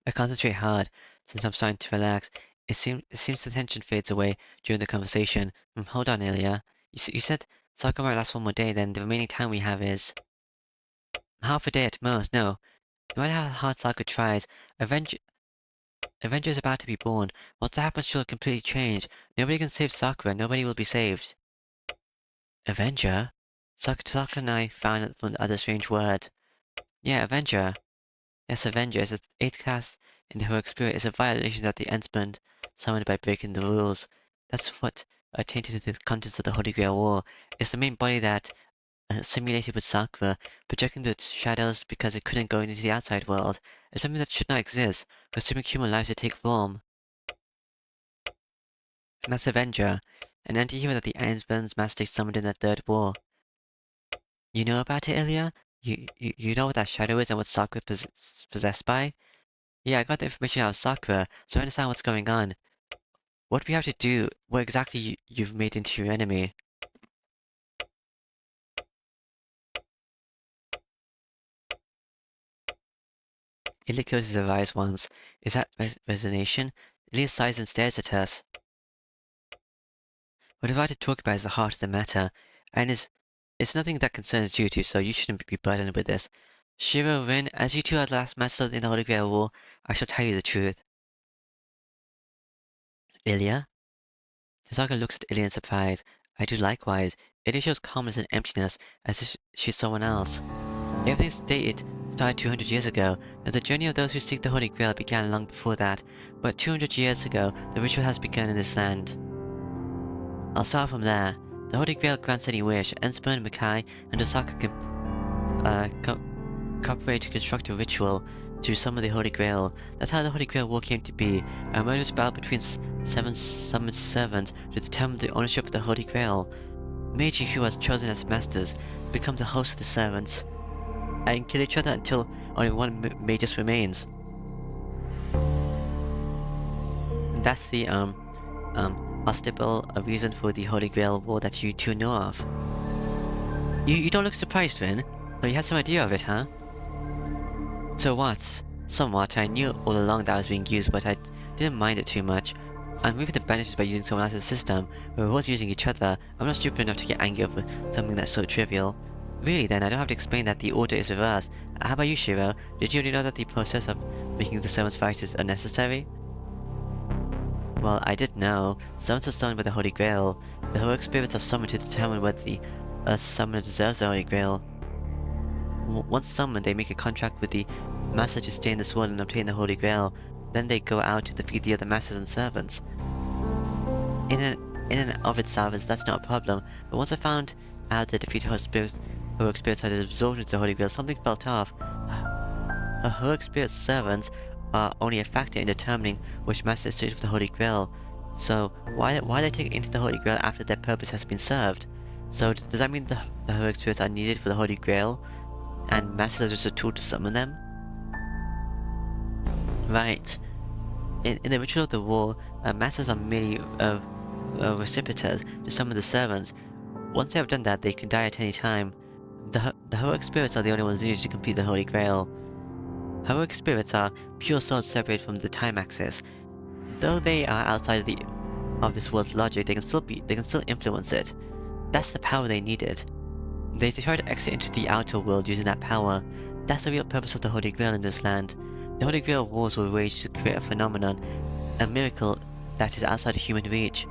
I concentrate hard, since I'm starting to relax. It seems the tension fades away during the conversation. Hold on, Illya. You said Sakura might last 1 more day, then the remaining time we have is half a day at most. No matter how hard Sakura tries, Avenger is about to be born. Once that happens, she'll completely change. Nobody can save Sakura. Nobody will be saved. Avenger? Sakura and I found it from the other strange word. Yeah, Avenger. Yes, Avenger is the 8th class in the heroic spirit. Is a violation that the Ensbund summoned by breaking the rules. That's what tainted the contents of the Holy Grail War. It's the main body that simulated with Sakura, projecting the shadows because it couldn't go into the outside world. It's something that should not exist, consuming human lives to take form. And that's Avenger, an anti-hero that the Ensbund's master summoned in the Third War. You know about it, Illya? You know what that shadow is and what Sakura is possessed by? Yeah, I got the information out of Sakura, so I understand what's going on. What do we have to do? What exactly you've made into your enemy? Illya closes her eyes once. Is that resignation? Illya sighs and stares at us. What I've had to talk about is the heart of the matter, and it's nothing that concerns you two, so you shouldn't be burdened with this. Shiro, Rin, as you two are the last masters in the Holy Grail War, I shall tell you the truth. Illya? Sasaka looks at Illya in surprise. I do likewise. Illya shows calmness and emptiness, as if she's someone else. Everything stated started 200 years ago. Now the journey of those who seek the Holy Grail began long before that, but 200 years ago, the ritual has begun in this land. I'll start from there. The Holy Grail grants any wish. Ensbund, Makai, and Osaka can cooperate to construct a ritual to summon the Holy Grail. That's how the Holy Grail War came to be. A murderous battle between 7 summoned servants to determine the ownership of the Holy Grail. Meiji, who was chosen as masters, becomes the host of the servants, and kill each other until only one Magus remains. And that's the ostensible reason for the Holy Grail War that you two know of. You don't look surprised, Rin. So you had some idea of it, huh? So what? Somewhat. I knew all along that was being used, but I didn't mind it too much. I'm reaping the benefits by using someone else's system. We're both using each other. I'm not stupid enough to get angry over something that's so trivial. Really then, I don't have to explain that the order is reversed. How about you, Shiro? Did you already know that the process of making the servants fight is unnecessary? Well, I did know. Servants are summoned by the Holy Grail. The heroic spirits are summoned to determine whether the summoner deserves the Holy Grail. Once summoned, they make a contract with the master to stay in this world and obtain the Holy Grail. Then they go out to defeat the other masters and servants. In and of itself, that's not a problem. But once I found out that defeated heroic spirits had absorbed into the Holy Grail, something felt off. Heroic spirit's servants are only a factor in determining which master is suited for the Holy Grail. So why they take it into the Holy Grail after their purpose has been served? So does that mean the heroic spirits are needed for the Holy Grail, and masters are just a tool to summon them? Right. In the ritual of the war, masters are merely recipients to summon the servants. Once they have done that, they can die at any time. The heroic spirits are the only ones needed to complete the Holy Grail. Heroic spirits are pure souls separated from the time axis. Though they are outside of this world's logic, they can still influence it. That's the power they needed. They try to exit into the outer world using that power. That's the real purpose of the Holy Grail in this land. The Holy Grail wars were waged to create a phenomenon, a miracle that is outside of human reach.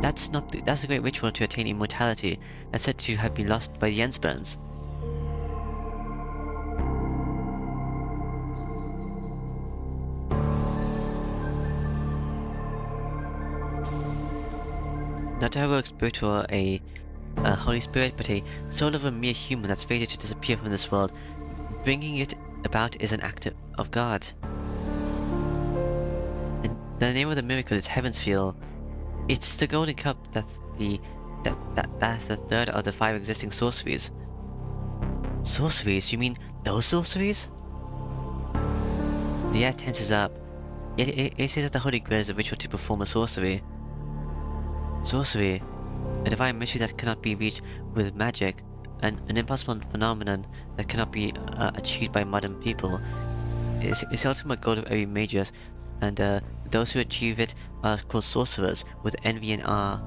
That's a great ritual to attain immortality, that's said to have been lost by the Ensburns. Not a heroic spirit or a holy spirit, but a soul of a mere human that's fated to disappear from this world. Bringing it about is an act of God. And the name of the miracle is Heaven's Feel. It's the golden cup that's the third of the 5 existing sorceries. Sorceries? You mean those sorceries? The air tenses up. It says that the Holy Grail is a ritual to perform a sorcery. Sorcery, a divine mystery that cannot be reached with magic, an impossible phenomenon that cannot be achieved by modern people. It's the ultimate goal of every magus, and those who achieve it are called sorcerers, with envy and awe.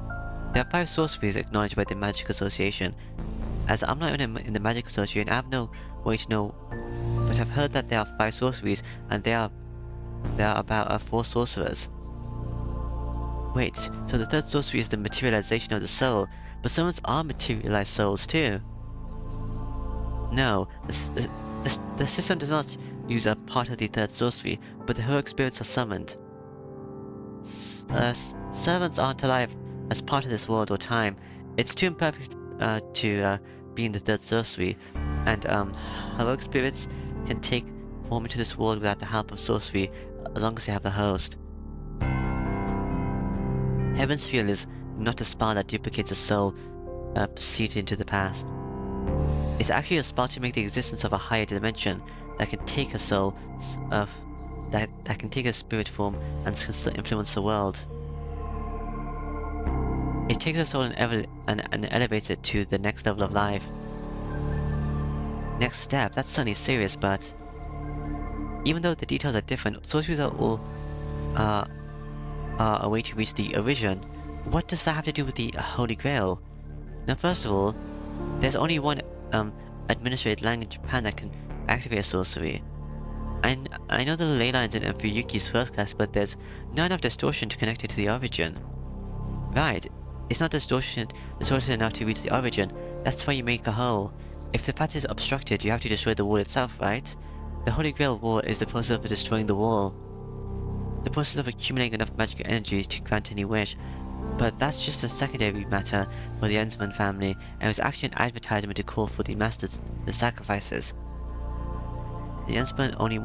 There are 5 sorceries acknowledged by the Magic Association. As I'm not in the Magic Association, I have no way to know, but I've heard that there are 5 sorceries, and they are there are about 4 sorcerers. Wait, so the third sorcery is the materialization of the soul, but summons are materialized souls too. No, the system does not use a part of the third sorcery, but the heroic spirits are summoned. Servants aren't alive as part of this world or time. It's too imperfect to be in the third sorcery, and heroic spirits can take form into this world without the help of sorcery, as long as they have the host. Heaven's Field is not a spell that duplicates a soul seated into the past. It's actually a spell to make the existence of a higher dimension that can take a soul that can take a spirit form and can still influence the world. It takes a soul and elevates it to the next level of life. Next step, that's certainly serious, but even though the details are different, sorceries are all a way to reach the origin. What does that have to do with the Holy Grail? Now, first of all, there's only one administrated land in Japan that can activate a sorcery. I know the ley lines in Fuyuki's first class, but there's not enough distortion to connect it to the origin. Right, it's not distorted enough to reach the origin. That's why you make a hole. If the path is obstructed, you have to destroy the wall itself, right? The Holy Grail Wall is the process of destroying the wall. The process of accumulating enough magical energy to grant any wish. But that's just a secondary matter for the Ensman family, and it was actually an advertisement to call for the sacrifices. The Ensman only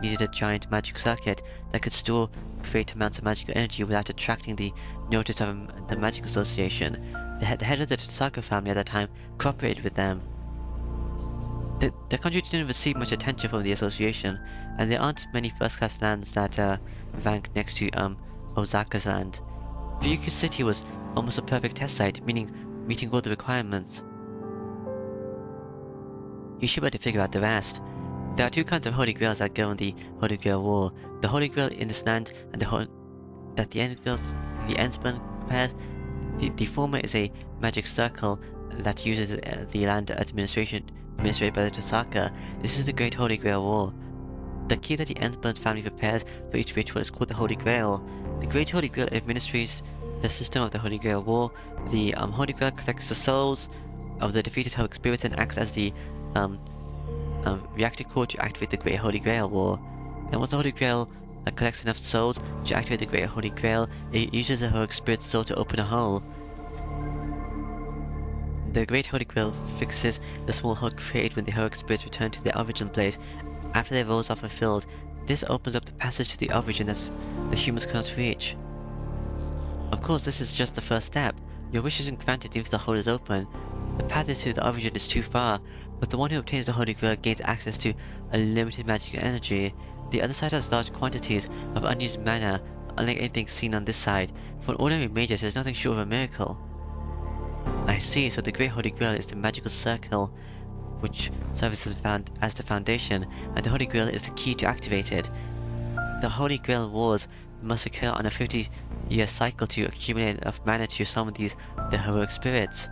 needed a giant magic circuit that could store great amounts of magical energy without attracting the notice of the Magic Association. The head of the Tasaka family at that time cooperated with them. The country didn't receive much attention from the association, and there aren't many first-class lands that rank next to Osaka's land. Fuyuki City was almost a perfect test site, meaning meeting all the requirements. You should better figure out the rest. There are 2 kinds of Holy Grails that go in the Holy Grail War. The Holy Grail in this land, and the Ensman prepares. The former is a magic circle that uses the land administrated by the Tasaka. This is the Great Holy Grail War. The key that the Ensman family prepares for each ritual is called the Holy Grail. The Great Holy Grail administrates the system of the Holy Grail War. The Holy Grail collects the souls of the defeated heroic spirits and acts as the reactor core to activate the Great Holy Grail War. And once the Holy Grail collects enough souls to activate the Great Holy Grail, it uses the heroic spirit's soul to open a hole. The Great Holy Grail fixes the small hole created when the heroic spirits return to their origin place after their roles are fulfilled. This opens up the passage to the origin that the humans cannot reach. Of course, this is just the first step. Your wish isn't granted if the hole is open. The path to the origin is too far, but the one who obtains the Holy Grail gains access to unlimited magical energy. The other side has large quantities of unused mana, unlike anything seen on this side. For an ordinary mage, there's nothing short of a miracle. I see, so the Great Holy Grail is the magical circle which serves as the foundation, and the Holy Grail is the key to activate it. The Holy Grail Wars must occur on a 50-year cycle to accumulate enough mana to summon the heroic spirits.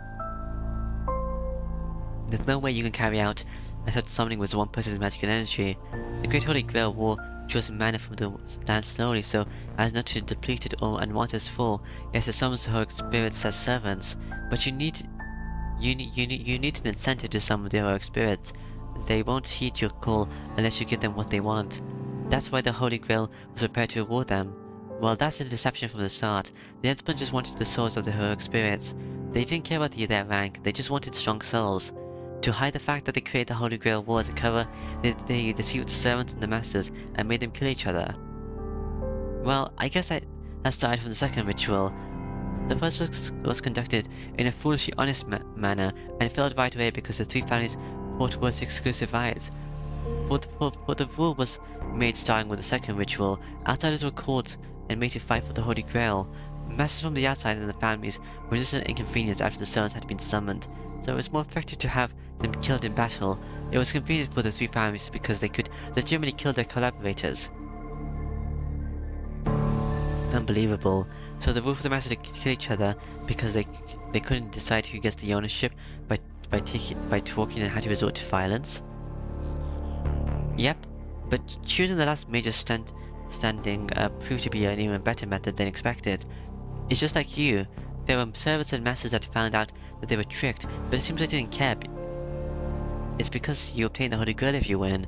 There's no way you can carry out such summoning with one person's magical energy. The Great Holy Grail War draws mana from the land slowly so as not to deplete it all, and once it's full, yes, it summons the heroic spirits as servants. But you need an incentive to summon the heroic spirits. They won't heed your call unless you give them what they want. That's why the Holy Grail was prepared to reward them. Well, that's a deception from the start. The Ensman just wanted the souls of the heroic spirits. They didn't care about their rank, they just wanted strong souls. To hide the fact that they created the Holy Grail War as a cover, they deceived the servants and the masters and made them kill each other. Well, I guess that started from the second ritual. The first was conducted in a foolishly honest manner and failed right away because the 3 families fought towards exclusive rights. For the rule was made starting with the second ritual, outsiders were caught and made to fight for the Holy Grail. Masters from the outside and the families resisted an inconvenience after the servants had been summoned, so it was more effective to have them killed in battle. It was convenient for the 3 families because they could legitimately kill their collaborators. Unbelievable. So the rule for the masters to kill each other because they couldn't decide who gets the ownership by talking and had to resort to violence. Yep, but choosing the last major stunt understanding proved to be an even better method than expected. It's just like you. There were servants and masters that found out that they were tricked, but it seems they didn't care. It's because you obtain the Holy Grail if you win.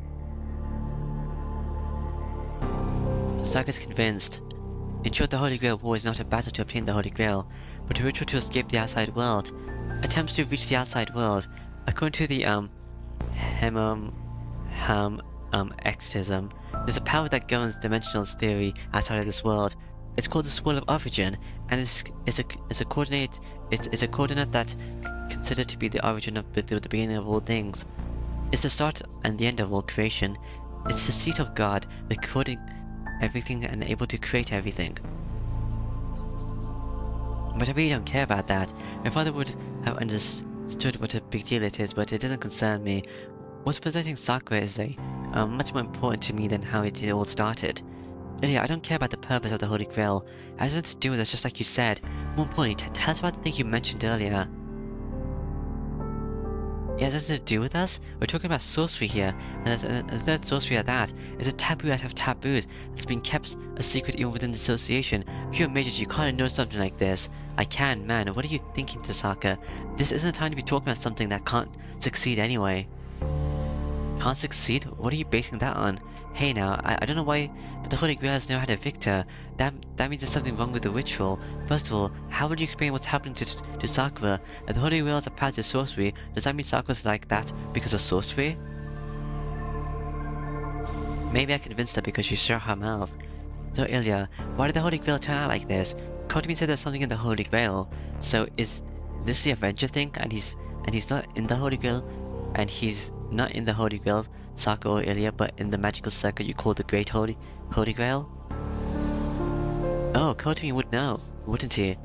Saga's convinced. In short, the Holy Grail War is not a battle to obtain the Holy Grail, but a ritual to escape the outside world. Attempts to reach the outside world. According to the exorcism, there's a power that governs dimensional theory outside of this world. It's called the Swirl of Origin, and it's a coordinate that considered to be the origin of the beginning of all things. It's the start and the end of all creation. It's the seat of God, recording everything and able to create everything. But I really don't care about that. My father would have understood what a big deal it is, but it doesn't concern me. What's possessing Sakura is much more important to me than how it all started. Illya, I don't care about the purpose of the Holy Grail. It has nothing to do with us, just like you said. More importantly, tell us about the thing you mentioned earlier. It has nothing to do with us? We're talking about sorcery here, and the third sorcery at that is a taboo out of taboos that's been kept a secret even within the association. If you're a mage, you can't know something like this. I can, man. What are you thinking, Tasaka? This isn't the time to be talking about something that can't succeed anyway. Can't succeed? What are you basing that on? Hey now, I don't know why, but the Holy Grail has never had a victor. That means there's something wrong with the ritual. First of all, how would you explain what's happening to Sakura? If the Holy Grail is a path to sorcery, does that mean Sakura's like that because of sorcery? Maybe I convinced her because she shut her mouth. So Illya, why did the Holy Grail turn out like this? Kotomi said there's something in the Holy Grail. So is this the Avenger thing? And he's not in the Holy Grail? And he's not in the Holy Grail, Sakura or Illya, but in the magical circle you call the Great Holy Grail? Oh, Kotomi would know, wouldn't he?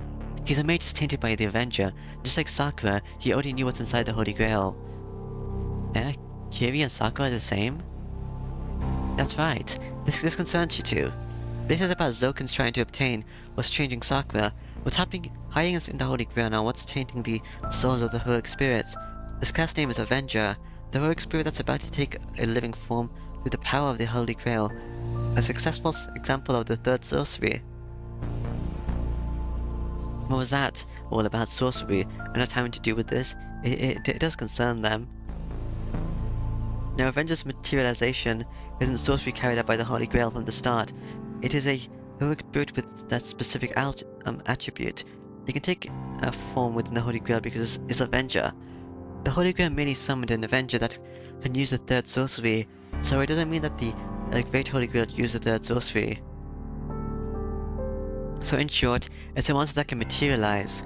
He's a mage tainted by the Avenger. Just like Sakura, he already knew what's inside the Holy Grail. Kiri and Sakura are the same? That's right. This concerns you too. This is about Zokins trying to obtain what's changing Sakura. What's hiding us in the Holy Grail now, what's tainting the souls of the heroic spirits. This class name is Avenger, the heroic spirit that's about to take a living form through the power of the Holy Grail. A successful example of the third sorcery. What was that all about sorcery and not having to do with this? It does concern them. Now, Avenger's materialization isn't sorcery carried out by the Holy Grail from the start. It is a heroic spirit with that specific attribute. It can take a form within the Holy Grail because it's Avenger. The Holy Grail merely summoned an Avenger that can use the third sorcery, so it doesn't mean that the Great Holy Grail used the third sorcery. So in short, it's a monster that can materialize.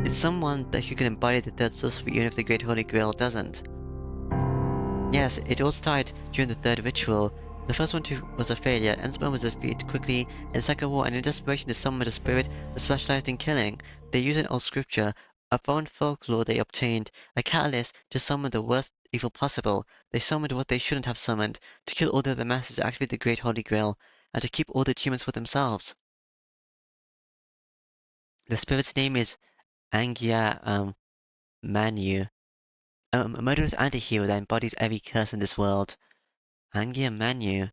It's someone that you can embody the third sorcery even if the Great Holy Grail doesn't. Yes, it all started during the third ritual. The first one was a failure, Ensbone was defeated quickly in the second war, and in desperation they summoned a spirit that specialized in killing. They used an old scripture, a foreign folklore they obtained, a catalyst to summon the worst evil possible. They summoned what they shouldn't have summoned, to kill all the other masters to activate the Great Holy Grail, and to keep all the achievements for themselves. The spirit's name is Angya Manu, a murderous anti-hero that embodies every curse in this world. Angya Manu.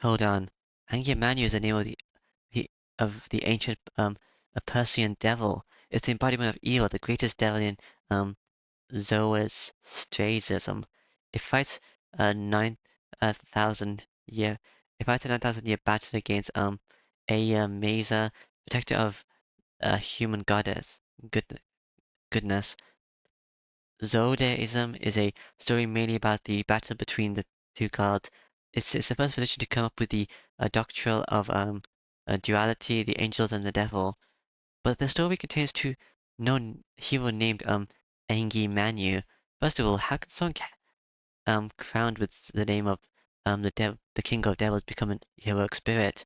Hold on. Angya Manu is the name of the ancient a Persian devil. It's the embodiment of evil, the greatest devil in Zoroastrianism. It fights a 9,000 year battle against Aya Mesa, protector of human goodness. Zoroastrianism is a story mainly about the battle between the two gods. It's the first religion to come up with the doctrine of duality, the angels and the devil. But the story contains two known hero named Engi Manu. First of all, how can someone crowned with the name of the king of devils become a heroic spirit?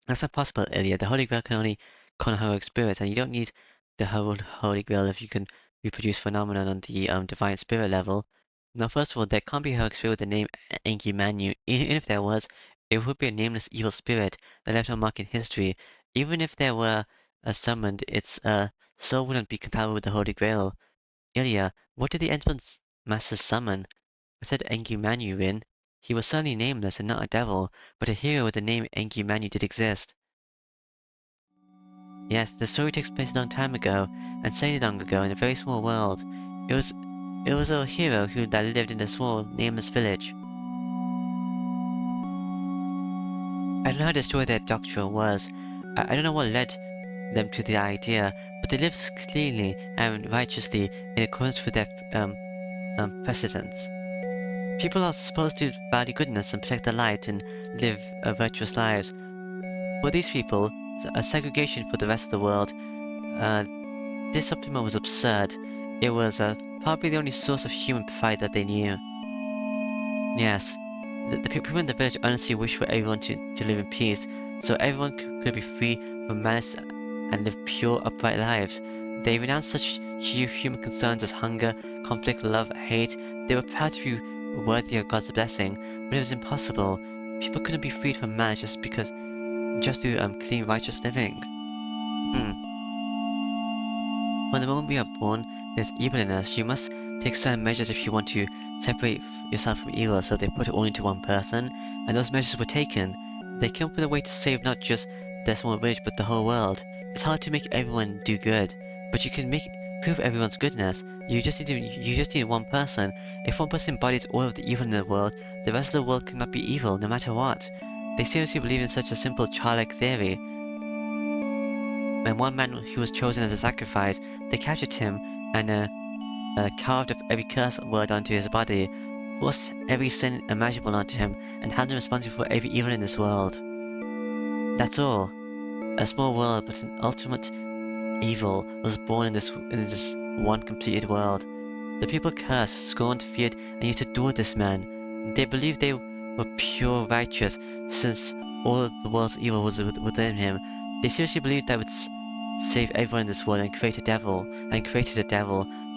That's not possible, Illya. The Holy Grail can only con heroic spirits, and you don't need the whole Holy Grail if you can reproduce phenomenon on the divine spirit level. Now, first of all, there can't be a heroic spirit with the name Enki Manu. Even if there was, it would be a nameless evil spirit that left no mark in history. Even if there were summoned, its soul wouldn't be compatible with the Holy Grail. Illya, what did the Enchantment Master summon? I said Enki Manu in. He was certainly nameless and not a devil, but a hero with the name Enki Manu did exist. Yes, the story takes place a long time ago, and so long ago in a very small world. It was a hero that lived in a small, nameless village. I don't know how the story of their doctrine was. I don't know what led them to the idea, but they lived cleanly and righteously in accordance with their precedents. People are supposed to value goodness and protect the light and live virtuous lives. For these people, a segregation for the rest of the world, this supplement was absurd. It was probably the only source of human pride that they knew. Yes, the people in the village honestly wished for everyone to live in peace, so everyone could be free from malice and live pure, upright lives. They renounced such human concerns as hunger, conflict, love, hate. They were proud to be worthy of God's blessing, but it was impossible. People couldn't be freed from malice just through clean, righteous living. From the moment we are born, there's evil in us. You must take certain measures if you want to separate yourself from evil, so they put it all into one person, and those measures were taken. They came up with a way to save not just their small village, but the whole world. It's hard to make everyone do good, but you can prove everyone's goodness. You just need one person. If one person embodies all of the evil in the world, the rest of the world cannot be evil, no matter what. They seriously believe in such a simple childlike theory. When one man who was chosen as a sacrifice, they captured him and carved up every curse word onto his body, forced every sin imaginable onto him, and held him responsible for every evil in this world. That's all. A small world, but an ultimate evil was born in this one completed world. The people cursed, scorned, feared, and yet adored this man. They believed they were pure righteous, since all of the world's evil was within him. They seriously believed that would save everyone in this world and created a devil.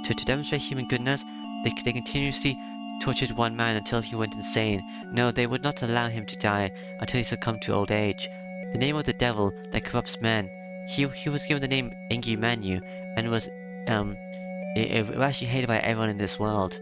To demonstrate human goodness, they continuously tortured one man until he went insane. No, they would not allow him to die until he succumbed to old age. The name of the devil that corrupts men. He was given the name Enki Manu and was actually hated by everyone in this world.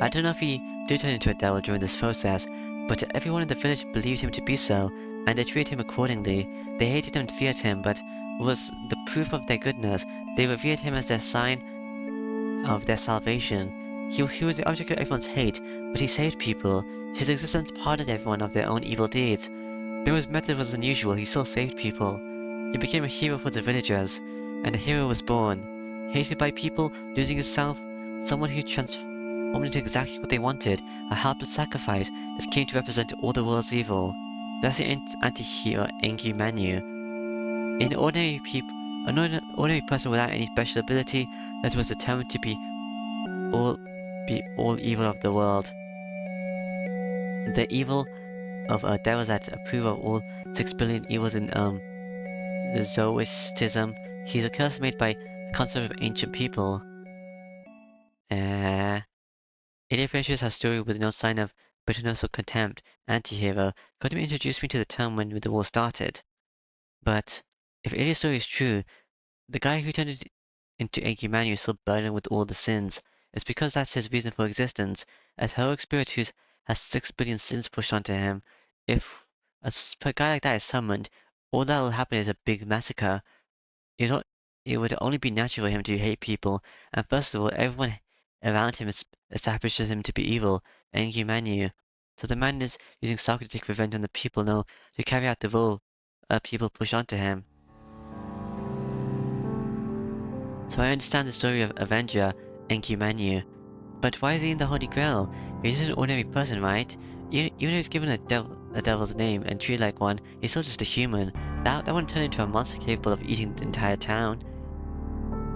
I don't know if he did turn into a devil during this process, but everyone in the village believed him to be so, and they treated him accordingly. They hated him and feared him, but was the proof of their goodness. They revered him as their sign of their salvation. He was the object of everyone's hate, but he saved people. His existence pardoned everyone of their own evil deeds. Though his method was unusual, he still saved people. He became a hero for the villagers, and a hero was born. Hated by people, losing himself, someone who transformed into exactly what they wanted, a helpless sacrifice that came to represent all the world's evil. That's the anti-hero Enki Manu. An ordinary person without any special ability that was determined to be all evil of the world. The evil of devils that approve of all 6 billion evils in Zoroastrianism. He's a curse made by a concept of ancient people. Illya finishes her story with no sign of bitterness or contempt. Anti-hero. Godwin introduced me to the term when the war started. But if Illya's story is true, the guy who turned it into Enki Manu is still burdened with all the sins. It's because that's his reason for existence. A heroic spirit who has 6 billion sins pushed onto him. If a guy like that is summoned, all that will happen is a big massacre. It would only be natural for him to hate people, and first of all, everyone around him establishes him to be evil, Enki Manu. So the man is using Sakura to take revenge on the people now to carry out the role people push onto him. So I understand the story of Avenger, Enki Manu. But why is he in the Holy Grail? He's just an ordinary person, right? Even if he's given a devil's name and treated like one, he's still just a human. That wouldn't turn into a monster capable of eating the entire town.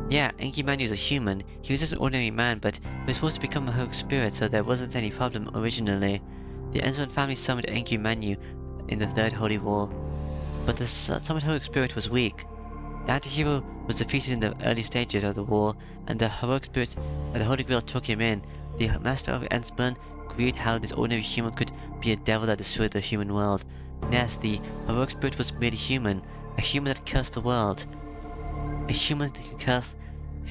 Yeah, Enki Manu is a human. He was just an ordinary man, but he was supposed to become a heroic spirit, so there wasn't any problem originally. The Ensman family summoned Enki Manu in the Third Holy War, but the summoned heroic spirit was weak. The anti-hero was defeated in the early stages of the war, and the heroic spirit and the Holy Grail took him in. The master of Ensman agreed how this ordinary human could be a devil that destroyed the human world. Yes, the heroic spirit was merely human, a human that cursed the world. A human who cursed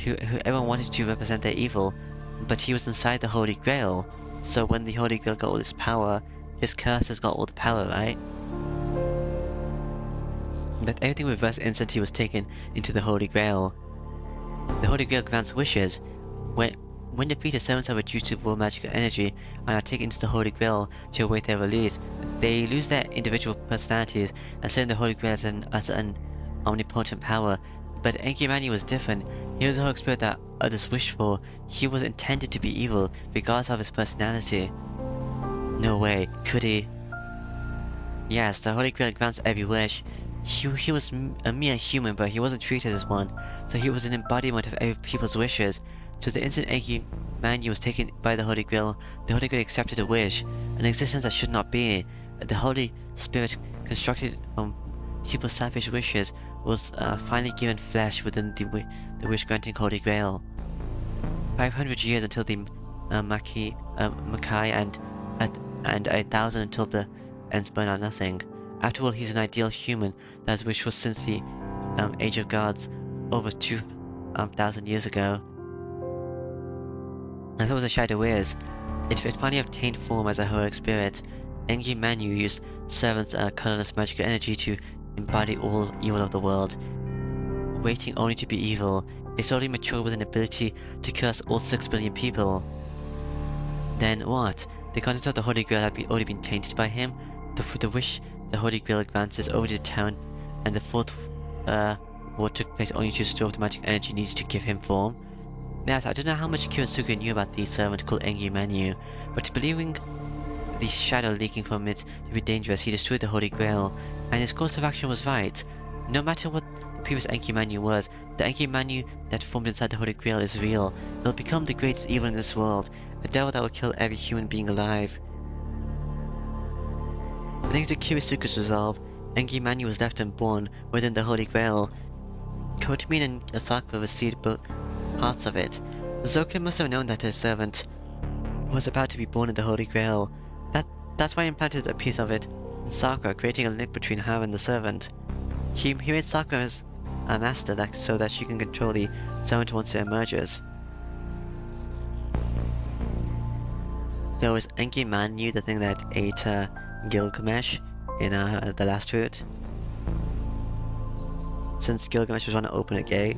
who everyone wanted to represent their evil, but he was inside the Holy Grail. So when the Holy Grail got all this power, his curses got all the power, right? But everything reversed instant he was taken into the Holy Grail. The Holy Grail grants wishes. When defeated, servants are reduced to raw magical energy and are taken into the Holy Grail to await their release. They lose their individual personalities and stay in the Holy Grail as an omnipotent power. But Enki Manu was different. He was the Holy Spirit that others wished for. He was intended to be evil, regardless of his personality. No way, could he? Yes, the Holy Grail grants every wish. He was a mere human, but he wasn't treated as one, so he was an embodiment of every people's wishes. So the instant Enki Manu was taken by the Holy Grail accepted a wish, an existence that should not be. The Holy Spirit, constructed from people's selfish wishes, was finally given flesh within the wish-granting Holy Grail. 500 years until the Makai and 1,000 until the ends burn are nothing. After all, he's an ideal human that has wished for since the Age of Gods, over 2,000 years ago. As what the shadow is, it finally obtained form as a heroic spirit. Enki Manu used servants' colorless magical energy to embody all evil of the world, waiting only to be evil. It slowly matured with an ability to curse all 6 billion people. Then what? The contents of the Holy Grail had already been tainted by him. The wish the Holy Grail advances over the town, and the fourth war took place only to store the magic energy needed to give him form. Yes, I don't know how much Kurasuke knew about the servant called Enki Manu, but believing the shadow leaking from it to be dangerous, he destroyed the Holy Grail, and his course of action was right. No matter what the previous Enki Manu was, the Enki Manu that formed inside the Holy Grail is real. It will become the greatest evil in this world, a devil that will kill every human being alive. Thanks to Kurasuke's resolve, Enki Manu was left unborn within the Holy Grail. Kotomin and Asakura received both parts of it. Zoken must have known that his servant was about to be born in the Holy Grail. That's why he implanted a piece of it in Sakura, creating a link between her and the servant. He made Sakura a master so that she can control the servant once it emerges. So is Enki Manu the thing that ate Gilgamesh in the last route? Since Gilgamesh was trying to open a gate,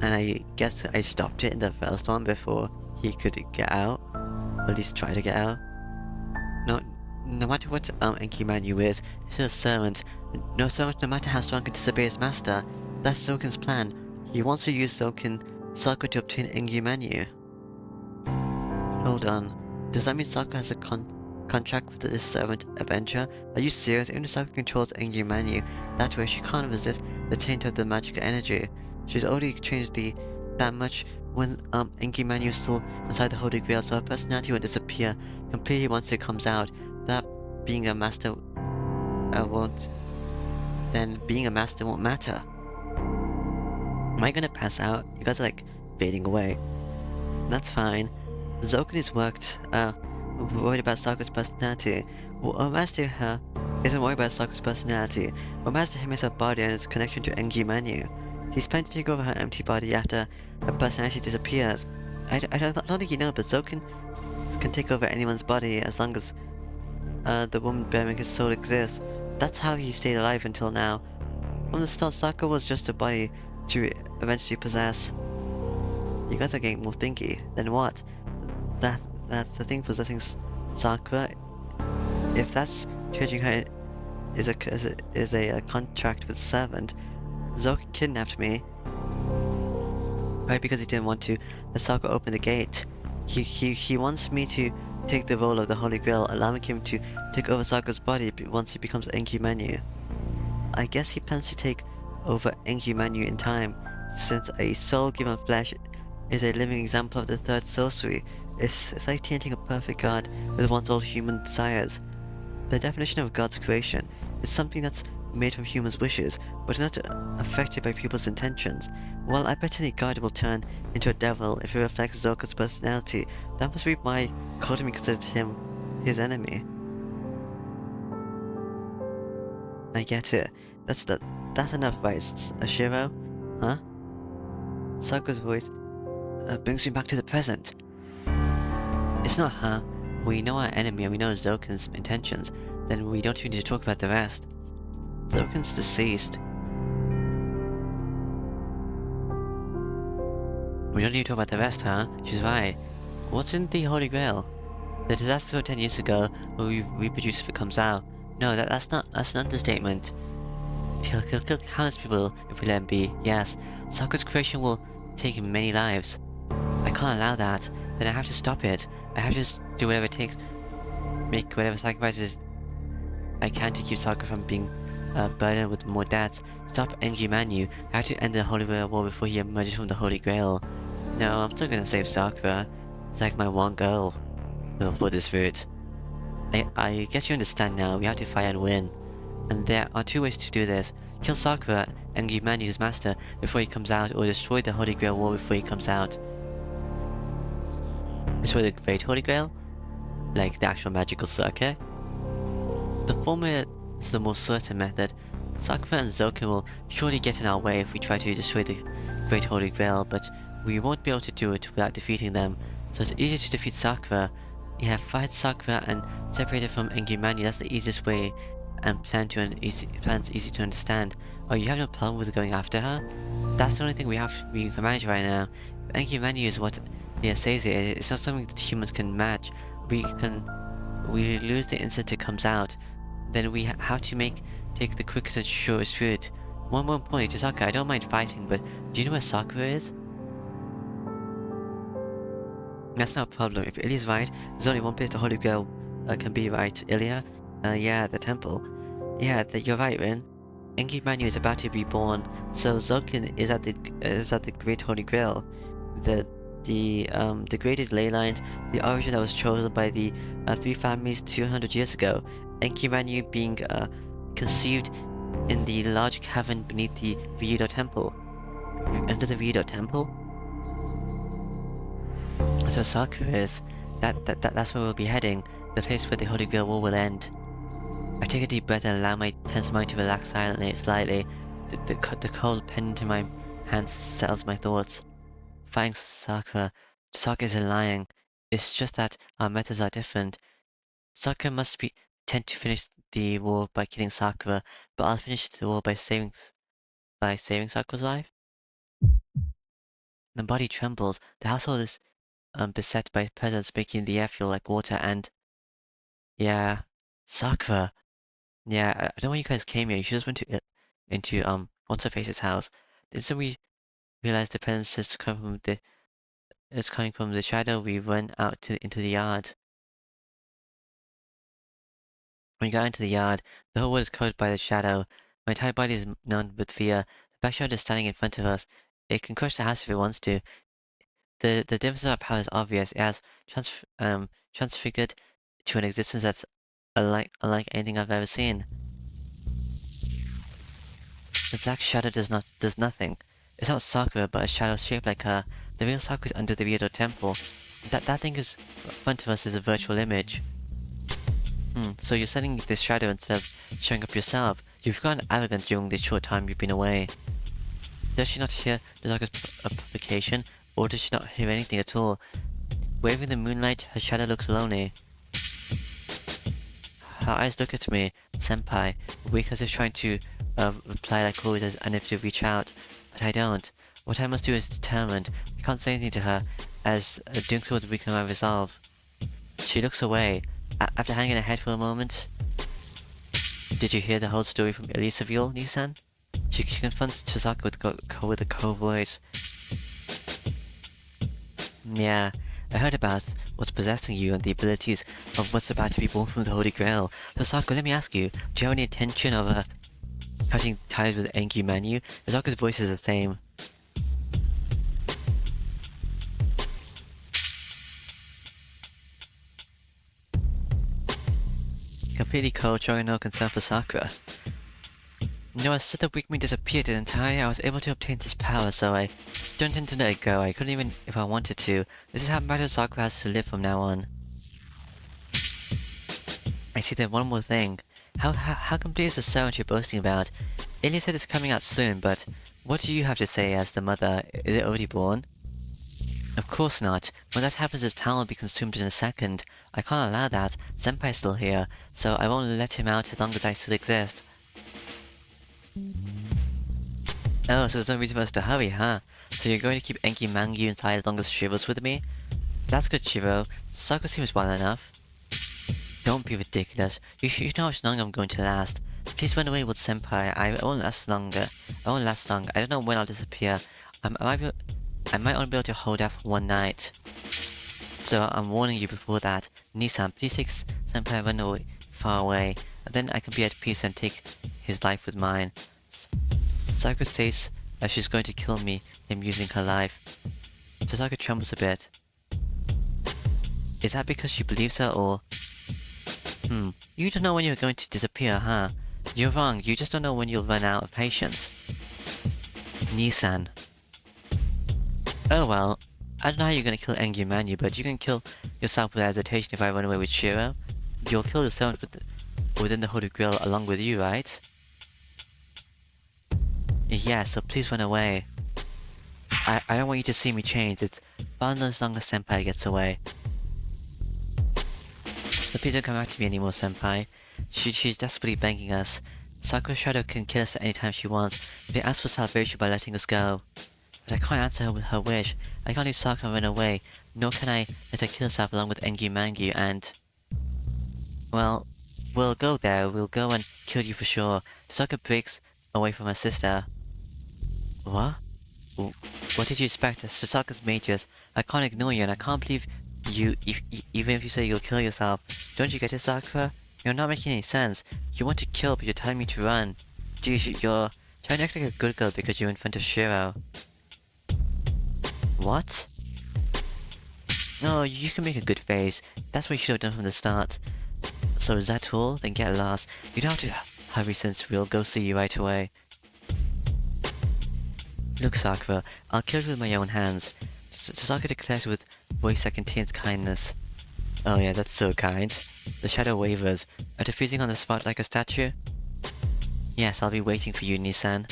and I guess I stopped it in the first one before he could get out, or at least try to get out. No matter what Enki Manu is, he's still a servant. No servant, no matter how strong, can disobey his master. That's Zoken's plan. He wants to use Sakura to obtain Enki Manu. Hold on. Does that mean Sakura has a contract with this servant Avenger? Are you serious? Even if Sakura controls Enki Manu that way, she can't resist the taint of the magical energy. She's already changed that much when Enki Manu is still inside the Holy Grail, so her personality will disappear completely once it comes out. That being a master being a master won't matter. Am I gonna pass out? You guys are like fading away. That's fine. Zoken is worried about Sakura's personality. What matters to her isn't worried about Sakura's personality. What matters to him is her body and its connection to Enki Manu. He's planning to take over her empty body after her personality disappears. I don't think you know, but Zoken can take over anyone's body as long as the woman bearing his soul exists. That's how he stayed alive until now. From the start, Sakura was just a body to eventually possess. You guys are getting more thinky. Then what? That's the thing possessing Sakura. If that's changing her is a contract with servant, Zoken kidnapped me. Right, because he didn't want to let Sakura open the gate. He wants me to take the role of the Holy Grail, allowing him to take over Sakura's body once he becomes Enki Manu. I guess he plans to take over Enki Manu in time, since a soul given flesh is a living example of the third sorcery. It's like tainting a perfect god with one's old human desires. The definition of God's creation is something that's made from humans' wishes, but not affected by people's intentions. Well, I bet any god will turn into a devil if it reflects Zoka's personality. That must be why Kotomi considered him his enemy. I get it. That's enough, right, Ashiro? Huh? Sakura's voice brings me back to the present. It's not her. We know our enemy and we know Zokin's intentions. Then we don't even need to talk about the rest. Zokin's deceased. We don't need to talk about the rest, huh? She's right. What's in the Holy Grail? The disaster of 10 years ago will reproduce if it comes out. No, that's an understatement. He'll kill countless people if we let him be, yes. Sakura's creation will take many lives. I can't allow that. Then I have to stop it. I have to just do whatever it takes. Make whatever sacrifices I can to keep Sakura from being burdened with more deaths. Stop Engi Manu. I have to end the Holy Grail War before he emerges from the Holy Grail. No, I'm still gonna save Sakura. It's like my one goal for this route. I guess you understand now. We have to fight and win. And there are two ways to do this. Kill Sakura and give Manu his master before he comes out, or destroy the Holy Grail War before he comes out. Destroy the Great Holy Grail? Like the actual magical circuit? The former is the more certain method. Sakura and Zokin will surely get in our way if we try to destroy the Great Holy Grail, but we won't be able to do it without defeating them. So it's easier to defeat Sakura. Yeah, fight Sakura and separate it from Engi Manu. That's the easiest way, and plan's easy to understand. Oh, you have no problem with going after her? That's the only thing we can manage right now. If Engi Manu is what Illya says it's not something that humans can match. We lose the instant it comes out. Then we have to take the quickest and surest route. One more point to Sakura. I don't mind fighting, but do you know where Sakura is? That's not a problem. If Illya's right, there's only one place the Holy Grail can be, right, Illya? Yeah, the temple. Yeah, you're right, Rin. Engi Manu is about to be born, so Zokin is at the Great Holy Grail. The graded ley lines, the origin that was chosen by the three families 200 years ago. Enki Manu being conceived in the large cavern beneath the Ryido Temple. Under the Ryido Temple? That's where Sakura is. That's where we'll be heading. The place where the Holy Grail War will end. I take a deep breath and allow my tense mind to relax slightly. The cold pendant in my hand settles my thoughts. Fighting Sakura isn't lying. It's just that our methods are different. Sakura must tend to finish the war by killing Sakura, but I'll finish the war by saving Sakura's life. The body trembles. The household is beset by presents making the air feel like water and... Yeah, Sakura. Yeah, I don't know why you guys came here. You should just went into what's her face's house. Didn't we realize the presence is coming from the shadow? We went out into the yard. When we got into the yard, the whole world is covered by the shadow. My entire body is numbed with fear. The black shadow is standing in front of us. It can crush the house if it wants to. The difference in our power is obvious. It has transfigured to an existence that's unlike anything I've ever seen. The black shadow does nothing. It's not Sakura, but a shadow shaped like her. The real Sakura is under the Ryido Temple. That thing is in front of us is a virtual image. So you're sending this shadow instead of showing up yourself. You've gotten arrogant during this short time you've been away. Does she not hear the Sakura's publication, or does she not hear anything at all? Waving in the moonlight, her shadow looks lonely. Her eyes look at me, senpai, weak as if trying to reply like always and if to reach out, but I don't. What I must do is determined. I can't say anything to her, as doing so would weaken my resolve. She looks away. After hanging her head for a moment. Did you hear the whole story from Elisa Viol, Nisan? She confronts Chisaka with a cold voice. Yeah, I heard about what's possessing you and the abilities of what's about to be born from the Holy Grail. So Sakura, let me ask you, do you have any intention of cutting ties with Enki Manu? Saka's voice is the same. Completely cold, showing no concern for Sakura. No, as the weak me disappeared entirely, I was able to obtain this power, so I don't intend to let it go. I couldn't even if I wanted to. This is how Master Sakura has to live from now on. I see that one more thing. How complete is the servant you're boasting about? Illya said it's coming out soon, but what do you have to say as the mother? Is it already born? Of course not. When that happens, his town will be consumed in a second. I can't allow that. Senpai's still here, so I won't let him out as long as I still exist. Oh, so there's no reason for us to hurry, huh? So you're going to keep Enki Mangi inside as long as Shiro's with me? That's good, Shiro. Sakura seems well enough. Don't be ridiculous. You know how much longer I'm going to last. Please run away with Senpai. I won't last longer. I won't last long. I don't know when I'll disappear. I might only be able to hold out for one night. So I'm warning you before that. Nissan, please take Senpai and run away, far away. And then I can be at peace and take his life with mine. Sakura says that she's going to kill me in using her life. So Sakura trembles a bit. Is that because she believes her, or... You don't know when you're going to disappear, huh? You're wrong, you just don't know when you'll run out of patience. Nissan. Oh well, I don't know how you're gonna kill Engi Manu, but you can kill yourself without hesitation if I run away with Shiro. You'll kill the servant within the Holy Grail along with you, right? Yeah, so please run away. I don't want you to see me change. It's fun as long as Senpai gets away. So please don't come back to me anymore, Senpai. She's desperately begging us. Sakura Shadow can kill us at any time she wants, but it asks for salvation by letting us go. But I can't answer her with her wish. I can't leave Sakura run away, nor can I let her kill herself along with Engi Mangu and... Well, we'll go there, we'll go and kill you for sure. Sakura breaks away from her sister. What? What did you expect? Sasaka's mages. I can't ignore you, and I can't believe you, even if you say you'll kill yourself. Don't you get it, Sakura? You're not making any sense. You want to kill, but you're telling me to run. Geez, you're trying to act like a good girl because you're in front of Shiro. What? No, you can make a good face. That's what you should have done from the start. So is that all? Then get lost. You don't have to hurry since we'll go see you right away. Look, Sakura, I'll kill you with my own hands. Sakura declares with voice that contains kindness. Oh yeah, that's so kind. The shadow wavers. After freezing on the spot like a statue? Yes, I'll be waiting for you, Nissan.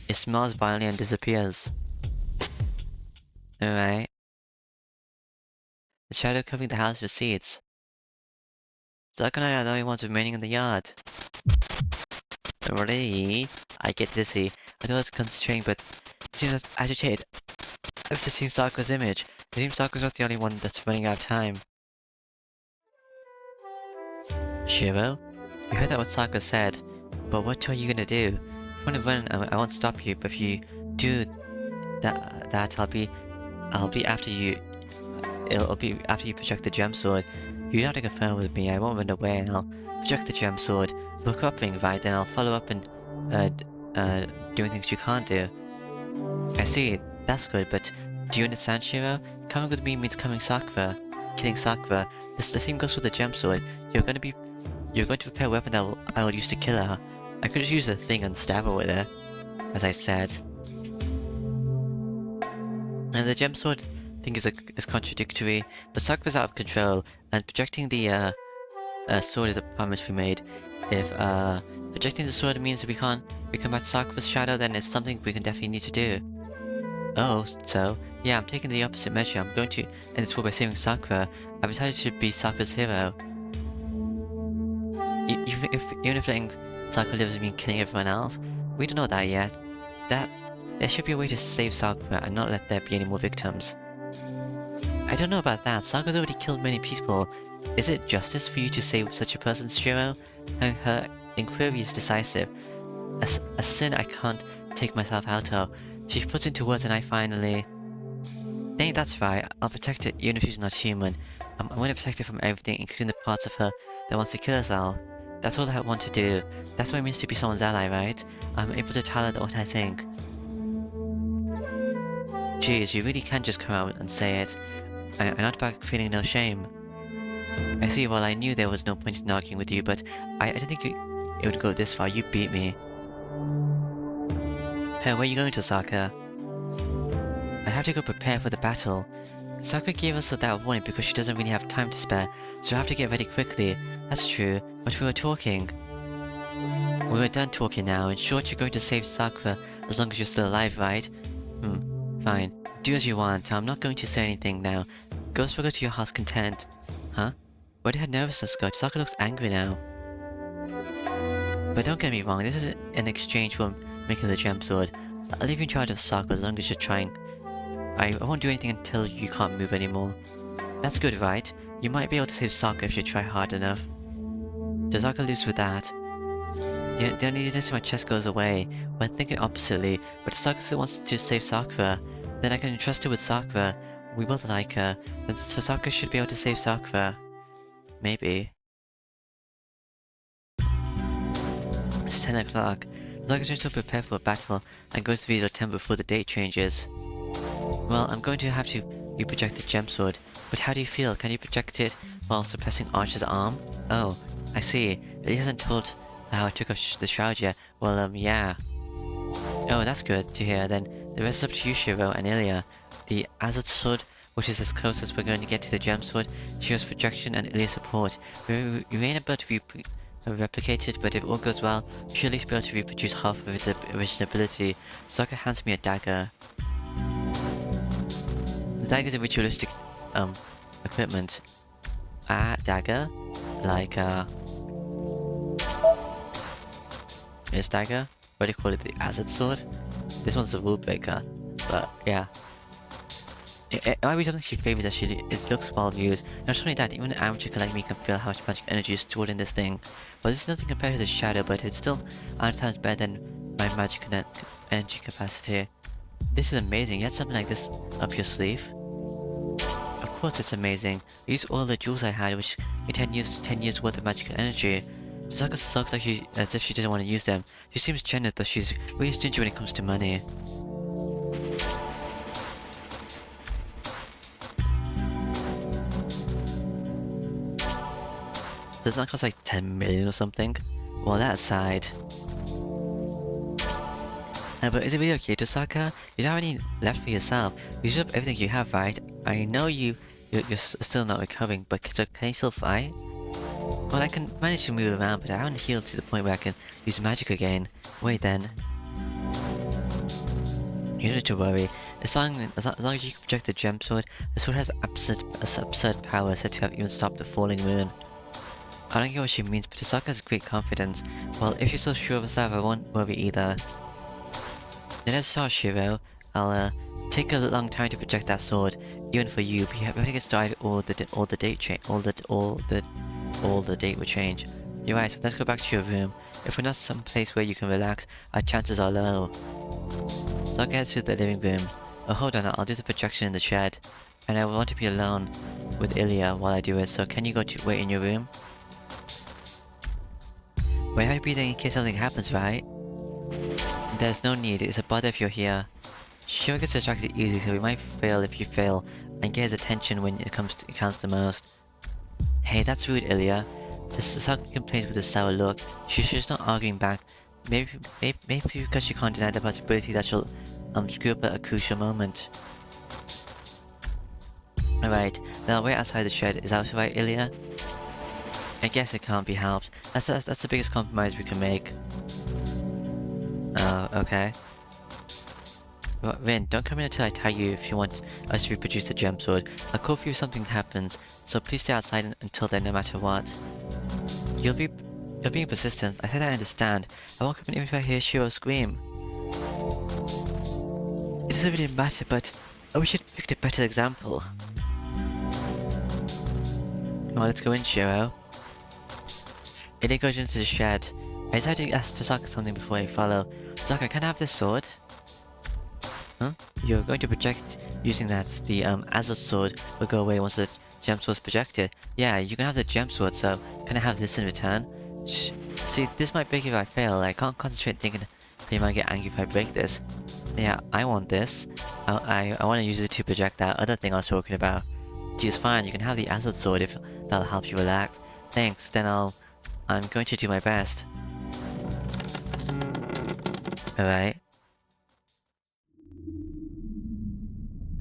It smells violently and disappears. Alright. The shadow covering the house recedes. Sakura and I are the only ones remaining in the yard. Really? I get dizzy. I know it's concentrating, but it seems agitated. I've just seen Sakura's image. It seems Sakura's not the only one that's running out of time. Shiro? You heard that what Sakura said, but what are you gonna do? If you wanna run, I won't stop you, but if you do that I'll be after you. It'll be after you project the gem sword. You have to confirm with me, I won't run away, and I'll project the gem sword. We're cooperating, right? Then I'll follow up and doing things you can't do. I see, that's good, but do you understand, Shiro? Coming with me means killing Sakura. The same goes with the gem sword. You're going to prepare a weapon that I will use to kill her. I could just use the thing and stab her with it, as I said. And the gem sword thing is contradictory, but Sakura's out of control, and projecting the sword is a promise we made. If projecting the sword means we can't combat Sakura's shadow, then it's something we can definitely need to do. Oh, so yeah, I'm taking the opposite measure. I'm going to end this war by saving Sakura. I've decided to be Sakura's hero. Even if letting Sakura live doesn't mean killing everyone else, we don't know that yet. There should be a way to save Sakura and not let there be any more victims. I don't know about that. Sakura's already killed many people. Is it justice for you to save such a person, Shiro? And her inquiry is decisive. A sin I can't take myself out of. She puts into words and I finally... Dang, that's right. I'll protect it even if she's not human. I'm going to protect her from everything, including the parts of her that wants to kill us all. That's all I want to do. That's what it means to be someone's ally, right? I'm able to tell her what I think. Jeez, you really can just come out and say it. I'm not back feeling no shame. I see, well, I knew there was no point in arguing with you, but I didn't think it would go this far. You beat me. Hey, where are you going to, Sakura? I have to go prepare for the battle. Sakura gave us that warning because she doesn't really have time to spare, so I have to get ready quickly. That's true, but we were talking. We were done talking now. In short, you're going to save Sakura as long as you're still alive, right? Fine. Do as you want. I'm not going to say anything now. Go struggle to your heart's content. Huh? Where did her nervousness go? Sokka looks angry now. But don't get me wrong, this is an exchange for making the gem sword. I'll leave you in charge of Sokka as long as you're trying. I won't do anything until you can't move anymore. That's good, right? You might be able to save Sokka if you try hard enough. Does Sokka lose with that? The uneasiness in my chest goes away when thinking oppositely, but if Sokka still wants to save Sakura, then I can entrust her with Sakura. We both like her, then Sokka should be able to save Sakura. Maybe. It's 10 o'clock. Sokka's trying to prepare for a battle and goes to visit a temple before the date changes. Well, I'm going to have to reproject the gem sword, but how do you feel? Can you project it while suppressing Archer's arm? Oh, I see. But he hasn't told how I took off the shroud yet. Well, yeah. Oh, that's good to hear. Then the rest is up to you, Shiro and Illya. The Azad sword, which is as close as we're going to get to the gem sword, Shiro's projection and Illya's support. We ain't able to replicate it, but if all goes well, we should at least be able to reproduce half of its original ability. Sokka hands me a dagger. The dagger is a ritualistic, equipment. Dagger? Like, this dagger? What do you call it? The Azad sword? This one's the rule breaker. But, yeah. It might be something she favored that it looks well used. Not only that, even an amateur like me can feel how much magic energy is stored in this thing. Well, this is nothing compared to the shadow, but it's still 100 times better than my magic energy capacity. This is amazing. You had something like this up your sleeve? Of course it's amazing. I used all the jewels I had, which made 10 years worth of magical energy. Chisaka sucks like as if she didn't want to use them. She seems generous, but she's really stingy when it comes to money. Doesn't that cost like 10 million or something? Well, that aside. But is it really okay, Tosaka? You don't have any left for yourself. You used up everything you have, right? I know you're still not recovering, but can you still fight? Well, I can manage to move around, but I haven't healed to the point where I can use magic again. Wait then. You don't need to worry. As long as you can project the gem sword, the sword has absurd power said to have even stopped the falling moon. I don't get what she means, but Tosaka has great confidence. Well, if you're so sure of herself, I won't worry either. Then let's start, Shiro. I'll take a long time to project that sword, even for you. But if I get started, all the date will change. You're right. So let's go back to your room. If we're not some place where you can relax, our chances are low. Tosaka heads to the living room. Oh, hold on, I'll do the projection in the shed, and I want to be alone with Illya while I do it. So can you wait in your room? Wait, have you breathing in case something happens, right? There's no need, it's a bother if you're here. Shiro gets distracted easily, so we might fail if you fail, and get his attention when it counts the most. Hey, that's rude, Illya. Tosaka complains with a sour look. She's not arguing back. Maybe because she can't deny the possibility that she'll screw up at a crucial moment. Alright, then I'll wait outside the shed. Is that right, Illya? I guess it can't be helped. That's the biggest compromise we can make. Oh, okay. Well, Rin, don't come in until I tell you if you want us to reproduce the gem sword. I'll call for you if something happens, so please stay outside until then no matter what. You're being persistent. I said I understand. I won't come in even if I hear Shiro scream. It doesn't really matter, but we should pick a better example. Well, let's go in, Shiro. Illya goes into the shed. I decided to ask Tosaka something before I follow. Tosaka, can I have this sword? Huh? You're going to project using that. The Azad sword will go away once the gem sword's projected. Yeah, you can have the gem sword, so can I have this in return? See, this might break if I fail. I can't concentrate thinking you might get angry if I break this. Yeah, I want this. I want to use it to project that other thing I was talking about. Gee, it's fine. You can have the Azad sword if that'll help you relax. Thanks. Then I'm going to do my best. Alright.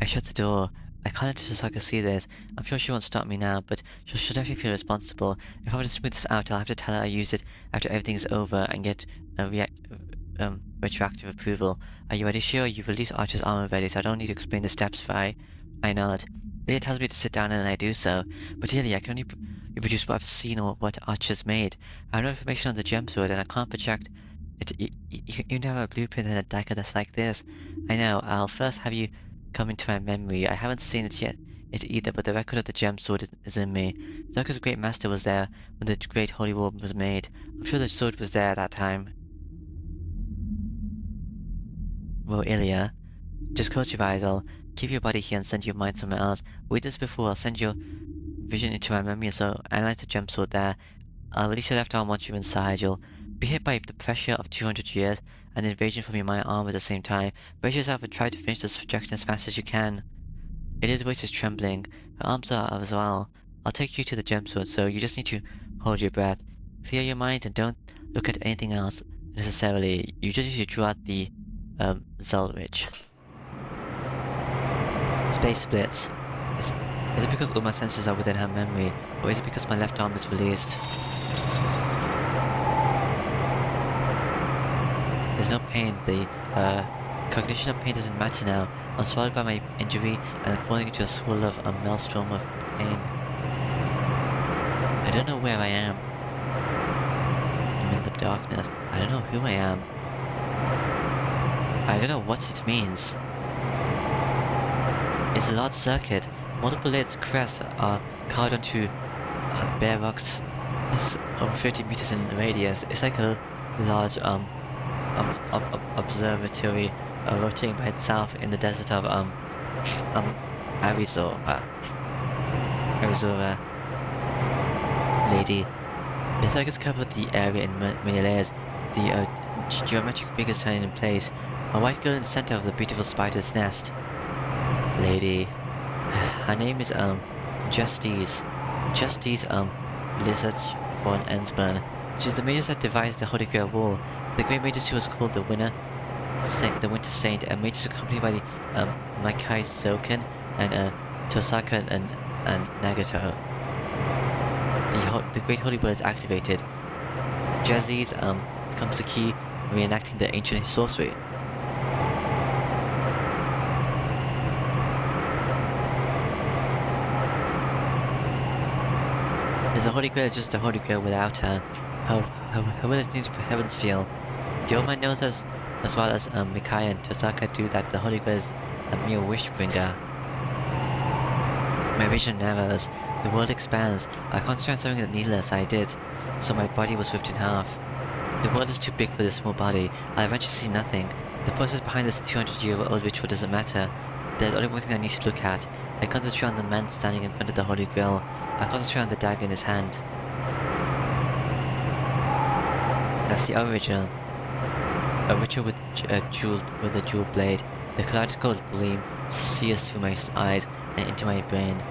I shut the door. I can't let Tosaka see this. I'm sure she won't stop me now, but she'll definitely feel responsible. If I were to smooth this out, I'll have to tell her I used it after everything's over and get retroactive approval. Are you ready, Shiro? You've released Archer's armor ready, so I don't need to explain the steps, right? I nod. Ilya tells me to sit down and I do so. But Ilya, I can only reproduce what I've seen or what Archer's made. I have no information on the gemstone and I can't project it. You never have a blueprint and a dagger that's like this. I know, I'll first have you come into my memory. I haven't seen it yet either, but the record of the gemstone is in me. Zerka's great master was there when the great holy war was made. I'm sure the sword was there at that time. Well, Ilya, just close your eyes. I'll keep your body here and send your mind somewhere else. With this before, I'll send your vision into my memory, so analyze the gemstone there. I'll release your left arm once you're inside. You'll be hit by the pressure of 200 years and the invasion from your mind arm at the same time. Brace yourself and try to finish this projection as fast as you can. Ilya's voice is trembling. Her arms are as well. I'll take you to the gemstone, so you just need to hold your breath. Clear your mind and don't look at anything else necessarily. You just need to draw out the Zelrich. Space splits. Is it because all my senses are within her memory, or is it because my left arm is released? There's no pain. The cognition of pain doesn't matter now. I'm swallowed by my injury and I'm falling into a swirl of a maelstrom of pain. I don't know where I am. I'm in the darkness. I don't know who I am. I don't know what it means. It's a large circuit. Multiple layers of crests are carved onto bare rocks. It's over 50 meters in radius. It's like a large observatory rotating by itself in the desert of Arizona. Lady. The circuits cover the area in many layers. The geometric figures turning in place. A white girl in the center of the beautiful spider's nest. Lady. Her name is Justice Lizard von Ensburn. She's the magus that devised the Holy Grail War. The great magus who was called the Winter Saint, a magus accompanied by the Maikai Zoken and Tosaka and Nagato. The Great Holy Blood is activated. Justice becomes the key, reenacting the ancient sorcery. Is the Holy Grail just a Holy Grail without her? How will it need for heaven's feel? The old man knows as well as Mikai and Tosaka do that the Holy Grail is a mere wish bringer. My vision narrows, the world expands. I concentrate on something that needless I did, so my body was ripped in half. The world is too big for this small body. I'll eventually see nothing. The process behind this 200-year-old ritual doesn't matter. There's only one thing I need to look at. I concentrate on the man standing in front of the Holy Grail. I concentrate on the dagger in his hand. That's the original. A ritual with a jewel blade. The kaleidoscope gleam sears through my eyes and into my brain.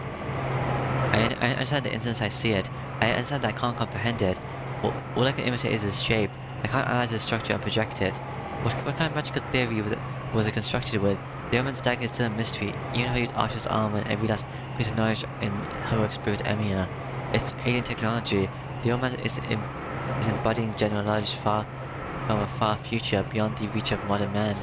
I understand the instant I see it. I understand that I can't comprehend it. All I can imitate is its shape. I can't analyze its structure and project it. What kind of magical theory was it constructed with? The Omen's dagger is still a mystery. Even if I use Archer's armor and every last piece of knowledge in heroic spirit Emiya. It's alien technology. The Omen is embodying general knowledge from a far future beyond the reach of modern man.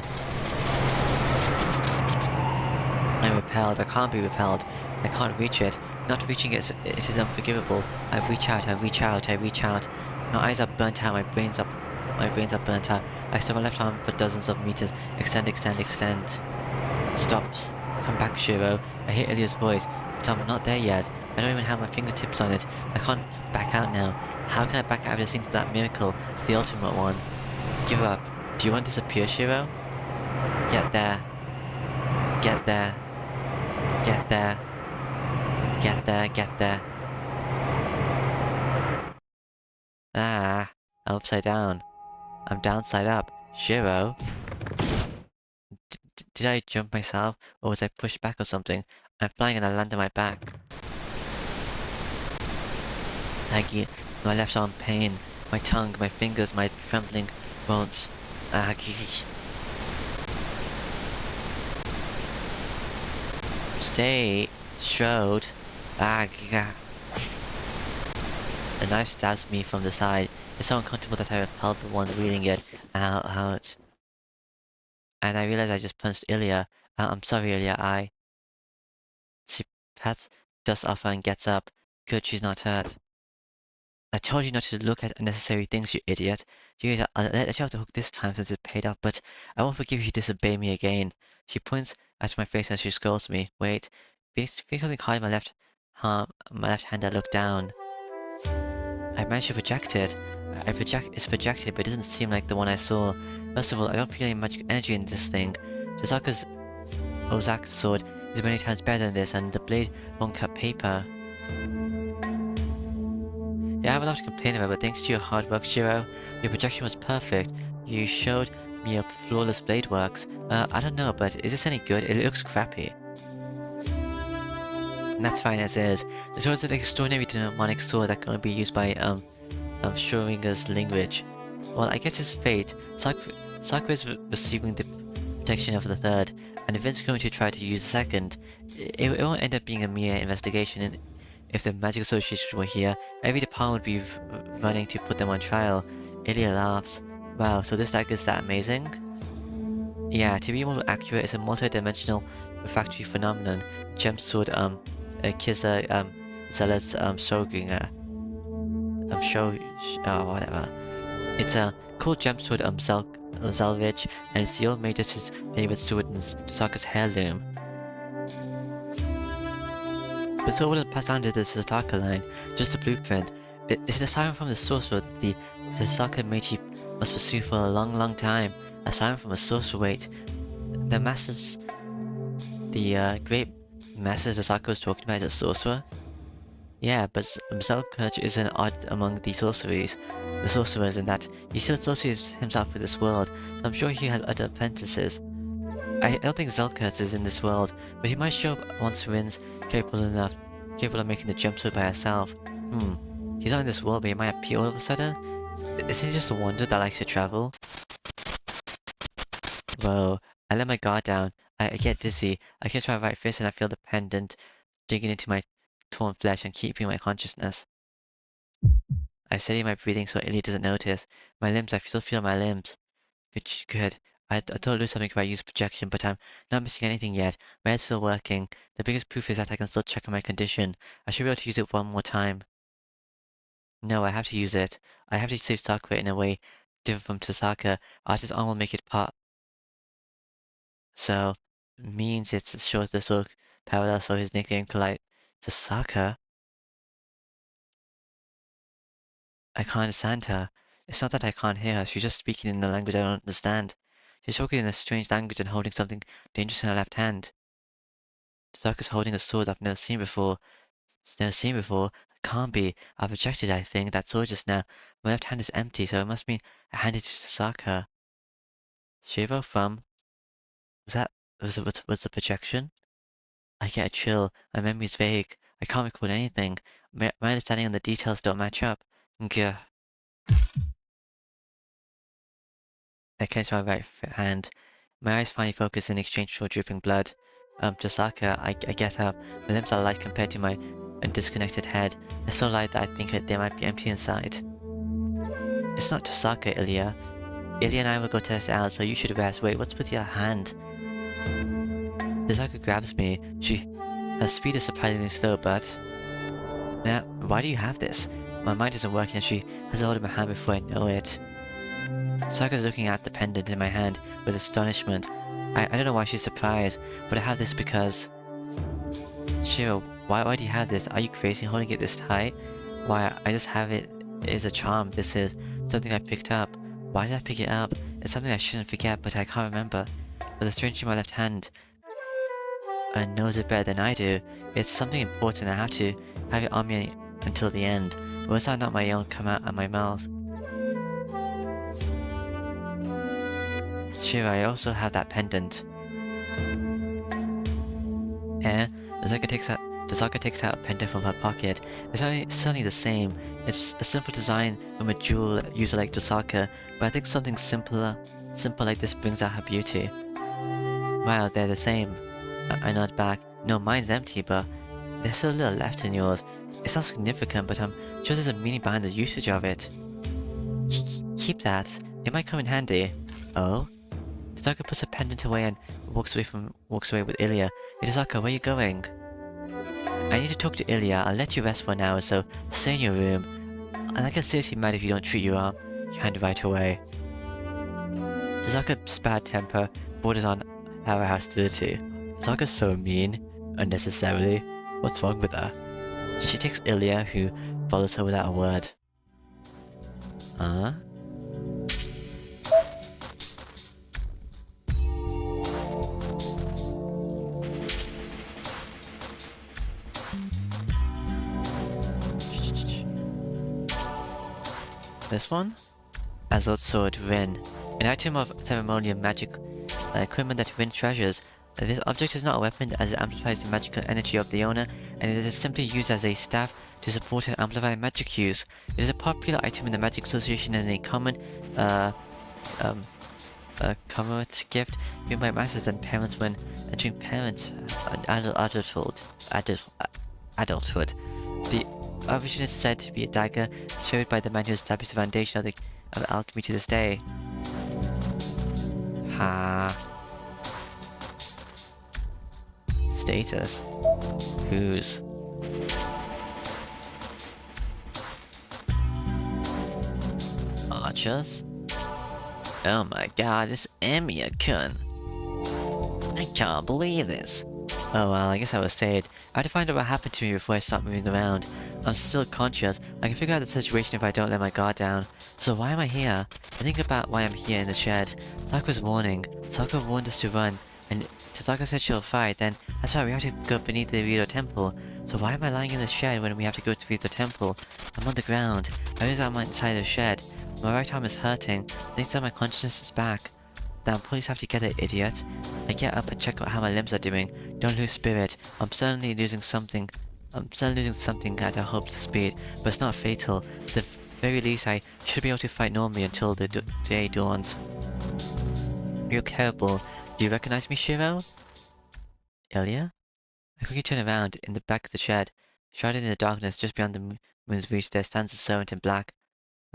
I'm repelled. I can't be repelled. I can't reach it. Not reaching it is unforgivable. I reach out. My eyes are burnt out. My brains are burnt out. I extend my left arm for dozens of meters. Extend. Stops. Come back, Shiro. I hear Ilya's voice, but I'm not there yet. I don't even have my fingertips on it. I can't back out now. How can I back out of listening to that miracle, the ultimate one? Give up. Do you want to disappear, Shiro? Get there. Ah, I'm upside down. I'm downside up. Shiro? Did I jump myself, or was I pushed back or something? I'm flying and I land on my back. Aggie, my left arm pain, my tongue, my fingers, my trembling bones. Aggie. Stay, Strode. Aggie. The knife stabs me from the side. It's so uncomfortable that I repelled the one reading it. Ow, ouch. And I realized I just punched Illya. I'm sorry, Illya, She pats dust off her and gets up. Good, she's not hurt. I told you not to look at unnecessary things, you idiot. I'll let you off the hook this time since it paid off, but I won't forgive you if you disobey me again. She points at my face and she scolds me. Wait, feeling something hard in my left hand. I look down. I managed to project it. It's projected, but it doesn't seem like the one I saw. First of all, I don't feel any magic energy in this thing. Jazaka's Ozak's sword is many times better than this, and the blade won't cut paper. Yeah, I have a lot to complain about, but thanks to your hard work, Shiro, your projection was perfect. You showed me a flawless blade works. I don't know, but is this any good? It looks crappy. And that's fine as is. The sword is an extraordinary demonic sword that can only be used by, Schrödinger's language. Well, I guess it's fate. Sakura is receiving the protection of the third, and if Vin's going to try to use the second, it won't end up being a mere investigation. And if the Magic Association were here, every department would be running to put them on trial. Illya laughs. Wow, so this dagger is that amazing? Yeah, to be more accurate, it's a multi-dimensional refractory phenomenon. Gem sword, Kiza, Zealot's, Shogunga. Whatever. It's a cool gemstone salvage, and it's the old mage's favorite sword in Sasaka's heirloom. The sword wasn't passed down to the Sasaka line, just a blueprint. It's an assignment from the sorcerer that the Sasaka Meiji must pursue for a long, long time. Assignment from a sorcerer. Wait, the masters, the great master Sasaka was talking about is a sorcerer? Yeah, but Zelkirch isn't odd among the sorcerers in that he still associates himself with this world, so I'm sure he has other apprentices. I don't think Zelkirch is in this world, but he might show up once Rin's capable of making the jump sword by herself. He's not in this world, but he might appear all of a sudden? Isn't he just a wonder that likes to travel? Whoa, I let my guard down. I get dizzy. I catch my right fist and I feel the pendant digging into my torn flesh and keeping my consciousness. I steady my breathing so Illya doesn't notice. I still feel my limbs. Good. I thought I'd do something if I use projection, but I'm not missing anything yet. My head's still working. The biggest proof is that I can still check on my condition. I should be able to use it one more time. No, I have to use it. I have to save Sakura in a way different from Tasaka. Artist's arm will make it part. So, means it's short the sort parallel, so his nickname collide Tasaka. I can't understand her. It's not that I can't hear her, she's just speaking in a language I don't understand. She's talking in a strange language and holding something dangerous in her left hand. Tasaka's holding a sword I've never seen before. It's never seen before. It can't be. I projected, I think, that sword just now. My left hand is empty, so it must mean I handed it to Tasaka. Shiro from... Was the projection? I get a chill. My memory's vague. I can't recall anything. My understanding and the details don't match up. Gah. I clench my right hand. My eyes finally focus in exchange for dripping blood. Tasaka, I get up. My limbs are light compared to my disconnected head. They're so light that I think they might be empty inside. It's not Tasaka, Illya. Illya and I will go test it out, so you should rest. Wait, what's with your hand? Tasaka grabs me. Her speed is surprisingly slow, but... Yeah, why do you have this? My mind isn't working and she has a hold of my hand before I know it. Saka's looking at the pendant in my hand with astonishment. I don't know why she's surprised, but I have this because... Shiro, why do you have this? Are you crazy holding it this tight? Why, I just have it. It is a charm. This is something I picked up. Why did I pick it up? It's something I shouldn't forget, but I can't remember. But the stranger in my left hand knows it better than I do. It's something important. I have to have it on me until the end. Words are not my own come out of my mouth. Sure, I also have that pendant. Tasaka takes out a pendant from her pocket. It's certainly the same. It's a simple design from a jewel user like Tasaka, but I think something simple like this brings out her beauty. Wow, they're the same. I nod back. No, mine's empty, but there's still a little left in yours. It's not significant, but I'm sure there's a meaning behind the usage of it. keep that. It might come in handy. Oh? Tazaka puts a pendant away and walks away with Illya. Hey Tazaka, where are you going? I need to talk to Illya. I'll let you rest for an hour, so stay in your room. And I get seriously mad if you don't treat your hand right away. Tazaka's bad temper borders on our hostility. Tazaka's so mean, unnecessarily. What's wrong with her? She takes Illya, who follows her without a word. Huh? This one? Azot Sword, Rin. An item of ceremonial magic equipment that Rin treasures. This object is not a weapon as it amplifies the magical energy of the owner, and it is simply used as a staff to support and amplify magic use. It is a popular item in the Magic Association and a common, commemorate gift given by masters and parents when entering adulthood. The origin is said to be a dagger inspired by the man who established the foundation of alchemy to this day. Ha. Status. Whose? Archers? Oh my god, it's Illya kun. I can't believe this. Oh well, I guess I was saved. I had to find out what happened to me before I start moving around. I'm still conscious. I can figure out the situation if I don't let my guard down. So why am I here? I think about why I'm here in the shed. Sakura's warning. Sakura warned us to run, and Tazaka said she'll fight, then that's why we have to go beneath the Rito Temple. So why am I lying in the shed when we have to go to Rito Temple? I'm on the ground. I realize I'm inside the shed. My right arm is hurting. Next time my consciousness is back. Damn, police have to get it, idiot. I get up and check out how my limbs are doing. Don't lose spirit. I'm certainly losing something at a hopeless speed, but it's not fatal. At the very least, I should be able to fight normally until the day dawns. You're careful. Do you recognize me, Shiro? Illya? I quickly turn around. In the back of the shed, shrouded in the darkness just beyond the moon's reach, there stands a servant in black.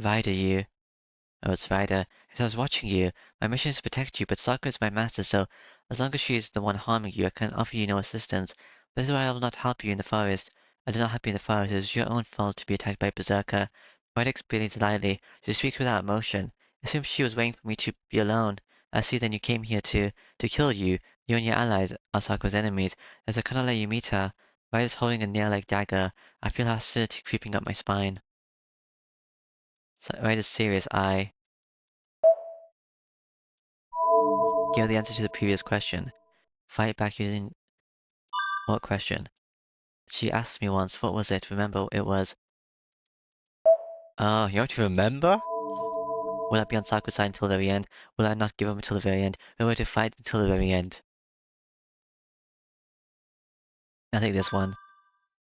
Ryder, you. Oh, it's Ryder. As I was watching you, my mission is to protect you, but Sakura is my master, so as long as she is the one harming you, I can offer you no assistance. This is why I will not help you in the forest. I did not help you in the forest. It was your own fault to be attacked by Berserker. Ryder explains lightly. She speaks without emotion. It seems she was waiting for me to be alone. I see then you came here to kill you. You and your allies are Sakura's enemies, as I cannot let you meet her. Ryder's holding a nail-like dagger. I feel hostility creeping up my spine. Ryder's serious eye. Give the answer to the previous question. Fight back using... What question? She asked me once, what was it? Remember, it was... Oh, you have to remember? Will I be on Sakura's side until the very end? Will I not give up until the very end? Will I to fight until the very end? I think this one.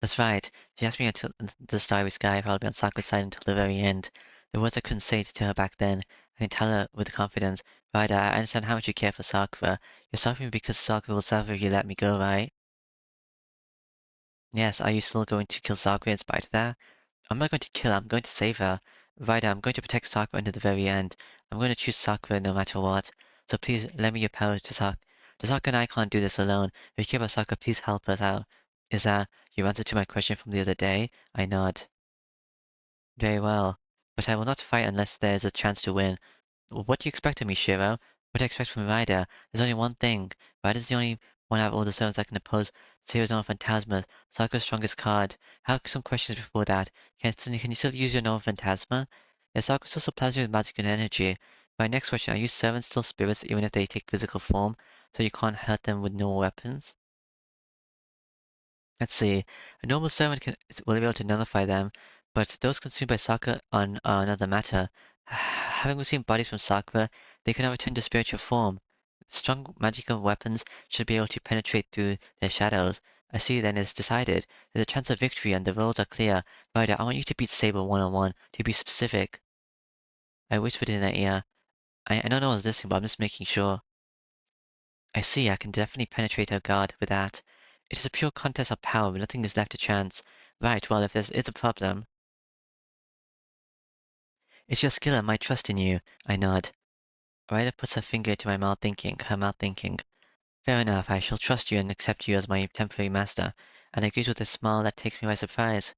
That's right. She asked me until the starry sky if I'll be on Sakura's side until the very end. The words I couldn't say to her back then. I can tell her with confidence. Right, I understand how much you care for Sakura. You're suffering because Sakura will suffer if you let me go, right? Yes, are you still going to kill Sakura in spite of that? I'm not going to kill her, I'm going to save her. Right, I'm going to protect Sakura until the very end. I'm going to choose Sakura no matter what. So please, lend me your powers to Sakura. Sakura and I can't do this alone. If you care about Sakura, please help us out. Is that your answer to my question from the other day? I nod. Very well. But I will not fight unless there is a chance to win. What do you expect of me, Shiro? What do I expect from Ryder? There's only one thing. Ryder's the only one out of all the servants that can oppose Zero's own Phantasma, Sakura's strongest card. I have some questions before that. Can you still use your known Phantasma? Yes, Sakura still supplies you with magic and energy. My next question, are you servants still spirits even if they take physical form, so you can't hurt them with normal weapons? Let's see. A normal servant will be able to nullify them, but those consumed by Sakura are another matter. Having received bodies from Sakura, they cannot return to spiritual form. Strong magical weapons should be able to penetrate through their shadows. I see then it's decided. There's a chance of victory and the roles are clear. Ryder, I want you to beat Saber one-on-one, to be specific. I whispered in her ear. I know no one's listening, but I'm just making sure. I see, I can definitely penetrate her guard with that. It is a pure contest of power, but nothing is left to chance. Right, well, if there is a problem... It's your skill and my trust in you. I nod. Ryder puts her finger to her mouth thinking. Fair enough, I shall trust you and accept you as my temporary master, and agrees with a smile that takes me by surprise.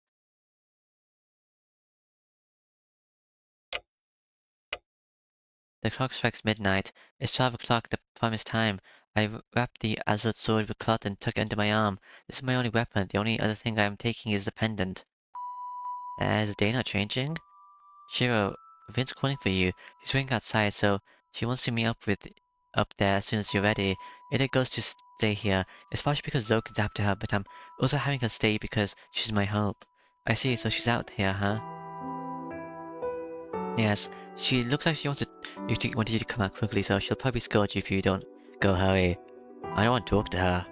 The clock strikes midnight. It's 12 o'clock, the promised time. I wrapped the azure sword with cloth and tuck it under my arm. This is my only weapon. The only other thing I am taking is the pendant. Is the day not changing? Shiro, Vin's calling for you. She's waiting outside, so she wants to meet up there as soon as you're ready. Illya goes to stay here. It's partially because Zokin's after her, but I'm also having her stay because she's my hope. I see, so she's out here, huh? Yes, she looks like she wanted you to come out quickly, so she'll probably scold you if you don't go hurry. I don't want to talk to her.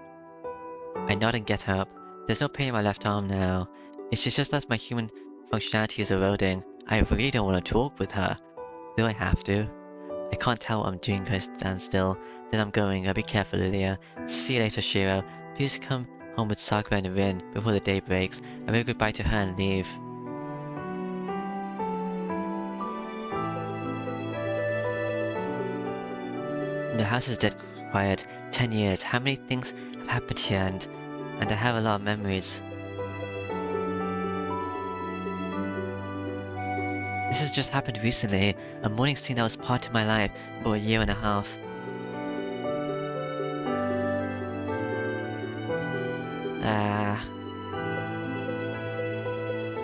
I nod and get up. There's no pain in my left arm now. It's just that my human functionality is eroding. I really don't want to talk with her. Do I have to? I can't tell what I'm doing. I stand still. Then I'm going. Be careful, Illya. See you later, Shiro. Please come home with Sakura and Rin before the day breaks. I wave goodbye to her and leave. The house is dead quiet. 10 years. How many things have happened here, and I have a lot of memories. This has just happened recently. A morning scene that was part of my life for a year and a half.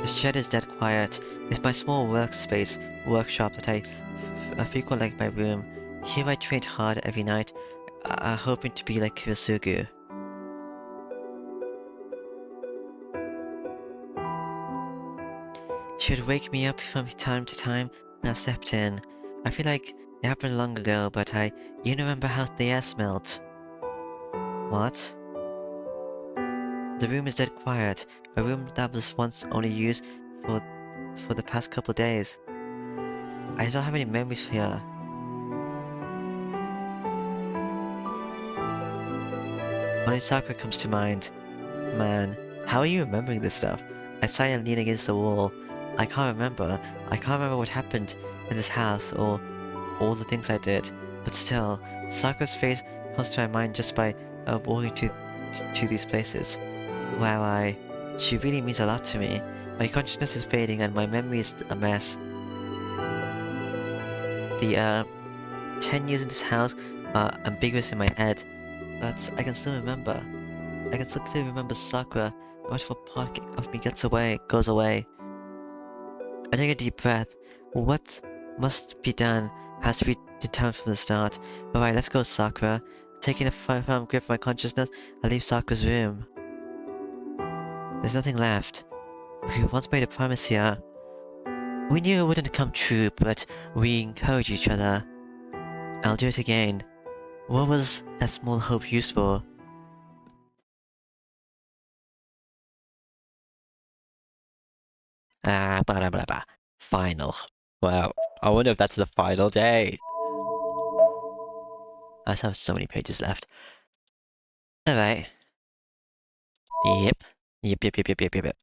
The shed is dead quiet. It's my small workshop that I frequent like my room. Here I trained hard every night, hoping to be like Kurasugu. She would wake me up from time to time when I slept in. I feel like it happened long ago, but I even remember how the air smelled. What? The room is dead quiet. A room that was once only used for the past couple days. I don't have any memories here. Only Sakura comes to mind. Man, how are you remembering this stuff? I sigh and lean against the wall. I can't remember. I can't remember what happened in this house or all the things I did. But still, Sakura's face comes to my mind just by walking to these places. Wow, she really means a lot to me. My consciousness is fading and my memory is a mess. The 10 years in this house are ambiguous in my head, but I can still remember. I can still clearly remember Sakura. A wonderful part of me goes away. I take a deep breath. What must be done has to be determined from the start. Alright, let's go, Sakura. Taking a firm grip of my consciousness, I leave Sakura's room. There's nothing left. We once made a promise here. We knew it wouldn't come true, but we encouraged each other. I'll do it again. What was that small hope used for? Blah blah blah. Final. Wow. I wonder if that's the final day. I still have so many pages left. Alright. Yep. Yep.